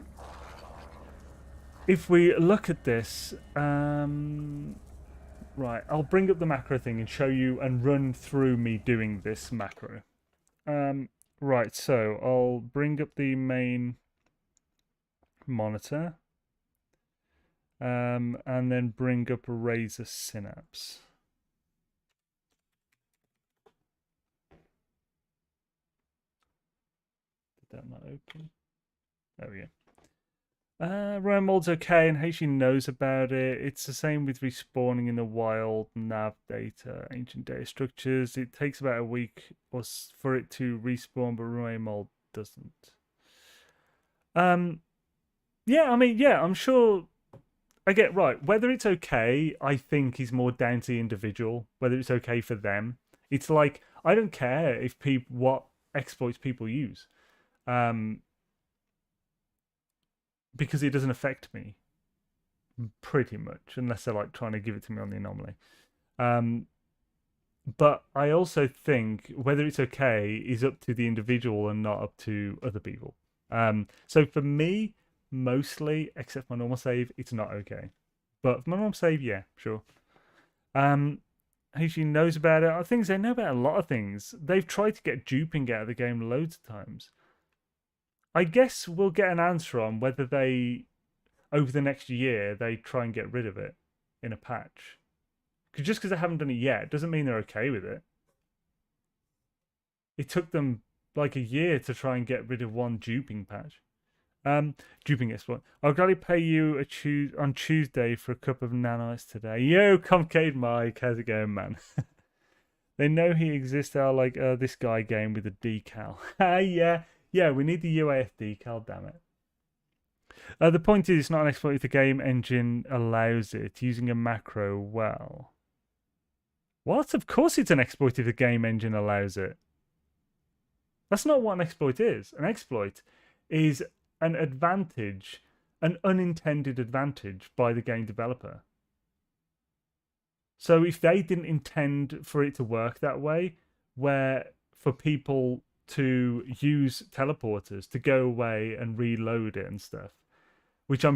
B: if we look at this, right, I'll bring up the macro thing and show you and run through me doing this macro. Right, so I'll bring up the main monitor, and then bring up Razor Synapse. Did that not open? There we go. Run mold's okay, and Heishi knows about it. It's the same with respawning in the wild, nav data, ancient data structures. It takes about a week for it to respawn, but run mold doesn't. Yeah, I mean, yeah, I'm sure. I get right. Whether it's okay, I think is more down to the individual. Whether it's okay for them, it's like I don't care if what exploits people use. Because it doesn't affect me, pretty much, unless they're like trying to give it to me on the anomaly. But I also think whether it's okay is up to the individual and not up to other people. So for me, mostly, except my normal save, it's not okay. But for my normal save, yeah, sure. He knows about it. I think they know about a lot of things. They've tried to get duping out of the game loads of times. I guess we'll get an answer on whether they, over the next year, they try and get rid of it in a patch. Just because they haven't done it yet doesn't mean they're okay with it. It took them like a year to try and get rid of one duping patch. Duping exploit. I'll gladly pay you on Tuesday for a cup of nanites today. Yo, Comcade Mike, how's it going, man? They know he exists. They're like, this guy game with a decal. Yeah, we need the UAF decal, damn it. The point is, it's not an exploit if the game engine allows it. Using a macro, well. What? Of course it's an exploit if the game engine allows it. That's not what an exploit is. An exploit is an advantage, an unintended advantage by the game developer. So if they didn't intend for it to work that way, where for people to use teleporters to go away and reload it and stuff, which I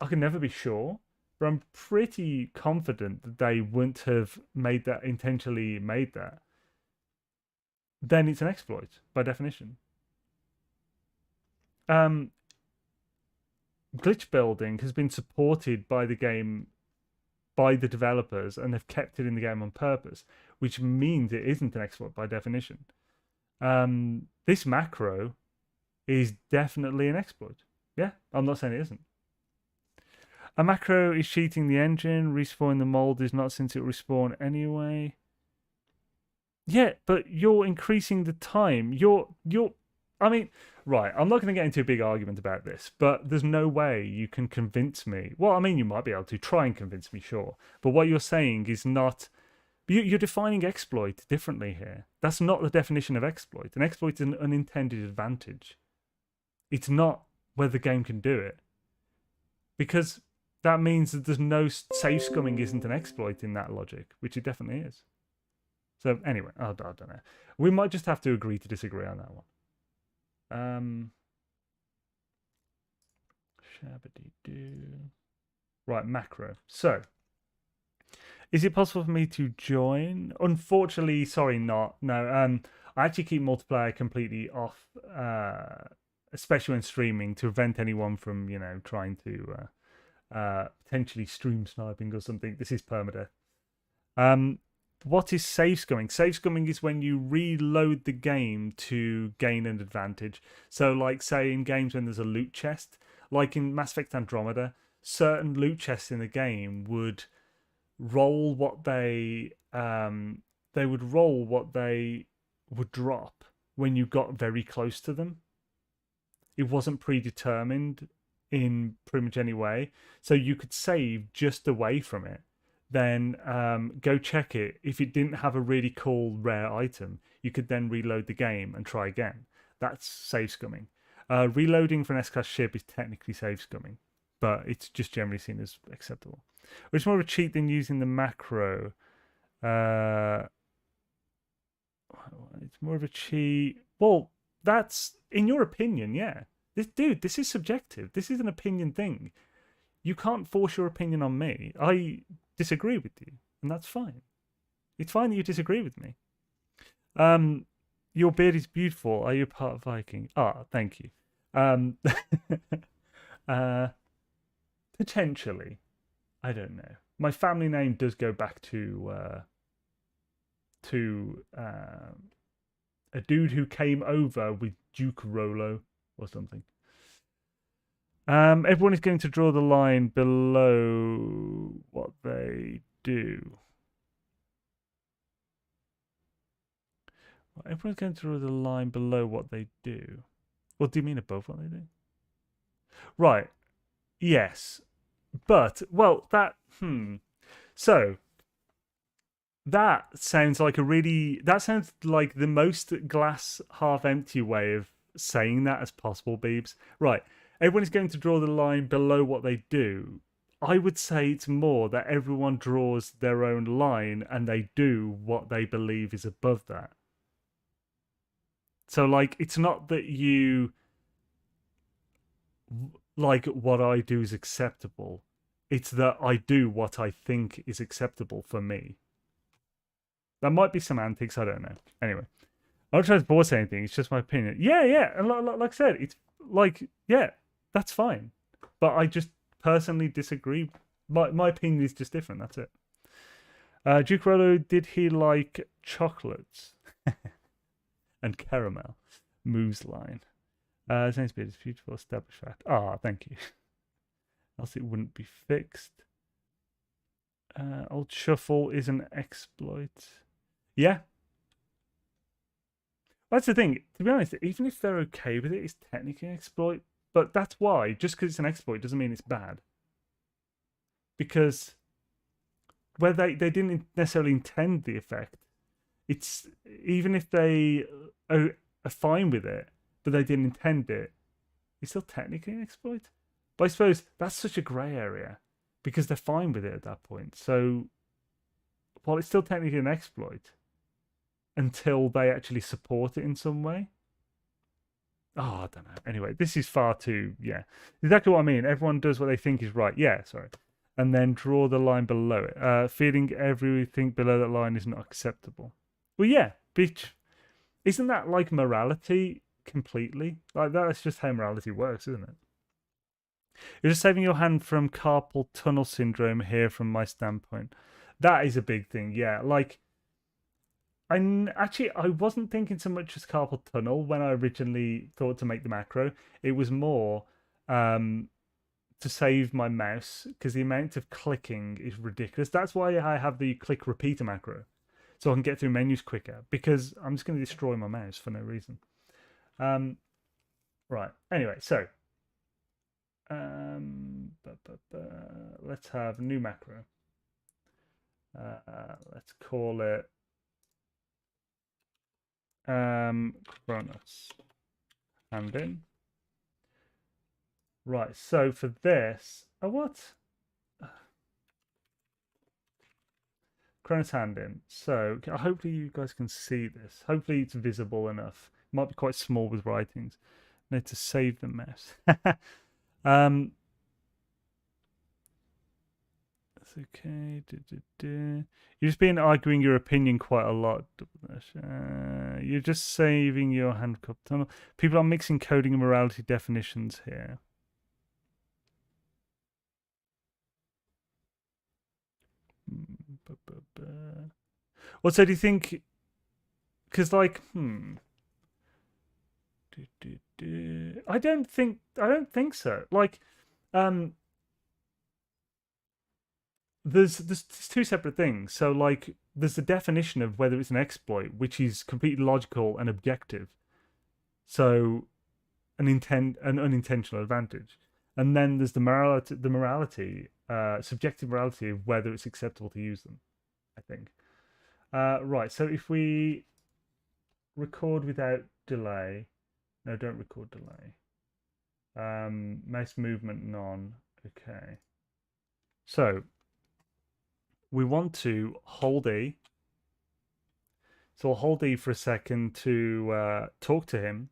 B: can never be sure, but I'm pretty confident that they wouldn't have intentionally made that. Then it's an exploit by definition. Glitch building has been supported by the game, by the developers, and they've kept it in the game on purpose, which means it isn't an exploit by definition. This macro is definitely an exploit. Yeah, I'm not saying it isn't. A macro is cheating the engine. Respawning the mold is not, since it will respawn anyway. Yeah, but you're increasing the time. I mean, right, I'm not going to get into a big argument about this, but there's no way you can convince me. Well, I mean, you might be able to try and convince me, sure. But what you're saying is not... You're defining exploit differently here. That's not the definition of exploit. An exploit is an unintended advantage. It's not whether the game can do it. Because that means that there's no... Safe scumming isn't an exploit in that logic, which it definitely is. So anyway, I don't know. We might just have to agree to disagree on that one. Shabba-dee-doo. Right, macro. So, is it possible for me to join? Unfortunately, sorry, not. No, I actually keep multiplayer completely off, especially when streaming, to prevent anyone from, trying to potentially stream sniping or something. This is permadeath. What is safe scumming? Safe scumming is when you reload the game to gain an advantage. So, like, say, in games when there's a loot chest, like in Mass Effect Andromeda, certain loot chests in the game would roll what they would drop when you got very close to them. It wasn't predetermined in pretty much any way, so you could save just away from it. Then go check it. If it didn't have a really cool rare item, you could then reload the game and try again. That's safe scumming. Reloading for an S-class ship is technically safe scumming, but it's just generally seen as acceptable. Which is more of a cheat than using the macro. It's more of a cheat. Well, that's in your opinion, yeah. This is subjective. This is an opinion thing. You can't force your opinion on me. I disagree with you, and that's fine. It's fine that you disagree with me. Your beard is beautiful. Are you part of Viking? Thank you. Potentially. I don't know. My family name does go back to a dude who came over with Duke Rolo or something. Everyone is going to draw the line below what they do. Everyone's going to draw the line below what they do. What do you mean above what they do? Right. Yes. But, well, So, that sounds like the most glass half empty way of saying that as possible, Beebs. Right. Everyone is going to draw the line below what they do. I would say it's more that everyone draws their own line and they do what they believe is above that. So, like, it's not that you, like, what I do is acceptable. It's that I do what I think is acceptable for me. That might be semantics, I don't know. Anyway, I'm not trying to force anything, it's just my opinion. Yeah, and like I said, it's like, yeah, that's fine. But I just personally disagree. My opinion is just different, that's it. Duke Rolo, did he like chocolates? And caramel. Moose line. Xaine's beard is beautiful, established fact. Thank you. Else it wouldn't be fixed. Old Shuffle is an exploit. Yeah. That's the thing. To be honest, even if they're okay with it, it's technically an exploit. But that's why. Just because it's an exploit doesn't mean it's bad. Because where they didn't necessarily intend the effect, it's even if they are fine with it, but they didn't intend it, it's still technically an exploit. But I suppose that's such a grey area because they're fine with it at that point. So while it's still technically an exploit until they actually support it in some way. Oh, I don't know. Anyway, this is far too, yeah. Exactly what I mean. Everyone does what they think is right. Yeah, sorry. And then draw the line below it. Feeling everything below that line is not acceptable. Well, yeah, bitch. Isn't that like morality completely? Like, that's just how morality works, isn't it? You're just saving your hand from carpal tunnel syndrome here from my standpoint. That is a big thing, yeah. Like, I wasn't thinking so much as carpal tunnel when I originally thought to make the macro. It was more to save my mouse because the amount of clicking is ridiculous. That's why I have the click repeater macro, so I can get through menus quicker, because I'm just going to destroy my mouse for no reason. Right. Anyway, so let's have a new macro. Let's call it Chronos. Hand in. Right, so for this, what? Chronos hand in. So hopefully you guys can see this. Hopefully it's visible enough. It might be quite small with writings. Need to save the mouse. That's okay. You've just been arguing your opinion quite a lot. You're just saving your handcuff tunnel. People are mixing coding and morality definitions here. Well, so do you think? Because, like, I don't think so. Like, there's two separate things. So, like, there's the definition of whether it's an exploit, which is completely logical and objective. So, an unintentional advantage, and then there's the morality, subjective morality of whether it's acceptable to use them, I think. Right, so if we record without delay, no, don't record delay. Mouse movement none. Okay. So we want to hold E. So I'll hold E for a second to talk to him.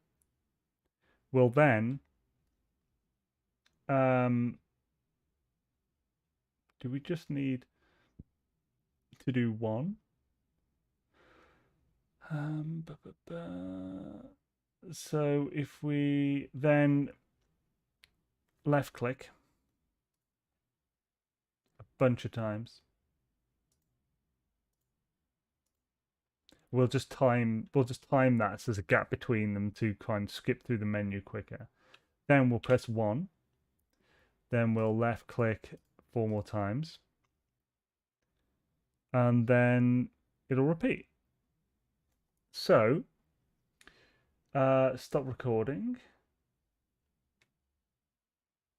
B: We'll then do we just need to do one? So if we then left click a bunch of times, we'll just time that so there's a gap between them to kind of skip through the menu quicker. Then we'll press 1. Then we'll left click 4 more times. And then it'll repeat. So, stop recording.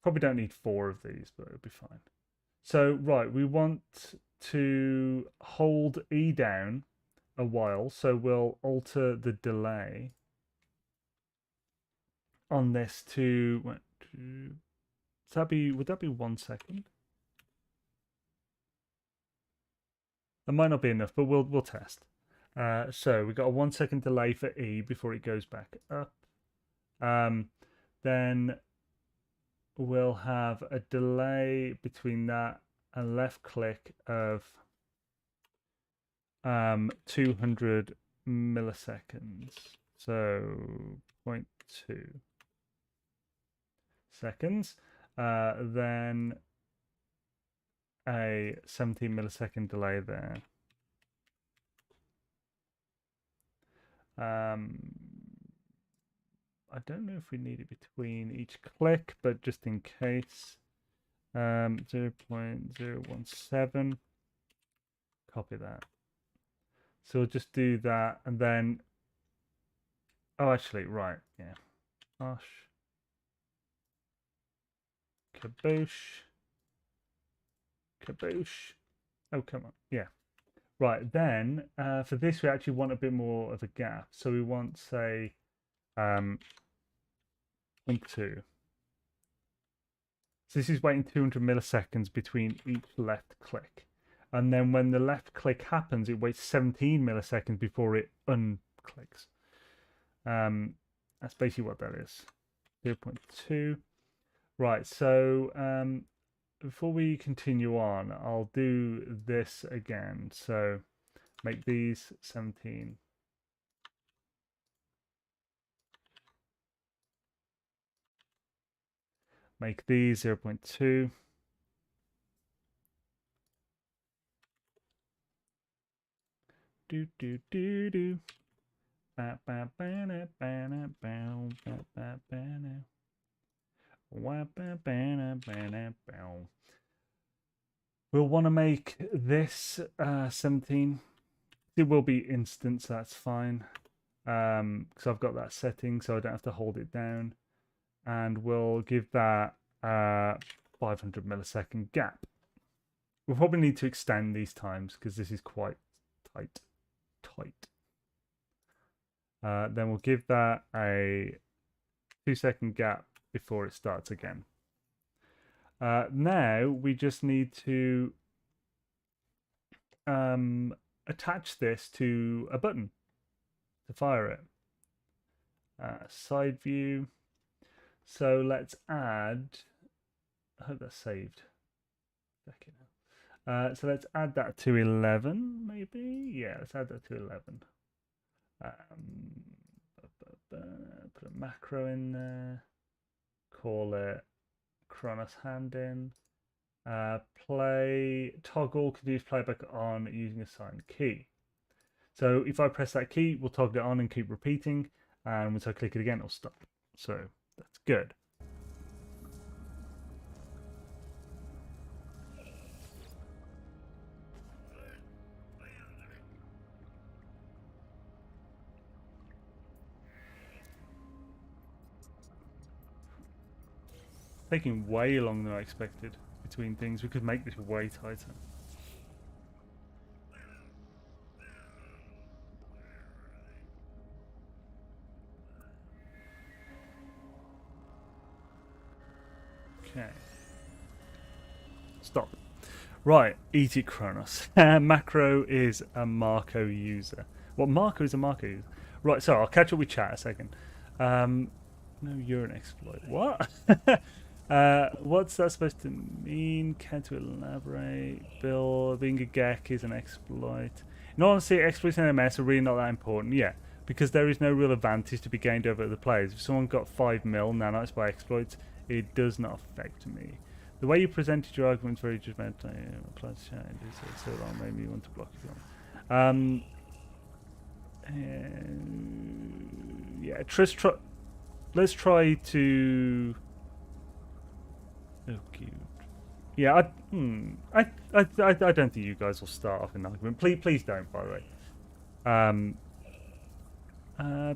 B: Probably don't need 4 of these, but it'll be fine. So, right, we want to hold E down a while, so we'll alter the delay on this to would that be 1 second? That might not be enough, but we'll test. So we've got a 1 second delay for E before it goes back up. Then we'll have a delay between that and left click of 200 milliseconds. So 0.2 seconds. Then a 17 millisecond delay there. I don't know if we need it between each click, but just in case, 0.017. Copy that. So we'll just do that, and then, oh, actually, right, yeah. Gosh. Kaboosh. Kaboosh. Oh, come on. Yeah. Right, then, for this, we actually want a bit more of a gap. So we want, say, 0.2. So this is waiting 200 milliseconds between each left click. And then when the left click happens, it waits 17 milliseconds before it unclicks. That's basically what that is. 0.2. Right, so before we continue on, I'll do this again. So make these 17. Make these 0.2. Do do do do. Ba ba ba na ba na bow ba ba ba na. Wa ba ba na ba na bow. We'll want to make this 17. It will be instant, so that's fine. Because I've got that setting, so I don't have to hold it down. And we'll give that 500 millisecond gap. We'll probably need to extend these times because this is quite tight. Then we'll give that a 2-second gap before it starts again. Now we just need to attach this to a button to fire it. Side view. So let's add. I hope that's saved. So let's add that to 11, maybe. Yeah, let's add that to 11. Put a macro in there. Call it Kronos hand in. Play toggle could use playback on using a signed key. So if I press that key, we'll toggle it on and keep repeating. And once I click it again, it'll stop. So that's good. Taking way longer than I expected between things. We could make this way tighter. Okay. Stop. Right, eat it, Kronos. Macro is a Marco user. What Marco is a Marco user? Right, so I'll catch up with chat a second. No, you're an exploit. What? What's that supposed to mean? Care to elaborate? Bill, being a Gek is an exploit. In all honesty, exploits in NMS are really not that important. Yeah, because there is no real advantage to be gained over other players. If someone got 5 mil nanites by exploits, it does not affect me. The way you presented your arguments very judgmental. Applies to chat. So long, maybe you want to block it. Yeah, let's try to. Oh, cute. Yeah, I don't think you guys will start off an argument. Please don't. By the way.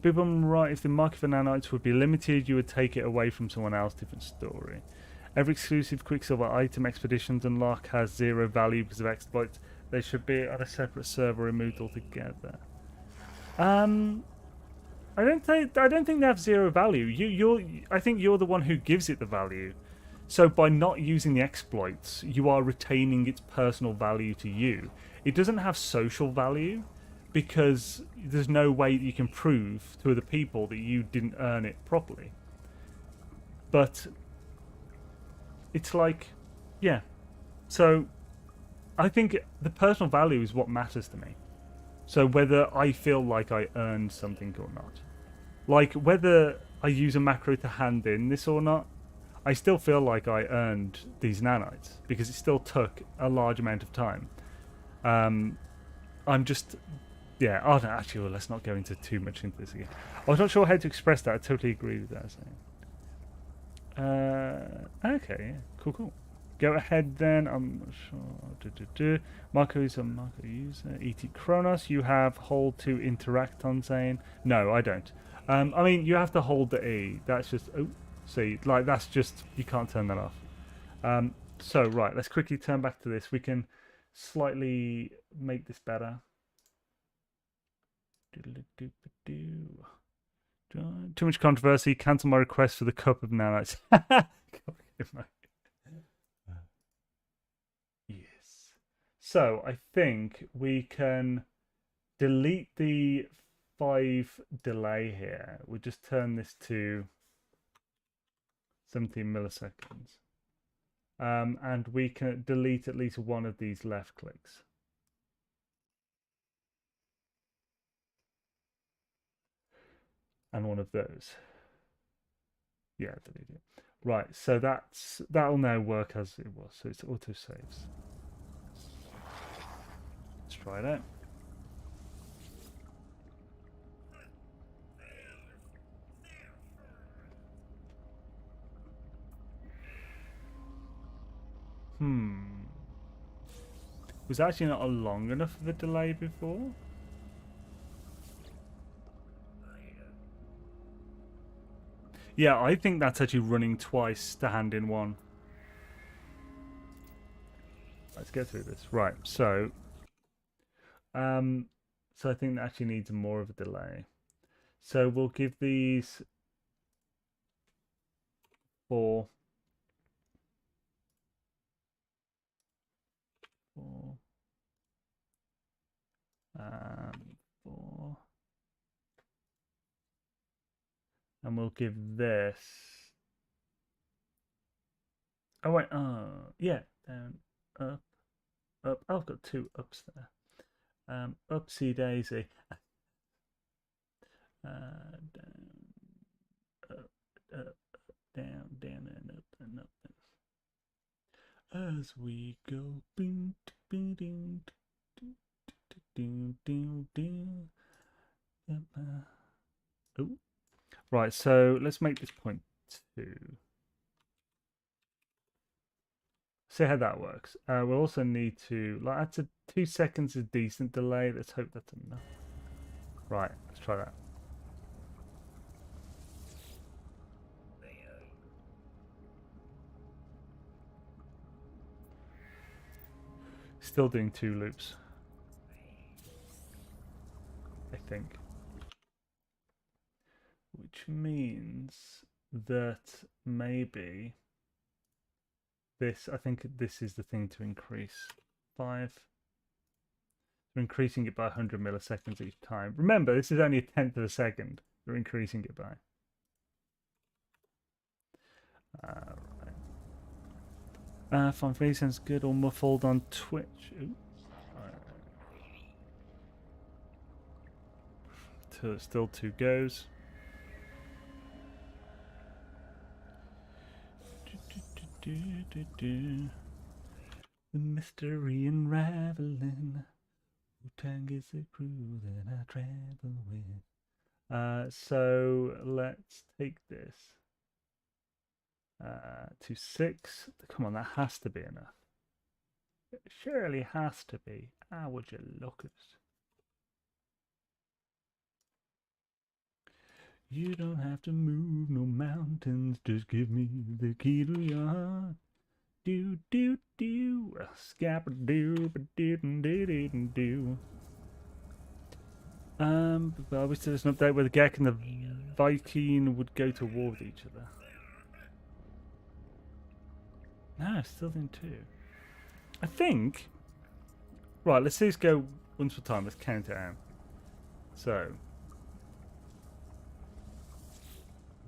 B: People right. If the market for nanites would be limited, you would take it away from someone else. Different story. Every exclusive Quicksilver item Expeditions unlock has 0 value because of exploits. They should be on a separate server removed altogether. I don't think they have 0 value. I think you're the one who gives it the value. So by not using the exploits, you are retaining its personal value to you. It doesn't have social value because there's no way that you can prove to other people that you didn't earn it properly. But it's like, yeah. So I think the personal value is what matters to me. So whether I feel like I earned something or not. Like whether I use a macro to hand in this or not, I still feel like I earned these nanites because it still took a large amount of time. I'm just, yeah, oh no, actually, well, let's not go into too much into this again. I was not sure how to express that. I totally agree with that. Okay, yeah, cool. Go ahead then. I'm not sure. Marco is a Marco user. E.T. Kronos, you have hold to interact on Xaine. No, I don't. I mean, you have to hold the E. That's just, oh, see, like that's just, you can't turn that off. So, right, let's quickly turn back to this. We can slightly make this better. Too much controversy. Cancel my request for the cup of nanites. So I think we can delete the 5 delay here. We'll just turn this to 17 milliseconds. And we can delete at least one of these left clicks. And one of those. Yeah, delete it. Right, so that'll now work as it was. So it's auto saves. Let's try it out. Was actually not a long enough of a delay before. Yeah, I think that's actually running twice to hand in one. Let's get through this. Right, so I think that actually needs more of a delay. So we'll give these 4. 4. 4. And we'll give this. Oh wait, yeah, down, up, up. Oh, I've got 2 ups there. Upsy daisy. Down, up, down, and up and up. As we go, bing, bing, ding, ding, ding, ding. Oh, right. So let's make this point 2. See how that works. We'll also need to that's a 2 seconds of decent delay. Let's hope that's enough. Right, let's try that. Still doing 2 loops, I think. Which means that maybe this, I think this is the thing to increase. 5. We're increasing it by 100 milliseconds each time. Remember, this is only a 1/10 of a second we're increasing it by. Right. Fine, very sounds good. Or muffled on Twitch. Ooh. Right. Still 2 goes. The mystery unraveling. Wu-Tang is the crew that I travel with. So let's take this to 6. Come on, that has to be enough. It surely has to be. How would you look at it? You don't have to move no mountains. Just give me the key to your heart. Do do do. Scapper do do do do do. But I wish there was an update where the Gek and the Viking would go to war with each other. No, still doing 2. I think. Right, let's see this go once more time. Let's count it out. So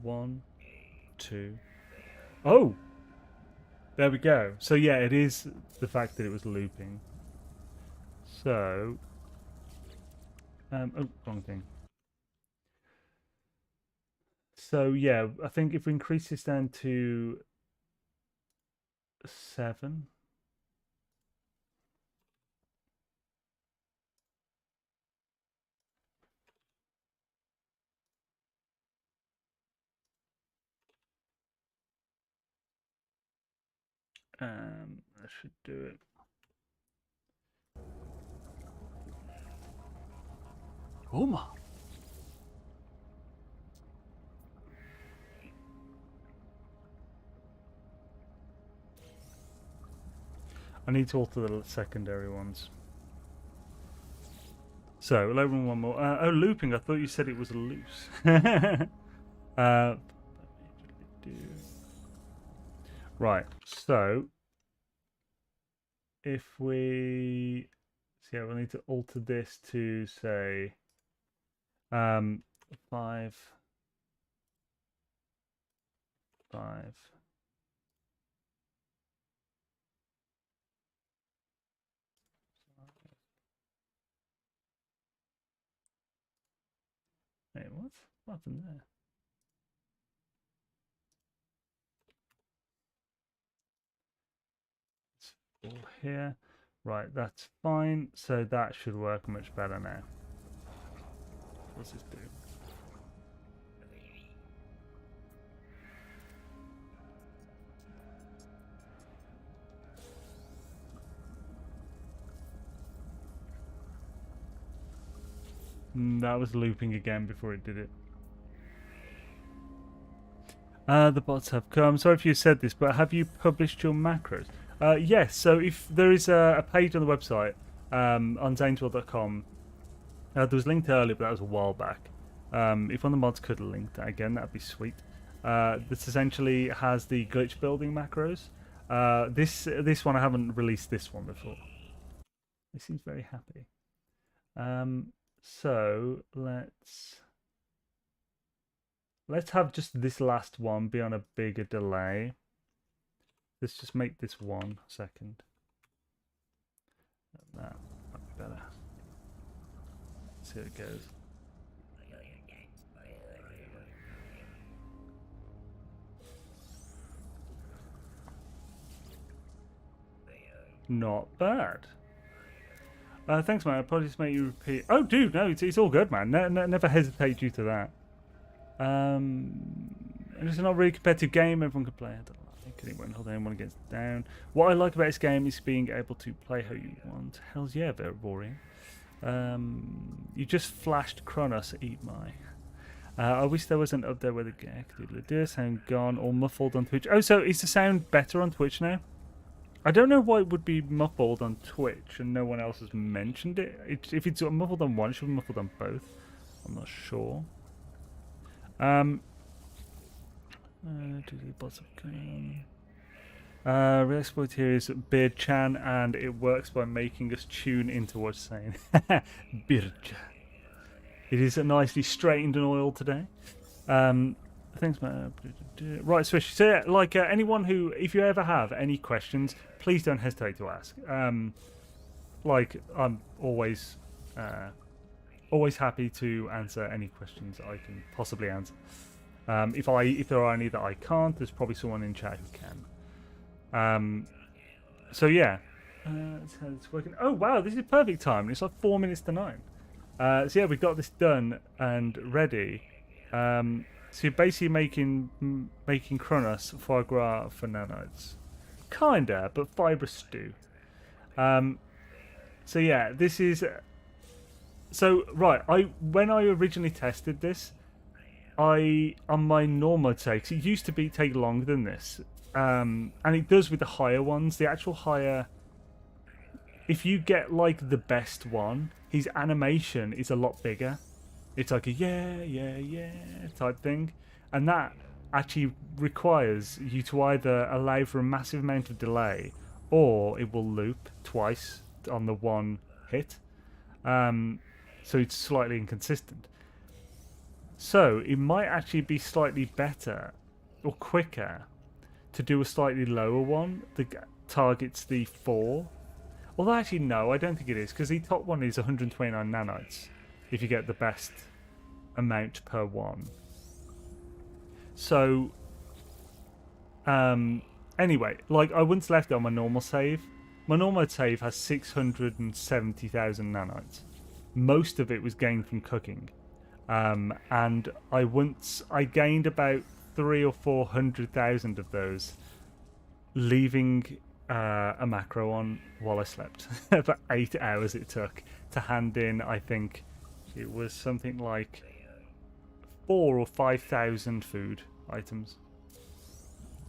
B: 1, 2. Oh, there we go. So yeah, it is the fact that it was looping. So, oh, wrong thing. So yeah, I think if we increase this down to 7. I should do it. Oma. I need to alter the secondary ones. So, we'll open one more. Oh, looping. I thought you said it was loose. Right, so if we, so yeah, we'll need to alter this to say 5. Wait, what happened there? It's all here. Right, that's fine. So that should work much better now. What's this do? That was looping again before it did it. The bots have come. Sorry if you said this, but have you published your macros? Yes. So if there is a page on the website on xainesworld.com, there was linked earlier, but that was a while back. If one of the mods could link that again, that'd be sweet. This essentially has the glitch building macros. This one I haven't released this one before. It seems very happy. So let's have just this last one be on a bigger delay. Let's just make this 1 second. That might be better. Let's see how it goes. Not bad. Thanks, man. Apologies to make you repeat. Oh, dude, no, it's all good, man. Never hesitate due to that. It's not a really competitive game. Everyone can play. I don't like it. It won't hold anyone gets down. What I like about this game is being able to play how you want. Hell's yeah, very boring. You just flashed Kronos. Eat my. I wish there was an update where the Gek did sound gone or muffled on Twitch. Oh, so is the sound better on Twitch now? I don't know why it would be muffled on Twitch and no one else has mentioned it. If it's muffled on one, it should be muffled on both. I'm not sure. Real exploit here is Beard Chan, and it works by making us tune into what's saying. Beard Chan. It is nicely straightened and oiled today. Thanks, man. Right, Swish. So, yeah, like anyone who, if you ever have any questions, please don't hesitate to ask. Like, I'm always happy to answer any questions I can possibly answer. If there are any that I can't, there's probably someone in chat who can. So yeah, that's how it's working. Oh wow, this is perfect time. It's like 4 minutes to 9. So yeah, we got this done and ready. So you're basically making Kronos foie gras for nanites, kinda, but fibrous stew. So yeah, this is. So right, when I originally tested this, on my normal takes, it used to take longer than this, and it does with the higher ones. The actual higher, if you get like the best one, his animation is a lot bigger. It's like a yeah type thing, and that actually requires you to either allow for a massive amount of delay, or it will loop twice on the one hit. So it's slightly inconsistent. So it might actually be slightly better or quicker to do a slightly lower one that targets the 4. Although actually no, I don't think it is, because the top one is 129 nanites if you get the best amount per one. So anyway, like I once left it on my normal save. My normal save has 670,000 nanites. Most of it was gained from cooking. And I gained about 300,000 or 400,000 of those, leaving a macro on while I slept. For 8 hours it took to hand in. I think it was something like 4,000 or 5,000 food items.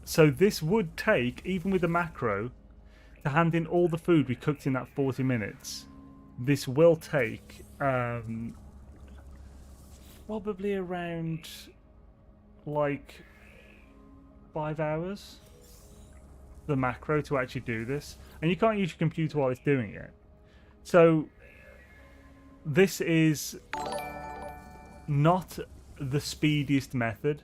B: So this would take, even with the macro, to hand in all the food we cooked in that 40 minutes. This will take probably around like 5 hours. the macro to actually do this, and you can't use your computer while it's doing it. So this is not the speediest method,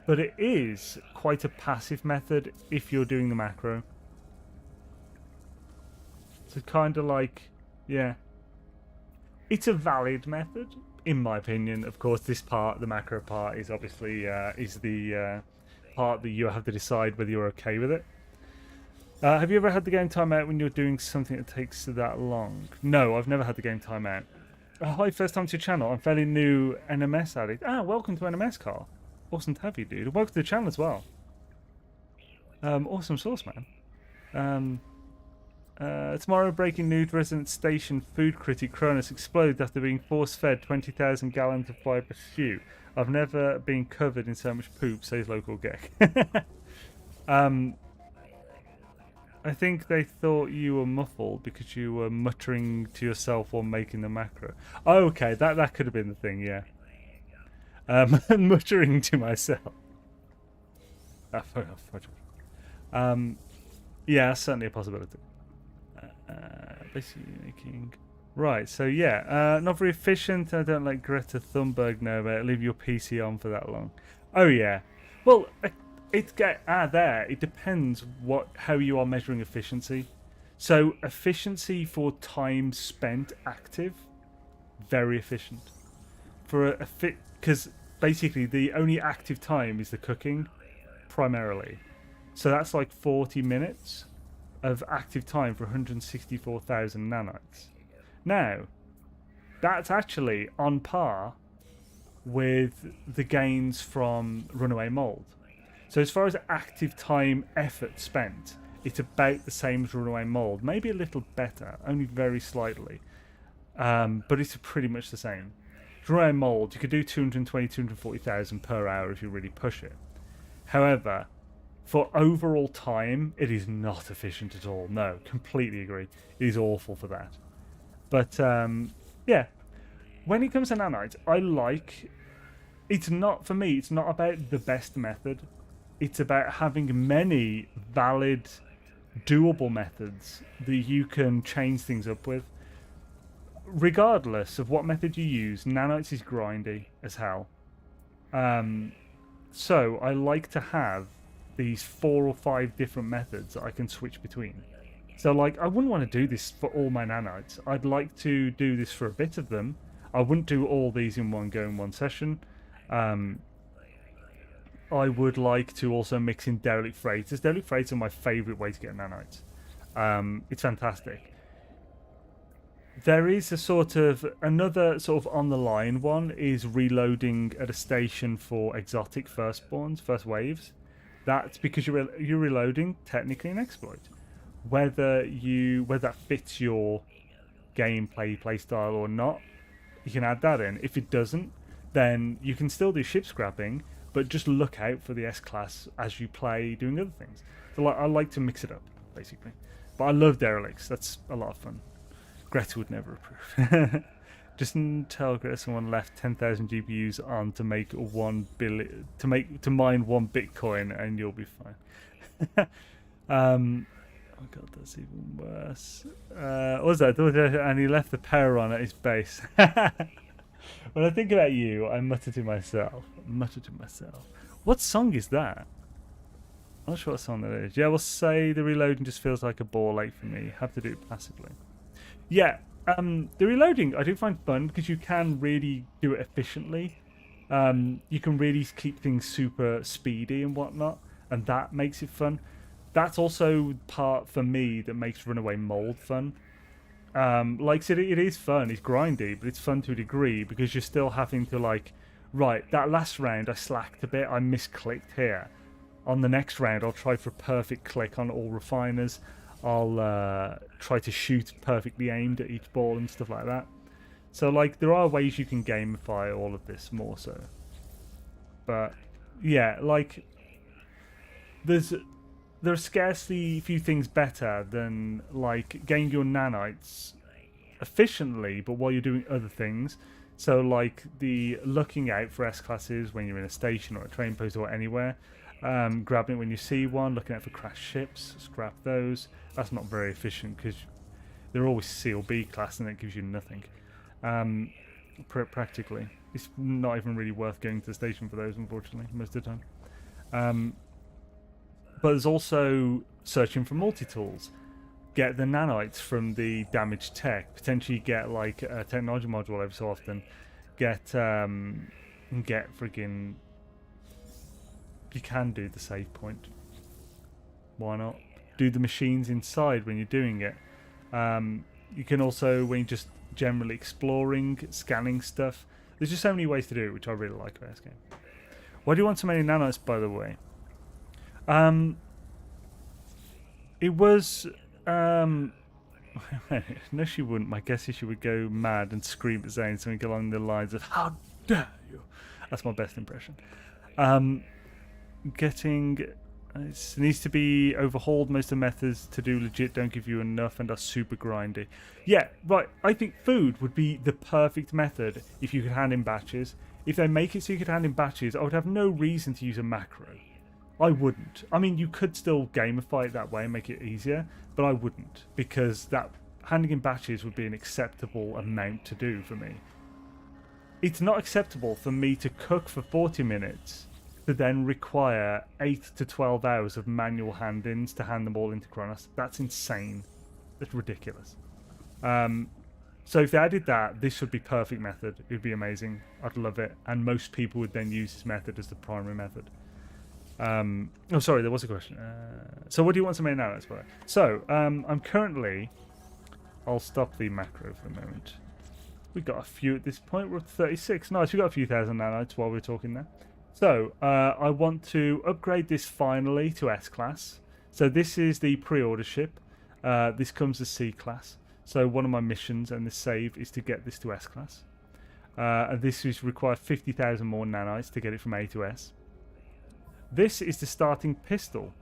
B: but it is quite a passive method if you're doing the macro. So kind of like, yeah, it's a valid method in my opinion. Of course, this part, the macro part, is obviously is the part that you have to decide whether you're okay with it. Have you ever had the game timeout when you're doing something that takes that long? No, I've never had the game timeout. Hi, first time to your channel. I'm fairly new NMS addict. Welcome to NMS, Carl. Awesome to have you, dude. Welcome to the channel as well. Awesome sauce, man. Tomorrow, breaking news: resident station food critic Cronus explodes after being force-fed 20,000 gallons of fibre stew. I've never been covered in so much poop, says local Gek. I think they thought you were muffled because you were muttering to yourself while making the macro. Oh, okay, that could have been the thing, yeah. Muttering to myself. Yeah, that's certainly a possibility. Basically making... Right, so yeah, not very efficient. I don't let Greta Thunberg know about it. Leave your PC on for that long. Oh yeah. Well, it depends how you are measuring efficiency. So efficiency for time spent active, very efficient. Because basically the only active time is the cooking, primarily. So that's like 40 minutes of active time for 164,000 nanites. Now, that's actually on par with the gains from Runaway Mold. So as far as active time effort spent, it's about the same as Runaway Mold. Maybe a little better, only very slightly. But it's pretty much the same. Runaway Mold, you could do 220, 240,000 per hour if you really push it. However, for overall time, it is not efficient at all. No, completely agree. It is awful for that. But, yeah. When it comes to nanites, it's not, for me, it's not about the best method. It's about having many valid, doable methods that you can change things up with. Regardless of what method you use, nanites is grindy as hell. So I like to have these 4 or 5 different methods that I can switch between. So like, I wouldn't want to do this for all my nanites. I'd like to do this for a bit of them. I wouldn't do all these in one go in one session. I would like to also mix in derelict freighters. Derelict freighters are my favourite way to get nanites. It's fantastic. There is another sort of on the line one is reloading at a station for exotic firstborns, first waves. That's because you're reloading technically an exploit. Whether that fits your gameplay playstyle or not, you can add that in. If it doesn't, then you can still do ship scrapping, but just look out for the S-Class as you play doing other things. So I like to mix it up, basically. But I love derelicts. That's a lot of fun. Greta would never approve. Just tell Greta someone left 10,000 GPUs on to make mine 1 Bitcoin, and you'll be fine. Oh god, that's even worse. What was that? And he left the power on at his base. When I think about you, I mutter to myself. What song is that? I'm not sure what song that is. Yeah, we'll say the reloading just feels like a ball ache for me. Have to do it passively. Yeah, the reloading I do find fun because you can really do it efficiently. You can really keep things super speedy and whatnot, and that makes it fun. That's also part for me that makes Runaway Mold fun. Like I said, it is fun. It's grindy, but it's fun to a degree because you're still having to like, right, that last round I slacked a bit. I misclicked here. On the next round, I'll try for a perfect click on all refiners. I'll try to shoot perfectly aimed at each ball and stuff like that. So like, there are ways you can gamify all of this more so. But yeah, like, there are scarcely few things better than like getting your nanites efficiently, but while you're doing other things. So like the looking out for S-classes when you're in a station or a train post or anywhere, grabbing it when you see one, looking out for crashed ships, scrap those. That's not very efficient because they're always C or B class and it gives you nothing. Practically. It's not even really worth going to the station for those, unfortunately, most of the time. But there's also searching for multi-tools. Get the nanites from the damaged tech. Potentially get like a technology module every so often. Get friggin'... You can do the save point. Why not? Do the machines inside when you're doing it. You can also, when you're just generally exploring, scanning stuff. There's just so many ways to do it, which I really like about this game. Why do you want so many nanites, by the way? It was... no, she wouldn't. My guess is she would go mad and scream at Xaine something along the lines of, "How dare you!" That's my best impression. It needs to be overhauled. Most of the methods to do legit don't give you enough and are super grindy. Yeah, right. I think food would be the perfect method if you could hand in batches. If they make it so you could hand in batches, I would have no reason to use a macro. I wouldn't. I mean, you could still gamify it that way and make it easier, but I wouldn't, because that handing in batches would be an acceptable amount to do for me. It's not acceptable for me to cook for 40 minutes to then require 8 to 12 hours of manual hand-ins to hand them all into Kronos. That's insane. That's ridiculous. So if they added that, this would be perfect method. It would be amazing. I'd love it. And most people would then use this method as the primary method. Oh, sorry, there was a question. So what do you want to make now? So, I'm currently... I'll stop the macro for a moment. We've got a few at this point. We're up to 36. Nice, we've got a few thousand nanites while we're talking there. So, I want to upgrade this finally to S-Class. So this is the pre-order ship. This comes as C-Class. So one of my missions and the save is to get this to S-Class. And this is required 50,000 more nanites to get it from A to S. This is the starting pistol.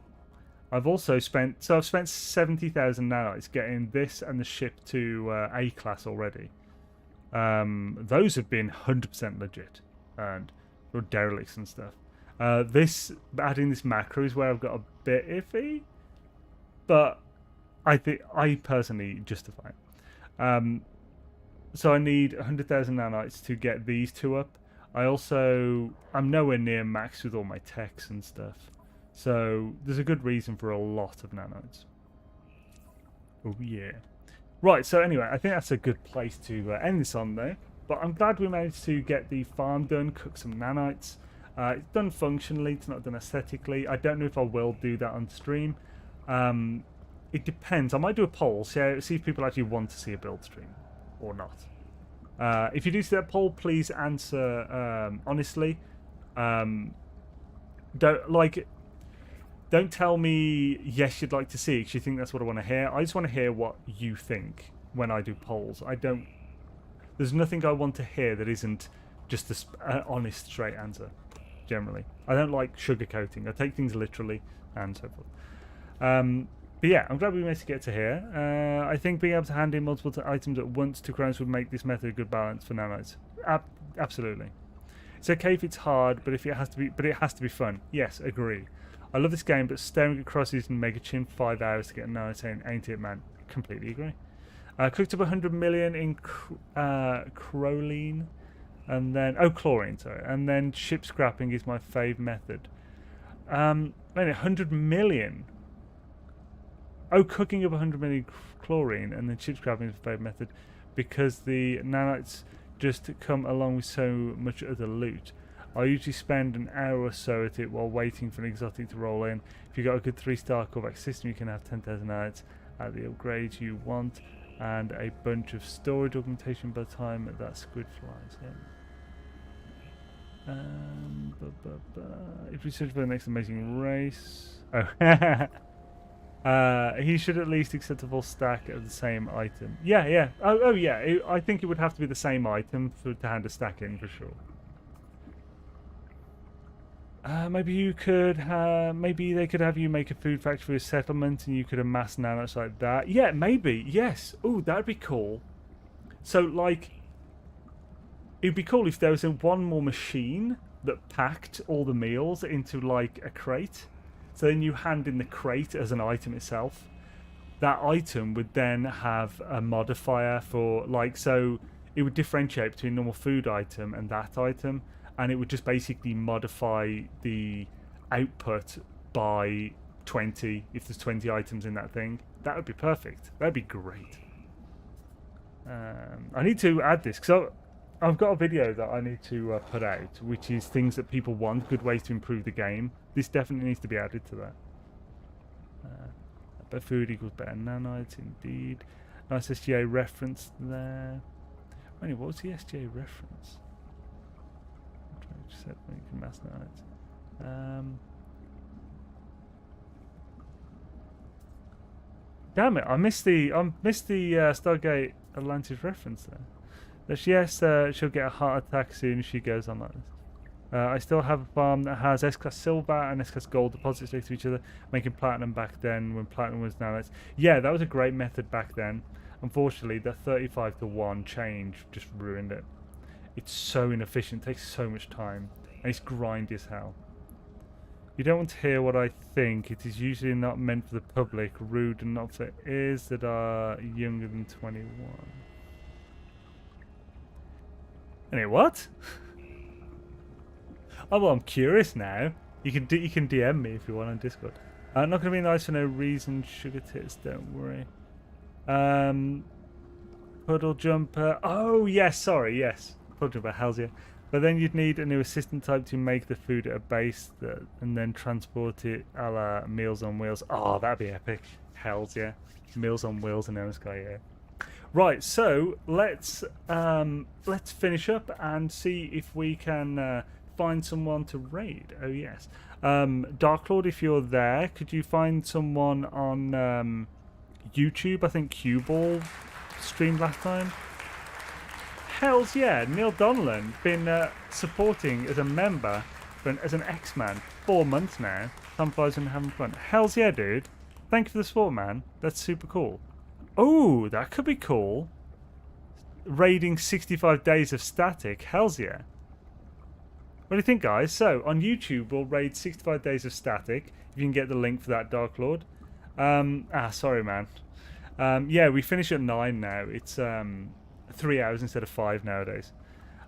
B: I've also spent 70,000 nanites getting this and the ship to A-Class already. Those have been 100% legit. And derelicts and stuff. Adding this macro is where I've got a bit iffy, but I think I personally justify it. So I need 100,000 nanites to get these two up. I'm nowhere near max with all my techs and stuff, so there's a good reason for a lot of nanites. Oh yeah. Right, so anyway, I think that's a good place to end this on though. But I'm glad we managed to get the farm done, cook some nanites. It's done functionally, it's not done aesthetically. I don't know if I will do that on stream. It depends. I might do a poll, see if people actually want to see a build stream or not. If you do see that poll, please answer honestly. Don't tell me yes you'd like to see it because you think that's what I want to hear. I just want to hear what you think when I do polls. There's nothing I want to hear that isn't just an honest, straight answer, generally. I don't like sugarcoating. I take things literally and so forth. But yeah, I'm glad we managed to get to here. I think being able to hand in multiple items at once to Kronos would make this method a good balance for nanites. Absolutely. It's okay if it's hard, but it has to be fun. Yes, agree. I love this game, but staring at crosses and Mega Chin for 5 hours to get a nanite ain't it, man. Completely agree. Cooked up 100 million in chlorine, and then chlorine, sorry, and then ship scrapping is my fave method. 100 million. Cooking up 100 million chlorine and then ship scrapping is my fave method because the nanites just come along with so much other loot. I usually spend an hour or so at it while waiting for an exotic to roll in. If you got a good 3-star callback system, you can have 10,000 nanites at the upgrades you want. And a bunch of storage augmentation by the time that squid flies. Yeah. If we search for the next amazing race, he should at least accept a full stack of the same item. Yeah. Oh yeah. I think it would have to be the same item to hand a stack in for sure. Maybe you could maybe they could have you make a food factory for a settlement and you could amass nanites like that. Yeah, maybe. Yes. Oh, that'd be cool. So like it'd be cool if there was one more machine that packed all the meals into like a crate. So then you hand in the crate as an item itself. That item would then have a modifier for like, so it would differentiate between normal food item and that item, and it would just basically modify the output by 20 if there's 20 items in that thing. That would be perfect. That'd be great. I need to add this because I've got a video that I need to put out, which is things that people want, good ways to improve the game. This definitely needs to be added to that. Better food equals better nanites, indeed. Nice SGA reference there. Wait, what was the SGA reference? I'm trying to set when you can mass nanites. Damn it! I missed the Stargate Atlantis reference there. That yes, she'll get a heart attack soon as she goes on like this. I still have a farm that has S-Class Silver and S-Class Gold deposits next to each other, making Platinum back then when Platinum was nanites. Yeah, that was a great method back then. Unfortunately, that 35-to-1 change just ruined it. It's so inefficient, takes so much time, and it's grindy as hell. You don't want to hear what I think. It is usually not meant for the public, rude and not for ears that are younger than 21. Anyway, what? Oh well, I'm curious now. You can DM me if you want on Discord. Not gonna be nice for no reason. Sugar tits, don't worry. Puddle jumper. Oh yes, sorry, yes. Puddle jumper, hell's yeah. But then you'd need a new assistant type to make the food at a base and then transport it a la Meals on Wheels. Oh, that'd be epic. Hells yeah. Meals on Wheels in NMS, yeah. Right, so let's finish up and see if we can find someone to raid. Oh yes. Dark Lord, if you're there, could you find someone on YouTube? I think Q-Ball streamed last time. Hells yeah, Neil Donlan been supporting as a member, as an X-Man, 4 months now. Time flies when having fun. Hells yeah, dude. Thank you for the support, man. That's super cool. Oh, that could be cool. Raiding 65 days of static. Hells yeah. What do you think, guys? So, on YouTube, we'll raid 65 days of static. If you can get the link for that, Dark Lord. Sorry, man. Yeah, we finish at 9 now. It's 3 hours instead of 5 nowadays.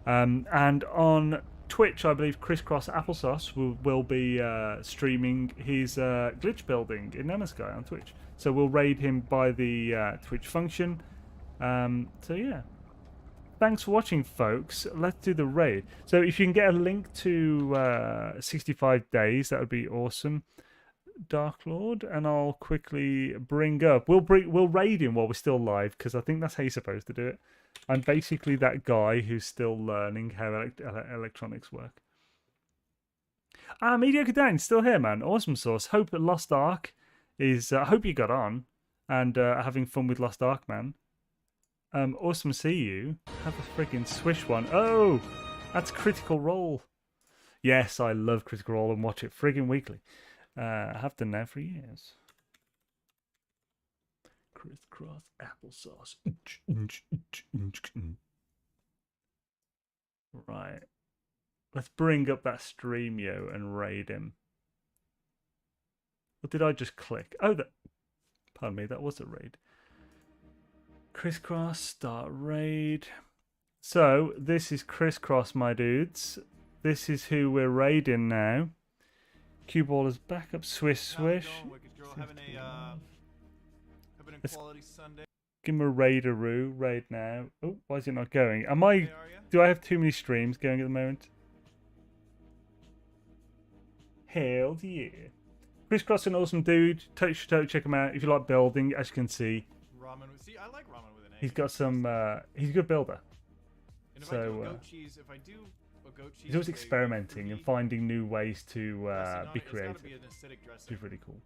B: And on Twitch, I believe Crisscross Applesauce will be streaming his glitch building in NMS on Twitch. So we'll raid him by the Twitch function. So yeah. Thanks for watching, folks. Let's do the raid. So if you can get a link to 65 days, that would be awesome, Dark Lord. And I'll quickly bring up. We'll raid him while we're still live because I think that's how you're supposed to do it. I'm basically that guy who's still learning how electronics work. Mediocre Dan, still here, man. Awesome sauce. Hope that Lost Ark is. I hope you got on and having fun with Lost Ark, man. Awesome to see you. Have a friggin' swish one. Oh, that's Critical Role. Yes, I love Critical Role and watch it friggin' weekly. I have done now for years. Crisscross applesauce. Right. Let's bring up that Streamio and raid him. What did I just click? Oh, pardon me, that was a raid. Crisscross, start raid. So, this is Crisscross, my dudes. This is who we're raiding now. Cue ball is back up, swish. Let's give him a raideroo, raid now. Oh, why is it not going? Do I have too many streams going at the moment? Hell yeah. Crisscross, an awesome dude. Totally check him out if you like building, as you can see.
F: See, I like ramen with an A.
B: He's got some. He's a good builder.
F: And
B: so
F: if I do a goat cheese,
B: he's always experimenting and finding new ways to be creative. Which is really cool.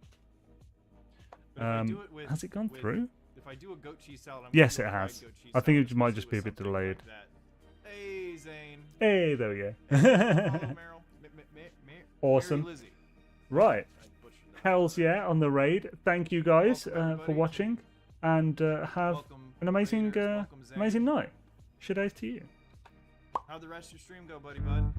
B: Has it gone through?
F: If I do a goat cheese salad,
B: yes, it has. I think it might just be a bit delayed.
F: Like hey, Xaine.
B: Hey, there we go. Awesome. Right. Hells yeah on the raid. Thank you guys for watching. And have an amazing night. Shadays to you.
F: How'd the rest of your stream go, buddy, bud?